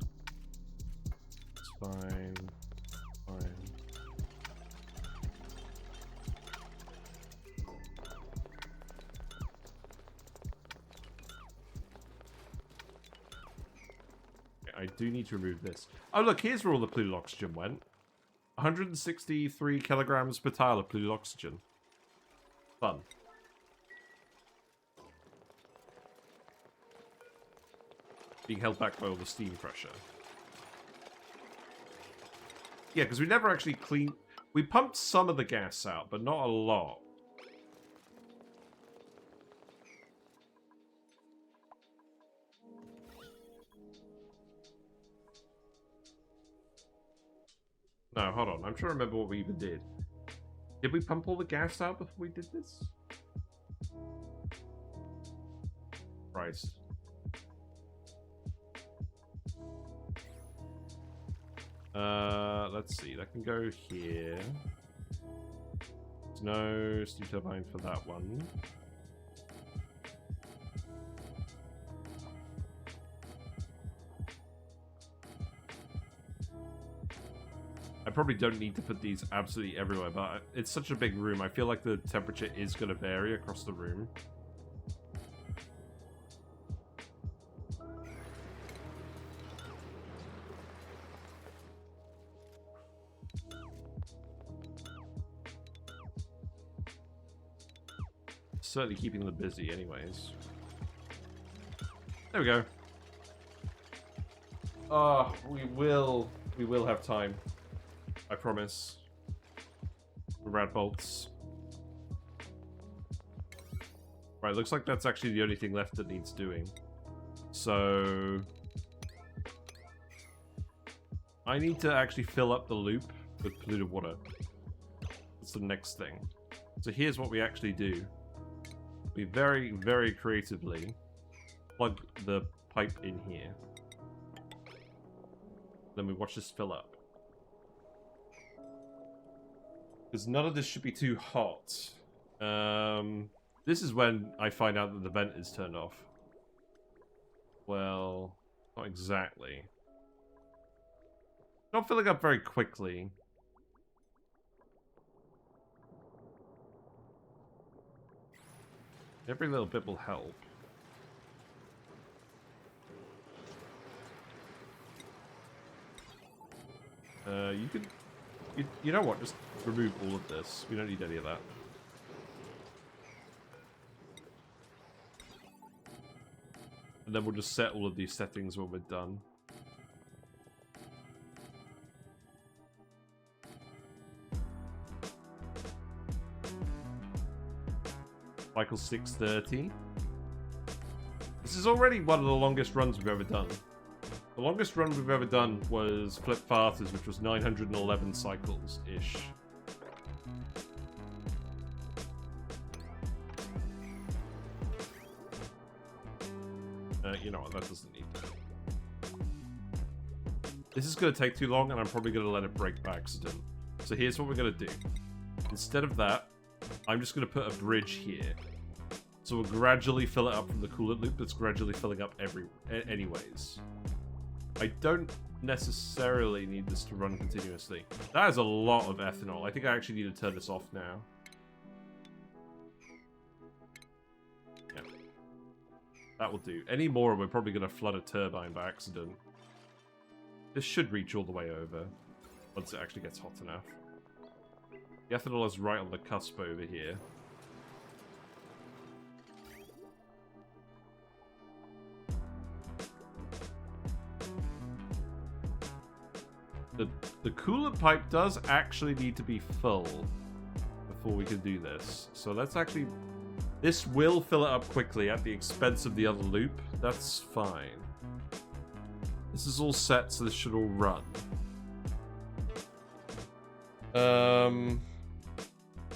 It's fine. Fine. I do need to remove this. Oh, look, here's where all the polluted oxygen went. 163 kilograms per tile of polluted oxygen. Fun. Being held back by all the steam pressure. Yeah, because we never actually cleaned... We pumped some of the gas out, but not a lot. No, hold on. I'm trying to remember what we even did. Did we pump all the gas out before we did this? Christ. Let's see. That can go here. There's no steam turbine for that one. I probably don't need to put these absolutely everywhere, but it's such a big room. I feel like the temperature is going to vary across the room. Certainly keeping them busy anyways. There we go. Oh, we will have time. I promise. Radbolts. Right, looks like that's actually the only thing left that needs doing. So... I need to actually fill up the loop with polluted water. That's the next thing. So here's what we actually do. We very, very creatively plug the pipe in here. Then we watch this fill up. Because none of this should be too hot. This is when I find out that the vent is turned off. Well, not exactly. Not filling up very quickly. Every little bit will help. You could... You know what? Just remove all of this. We don't need any of that. And then we'll just set all of these settings when we're done. Cycle 630. This is already one of the longest runs we've ever done. The longest run we've ever done was Flip Farters, which was 911 cycles-ish. You know what, that doesn't need that. This is going to take too long, and I'm probably going to let it break by accident. So here's what we're going to do. Instead of that, I'm just going to put a bridge here. So we'll gradually fill it up from the coolant loop that's gradually filling up anyways. I don't necessarily need this to run continuously. That is a lot of ethanol. I think I actually need to turn this off now. Yeah. That will do. Any more, we're probably going to flood a turbine by accident. This should reach all the way over once it actually gets hot enough. The ethanol is right on the cusp over here. The coolant pipe does actually need to be full before we can do this. So let's actually... This will fill it up quickly at the expense of the other loop. That's fine. This is all set, so this should all run. The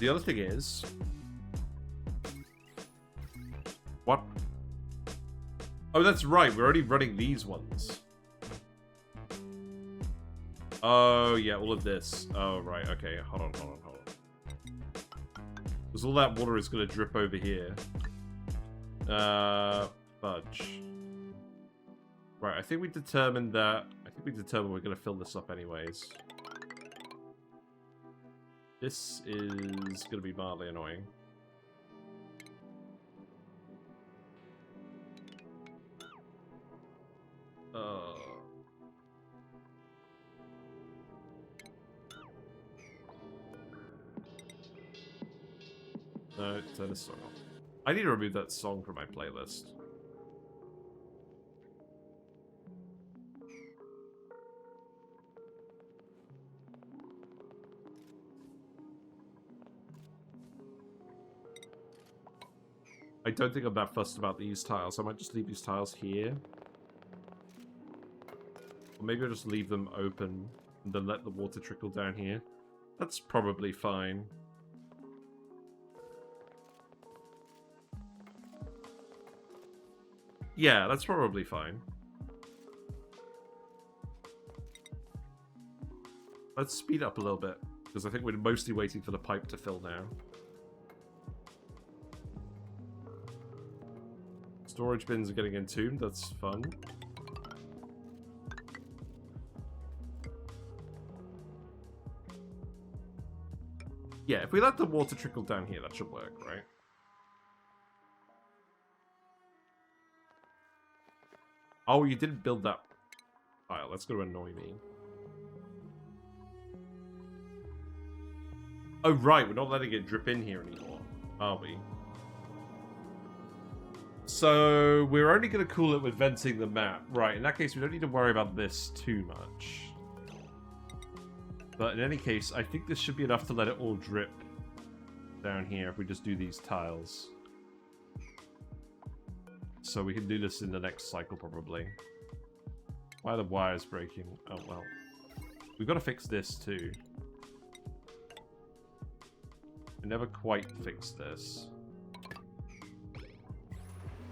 other thing is... What? Oh, that's right. We're already running these ones. Oh, yeah, all of this. Oh, right. Okay, hold on. Because all that water is going to drip over here. Fudge. Right, I think we determined that... we're going to fill this up anyways. This is going to be mildly annoying. No, turn this song off. I need to remove that song from my playlist. I don't think I'm that fussed about these tiles. I might just leave these tiles here. Or maybe I'll just leave them open and then let the water trickle down here. That's probably fine. Yeah, that's probably fine. Let's speed up a little bit, because I think we're mostly waiting for the pipe to fill now. Storage bins are getting entombed, that's fun. Yeah, if we let the water trickle down here, that should work, right? Oh, you didn't build that tile. That's going to annoy me. Oh, right. We're not letting it drip in here anymore, are we? So, we're only going to cool it with venting the map. Right, in that case, we don't need to worry about this too much. But in any case, I think this should be enough to let it all drip down here if we just do these tiles. So we can do this in the next cycle, probably. Why are the wires breaking? Oh, well. We've got to fix this, too. We never quite fixed this.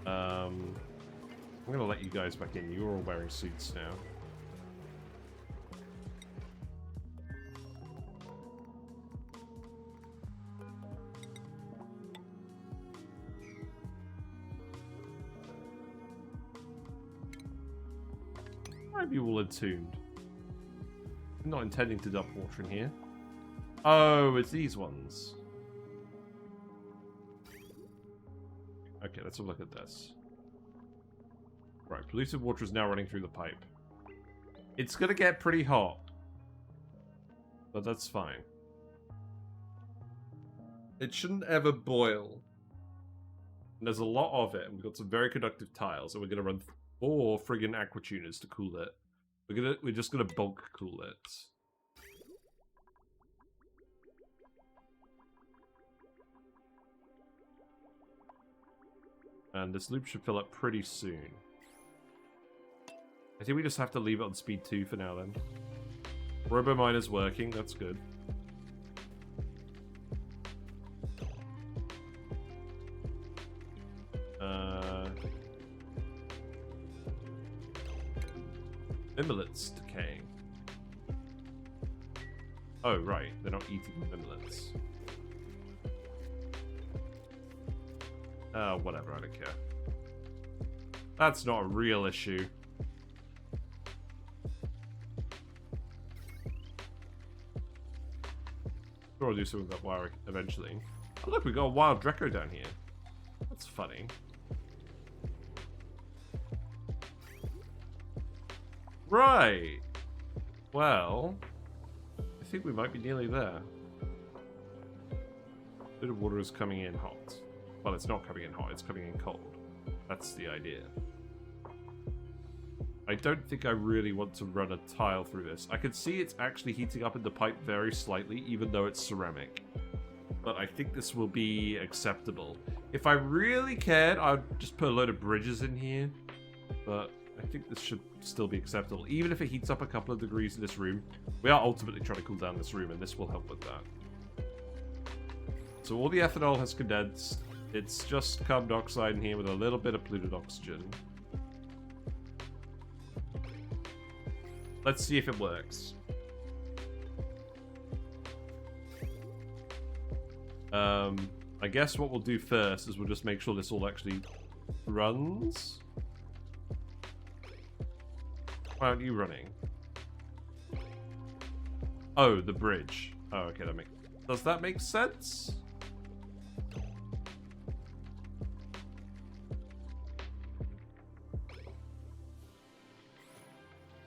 I'm going to let you guys back in. You're all wearing suits now. Maybe all entombed. I'm not intending to dump water in here. Oh, it's these ones. Okay, let's have a look at this. Right, polluted water is now running through the pipe. It's gonna get pretty hot. But that's fine. It shouldn't ever boil. And there's a lot of it, and we've got some very conductive tiles, and we're gonna run 4 friggin' Aquatuners to cool it. We're just gonna bulk cool it. And this loop should fill up pretty soon. I think we just have to leave it on speed 2 for now then. Robominer's working, that's good. Mimolets decaying. Oh, right. They're not eating mimolets. Whatever. I don't care. That's not a real issue. Sure, I'll do something with that wire eventually. Oh, look, we got a wild Draco down here. That's funny. Right. Well, I think we might be nearly there. Bit of water is coming in hot. Well, it's not coming in hot, it's coming in cold. That's the idea. I don't think I really want to run a tile through this. I can see it's actually heating up in the pipe very slightly, even though it's ceramic. But I think this will be acceptable. If I really cared, I'd just put a load of bridges in here. But I think this should still be acceptable. Even if it heats up a couple of degrees in this room, we are ultimately trying to cool down this room, and this will help with that. So all the ethanol has condensed. It's just carbon dioxide in here with a little bit of polluted oxygen. Let's see if it works. I guess what we'll do first is we'll just make sure this all actually runs. Why aren't you running? Oh, the bridge. Oh, okay, does that make sense?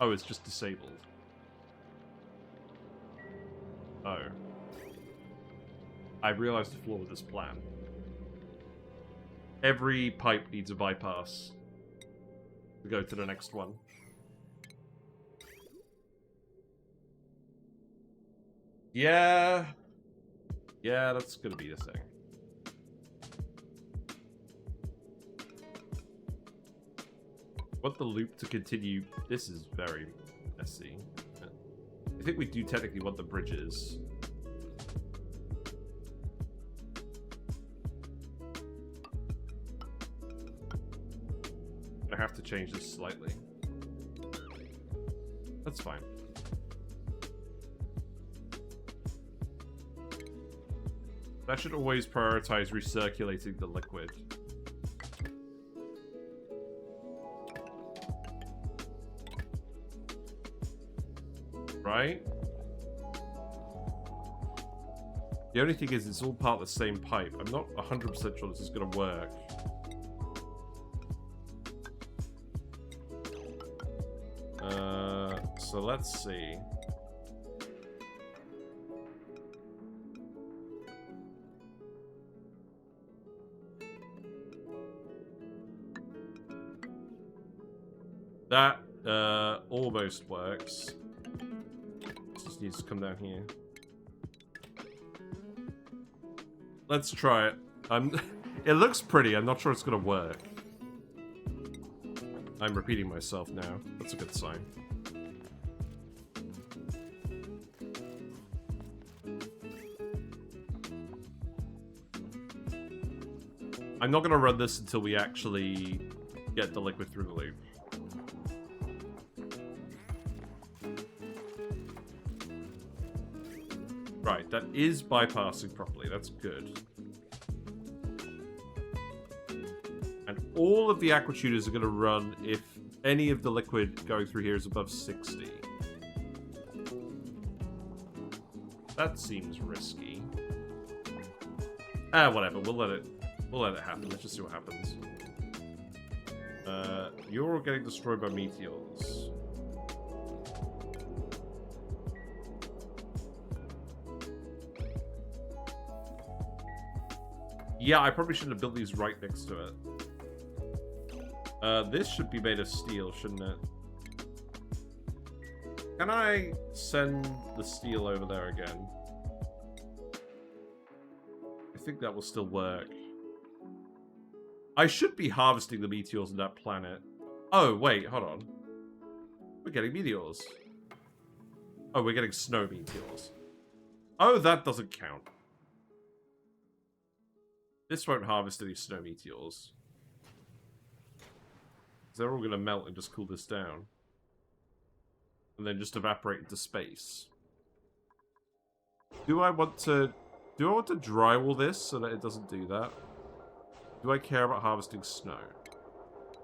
Oh, it's just disabled. Oh. I realized the flaw with this plan. Every pipe needs a bypass to go to the next one. Yeah. Yeah, that's gonna be the thing. Want the loop to continue. This is very messy. I think we do technically want the bridges. I have to change this slightly. That's fine. That should always prioritize recirculating the liquid. Right? The only thing is, it's all part of the same pipe. I'm not 100% sure this is going to work. So let's see. That almost works. Just needs to come down here. Let's try it. It looks pretty. I'm not sure it's gonna work. I'm repeating myself now. That's a good sign. I'm not gonna run this until we actually get the liquid through the loop. Right, that is bypassing properly. That's good. And all of the Aquatuners are going to run if any of the liquid going through here is above 60. That seems risky. Whatever. We'll let it happen. Let's just see what happens. You're getting destroyed by meteors. Yeah, I probably shouldn't have built these right next to it. This should be made of steel, shouldn't it? Can I send the steel over there again? I think that will still work. I should be harvesting the meteors on that planet. Oh, wait, hold on. We're getting meteors. Oh, we're getting snow meteors. Oh, that doesn't count. This won't harvest any snow meteors. They're all going to melt and just cool this down. And then just evaporate into space. Do I want to drywall this so that it doesn't do that? Do I care about harvesting snow?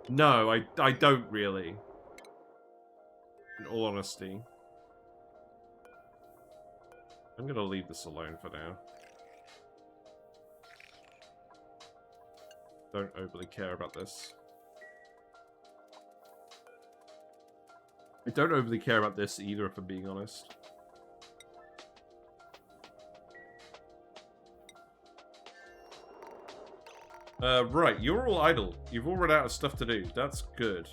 No, I don't really. In all honesty. I'm gonna leave this alone for now. Don't overly care about this. I don't overly care about this either, if I'm being honest. Right, you're all idle. You've all run out of stuff to do. That's good.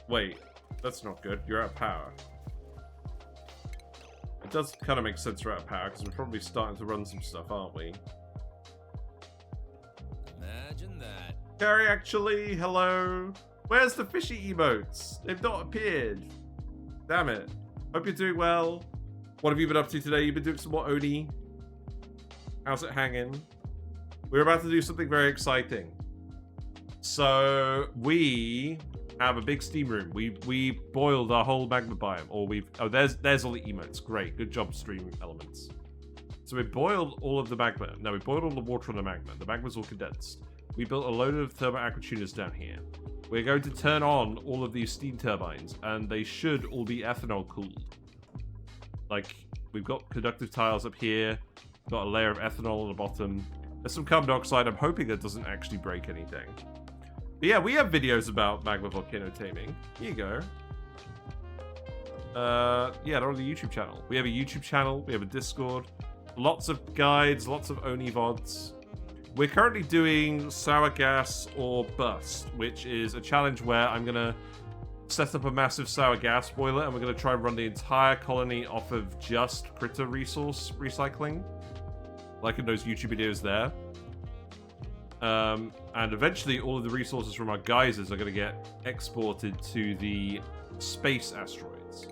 Wait, that's not good. You're out of power. It does kind of make sense we're out of power, because we're probably starting to run some stuff, aren't we? Imagine that. Carrie, actually, hello. Where's the fishy emotes? They've not appeared. Damn it. Hope you're doing well. What have you been up to today? You've been doing some more ONI. How's it hanging? We're about to do something very exciting. So we have a big steam room. We boiled our whole magma biome, or there's all the emotes. Great, good job, stream elements. So we boiled all of the magma. No, we boiled all the water on the magma. The magma's all condensed. We built a load of thermal aquatuners down here. We're going to turn on all of these steam turbines, and they should all be ethanol cooled. Like, we've got conductive tiles up here, got a layer of ethanol on the bottom. There's some carbon dioxide. I'm hoping that doesn't actually break anything. But yeah, we have videos about magma volcano taming. Here you go. Yeah, they're on the YouTube channel. We have a YouTube channel, we have a Discord, lots of guides, lots of ONI VODs. We're currently doing sour gas or bust, which is a challenge where I'm gonna set up a massive sour gas boiler and we're gonna try and run the entire colony off of just critter resource recycling, like in those YouTube videos there. And eventually all of the resources from our geysers are going to get exported to the space asteroids.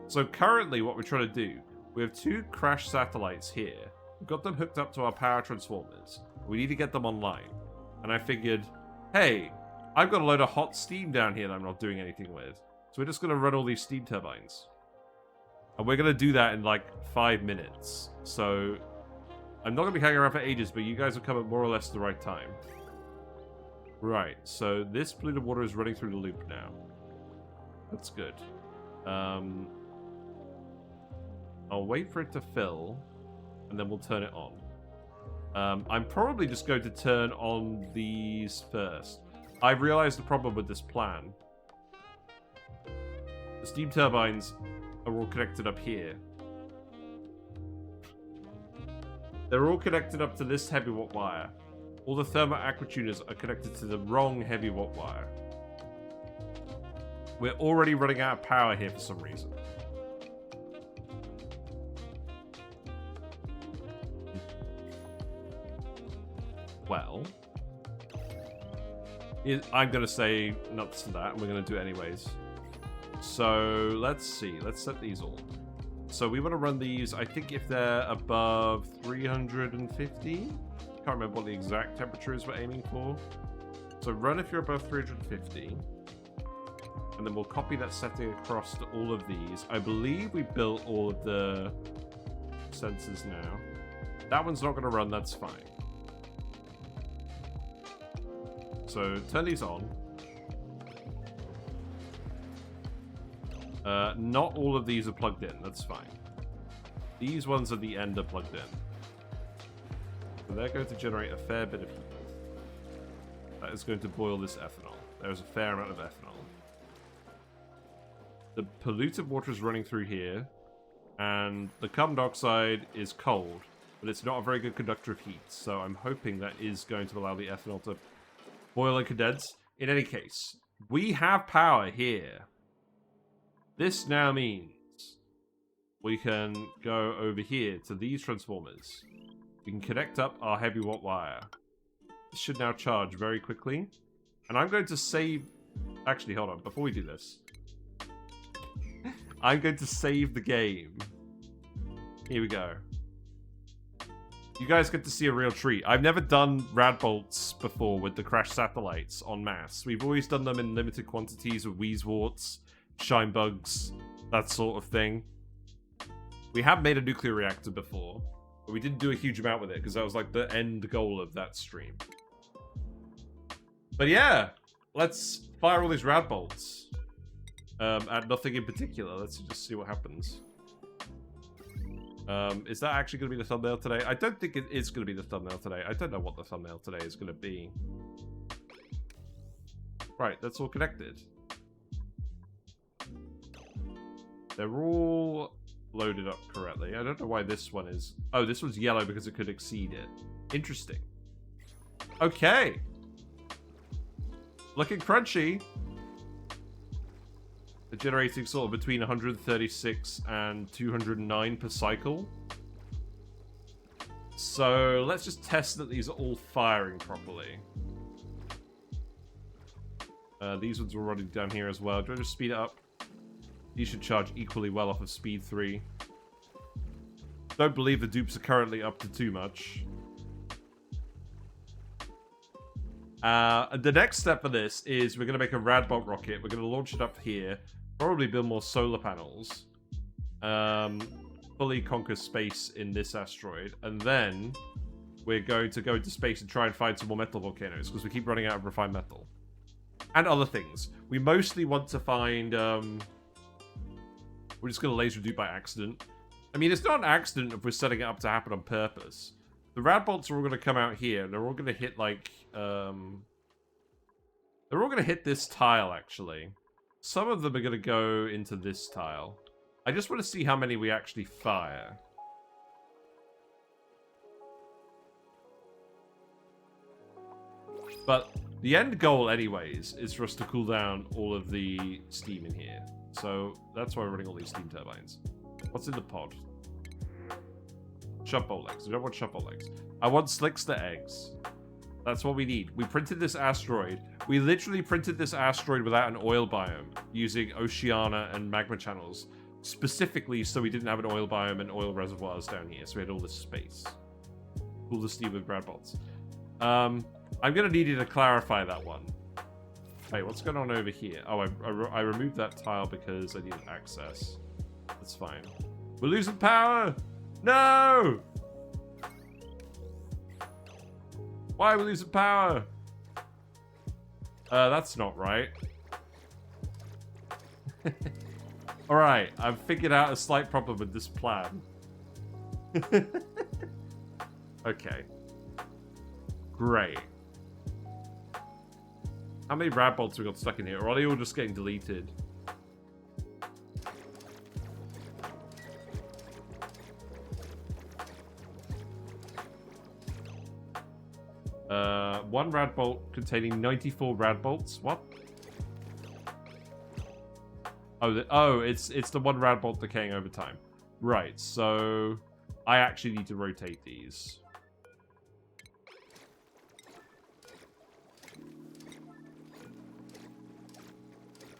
So currently what we're trying to do, we have 2 crash satellites here. We've got them hooked up to our power transformers. We need to get them online. And I figured, hey, I've got a load of hot steam down here that I'm not doing anything with. So we're just going to run all these steam turbines. And we're going to do that in like 5 minutes. So I'm not going to be hanging around for ages, but you guys will come at more or less the right time. Right, so this polluted water is running through the loop now. That's good. I'll wait for it to fill, and then we'll turn it on. I'm probably just going to turn on these first. I've realized the problem with this plan. The steam turbines are all connected up here. They're all connected up to this heavy watt wire. All the thermal aquatuners are connected to the wrong heavy watt wire. We're already running out of power here for some reason. Well, I'm going to say nuts to that, and we're going to do it anyways. So, let's see. Let's set these all. So we want to run these, I think if they're above 350. Can't remember what the exact temperature is we're aiming for. So run if you're above 350. And then we'll copy that setting across to all of these. I believe we built all of the sensors now. That one's not going to run, that's fine. So turn these on. Not all of these are plugged in, that's fine. These ones at the end are plugged in. So they're going to generate a fair bit of heat. That is going to boil this ethanol. There's a fair amount of ethanol. The polluted water is running through here, and the carbon dioxide is cold, but it's not a very good conductor of heat, so I'm hoping that is going to allow the ethanol to boil and condense. In any case, we have power here. This now means we can go over here to these transformers. We can connect up our heavy watt wire. This should now charge very quickly. And I'm going to save... Actually, hold on. Before we do this. I'm going to save the game. Here we go. You guys get to see a real treat. I've never done Radbolts before with the crashed satellites en masse. We've always done them in limited quantities with Wheezeworts, shine bugs, that sort of thing. We have made a nuclear reactor before, but we didn't do a huge amount with it because that was like the end goal of that stream. But yeah, let's fire all these Radbolts at nothing in particular. Let's just see what happens. Is that actually going to be the thumbnail today? I don't think it is going to be the thumbnail today. I don't know what the thumbnail today is going to be. Right, that's all connected. They're all loaded up correctly. I don't know why this one is... Oh, this one's yellow because it could exceed it. Interesting. Okay. Looking crunchy. They're generating sort of between 136 and 209 per cycle. So let's just test that these are all firing properly. These ones are running down here as well. Do I just speed it up? These should charge equally well off of speed 3. Don't believe the dupes are currently up to too much. The next step for this is we're going to make a Radbolt Rocket. We're going to launch it up here. Probably build more solar panels. Fully conquer space in this asteroid. And then we're going to go into space and try and find some more metal volcanoes because we keep running out of refined metal. And other things. We mostly want to find... We're just going to laser dupe by accident. I mean, it's not an accident if we're setting it up to happen on purpose. The Radbolts are all going to come out here. And they're all going to hit, like... They're all going to hit this tile, actually. Some of them are going to go into this tile. I just want to see how many we actually fire. But the end goal, anyways, is for us to cool down all of the steam in here. So that's why we're running all these steam turbines. What's in the pod? Shove bolt legs. I don't want shove bolt legs. I want slickster eggs. That's what we need. We printed this asteroid. We literally printed this asteroid without an oil biome, using Oceania and magma channels, specifically so we didn't have an oil biome and oil reservoirs down here, so we had all this space. Cool the steam with Radbolts. I'm going to need you to clarify that one. Wait, what's going on over here? Oh, I removed that tile because I needed access. That's fine. We're losing power! No! Why are we losing power? That's not right. Alright, I've figured out a slight problem with this plan. Okay. Great. How many Radbolts we got stuck in here? Or are they all just getting deleted? One Radbolt containing 94 Radbolts. What? Oh, it's the one Radbolt decaying over time. Right, so I actually need to rotate these.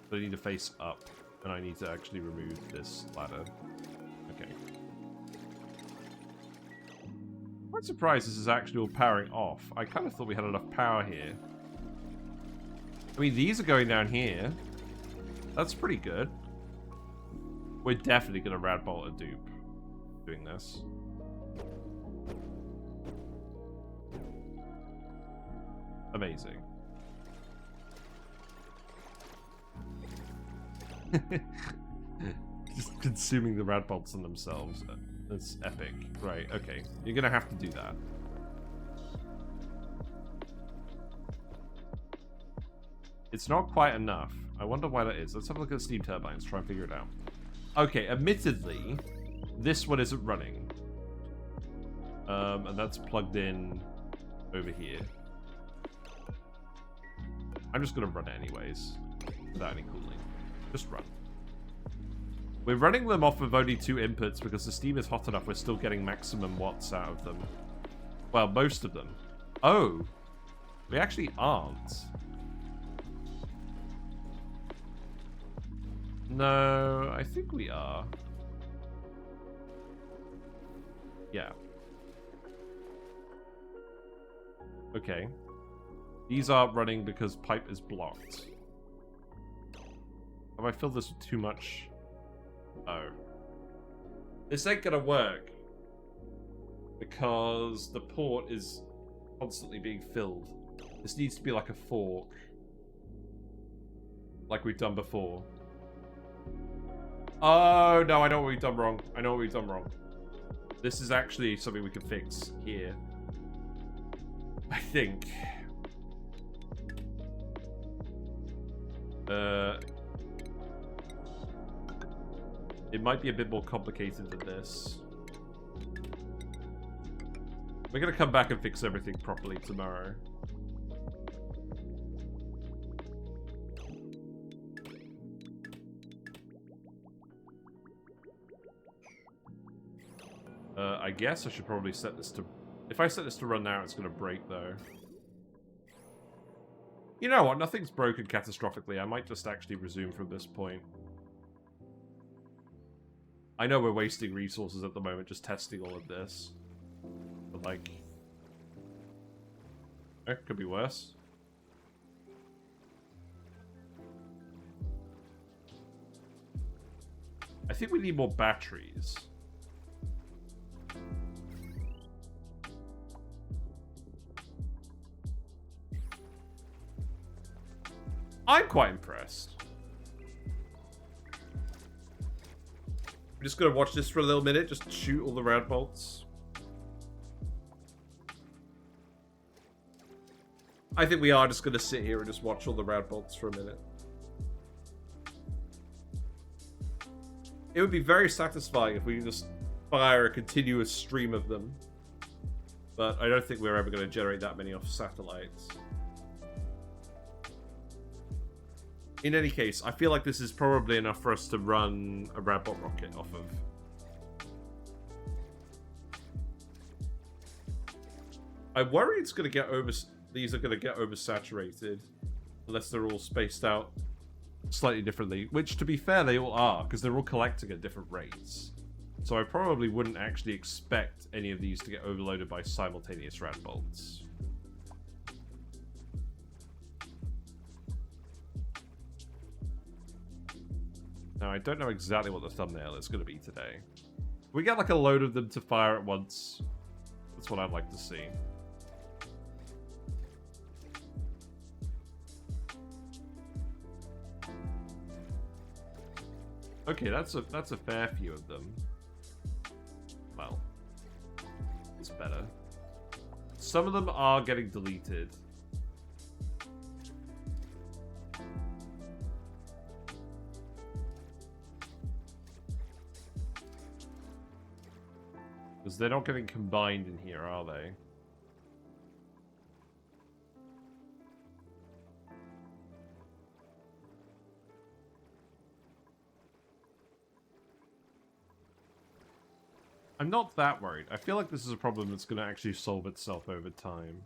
So I need to face up, and I need to actually remove this ladder. Okay. I'm surprised this is actually all powering off. I kind of thought we had enough power here. I mean, these are going down here. That's pretty good. We're definitely going to Radbolt a dupe doing this. Amazing. Just consuming the Radbolts on themselves. That's epic. Right, okay. You're gonna have to do that. It's not quite enough. I wonder why that is. Let's have a look at the Steam Turbines, try and figure it out. Okay, admittedly, this one isn't running. And that's plugged in over here. I'm just gonna run it anyways, without any cooling. Just run. We're running them off of only 2 inputs because the steam is hot enough we're still getting maximum watts out of them. Well, most of them. Oh! We actually aren't. No, I think we are. Yeah. Okay. These aren't running because pipe is blocked. Have I filled this with too much? Oh. This ain't gonna work. Because the port is constantly being filled. This needs to be like a fork. Like we've done before. Oh, no, I know what we've done wrong. I know what we've done wrong. This is actually something we can fix here. I think. It might be a bit more complicated than this. We're gonna come back and fix everything properly tomorrow. I guess I should probably set this to... If I set this to run now, it's gonna break, though. You know what? Nothing's broken catastrophically. I might just actually resume from this point. I know we're wasting resources at the moment just testing all of this. But, like... It could be worse. I think we need more batteries. I'm quite impressed. We're just gonna watch this for a little minute, just shoot all the Radbolts. I think we are just gonna sit here and just watch all the Radbolts for a minute. It would be very satisfying if we could just fire a continuous stream of them. But I don't think we're ever going to generate that many off satellites. In any case, I feel like this is probably enough for us to run a Radbolt Rocket off of. I worry it's going to get these are going to get oversaturated unless they're all spaced out slightly differently, which to be fair they all are because they're all collecting at different rates. So I probably wouldn't actually expect any of these to get overloaded by simultaneous Radbolts. Now I don't know exactly what the thumbnail is going to be today. We get like a load of them to fire at once. That's what I'd like to see. Okay, that's a fair few of them. Well, it's better. Some of them are getting deleted. Because they're not getting combined in here, are they? I'm not that worried. I feel like this is a problem that's going to actually solve itself over time.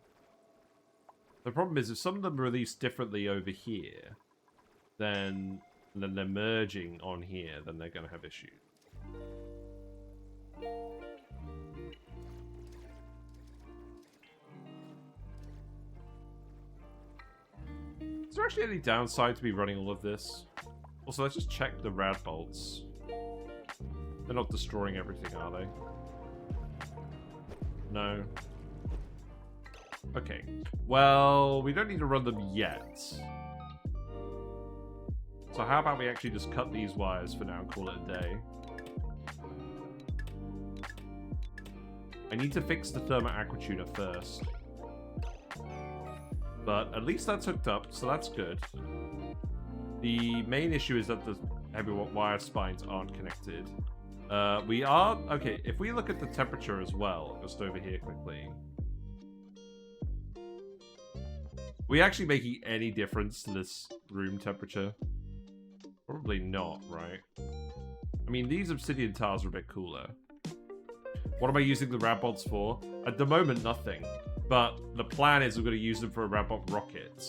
The problem is, if some of them release differently over here, then they're merging on here, then they're going to have issues. Is there actually any downside to me running all of this? Also, let's just check the Radbolts. They're not destroying everything, are they? No. Okay. Well, we don't need to run them yet. So how about we actually just cut these wires for now and call it a day? I need to fix the thermal Aquatuner first. But at least that's hooked up, so that's good. The main issue is that the heavy wire spines aren't connected. We are... Okay, if we look at the temperature as well, just over here quickly. We actually making any difference to this room temperature? Probably not, right? I mean, these obsidian tiles are a bit cooler. What am I using the Radbolts for? At the moment, nothing. But the plan is we're going to use them for a Radbolt Rocket.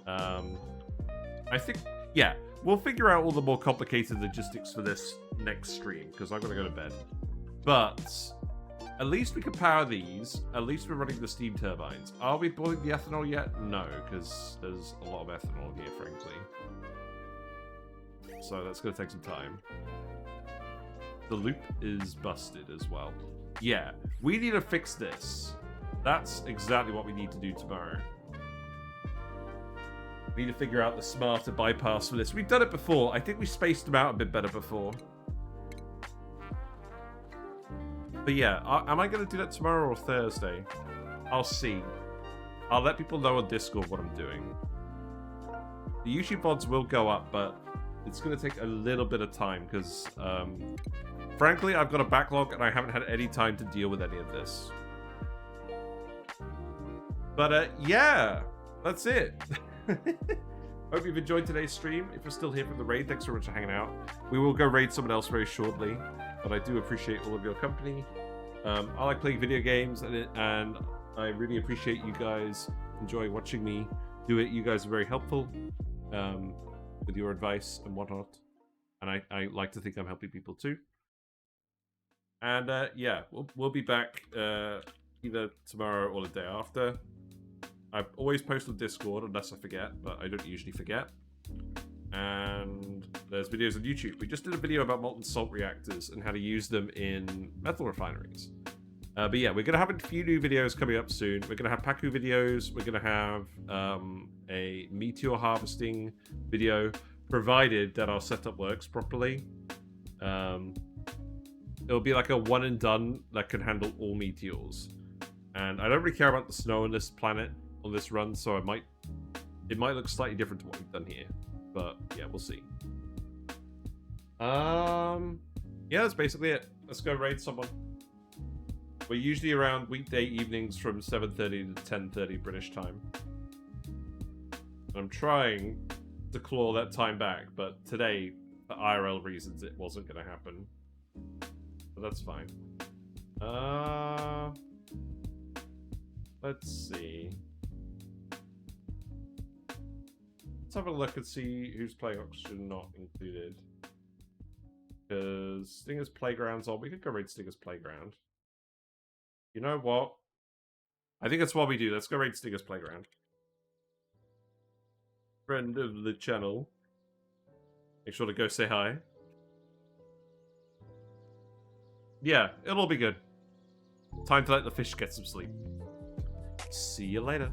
I think yeah, we'll figure out all the more complicated logistics for this next stream, because I've got to go to bed. But at least we can power these. At least we're running the steam turbines. Are we boiling the ethanol yet? No, because there's a lot of ethanol here, frankly. So that's going to take some time. The loop is busted as well. Yeah, we need to fix this. That's exactly what we need to do tomorrow. We need to figure out the smarter bypass for this. We've done it before. I think we spaced them out a bit better before. But yeah, am I going to do that tomorrow or Thursday? I'll see. I'll let people know on Discord what I'm doing. The YouTube VODs will go up, but it's going to take a little bit of time because, frankly, I've got a backlog and I haven't had any time to deal with any of this. But yeah, that's it. Hope you've enjoyed today's stream. If you're still here from the raid, thanks so much for hanging out. We will go raid someone else very shortly, but I do appreciate all of your company. I like playing video games, and I really appreciate you guys enjoying watching me do it. You guys are very helpful with your advice and whatnot, and I like to think I'm helping people too. And yeah, we'll be back either tomorrow or the day after. I always post on Discord unless I forget, but I don't usually forget. And there's videos on YouTube. We just did a video about molten salt reactors and how to use them in metal refineries. But yeah, we're going to have a few new videos coming up soon. We're going to have Paku videos. We're going to have a meteor harvesting video, provided that our setup works properly. It'll be like a one and done that can handle all meteors. And I don't really care about the snow on this planet, on this run, so it might look slightly different to what we've done here. But yeah, we'll see. Yeah, that's basically it. Let's go raid someone. We're usually around weekday evenings from 7:30 to 10:30 British time. I'm trying to claw that time back, but today, for IRL reasons, it wasn't going to happen. But that's fine. Let's see. Let's have a look and see who's playing Oxygen not included. Because Stinger's Playground's on. We could go raid Stinger's Playground. You know what? I think that's what we do. Let's go raid Stinger's Playground. Friend of the channel. Make sure to go say hi. Yeah, it'll all be good. Time to let the fish get some sleep. See you later.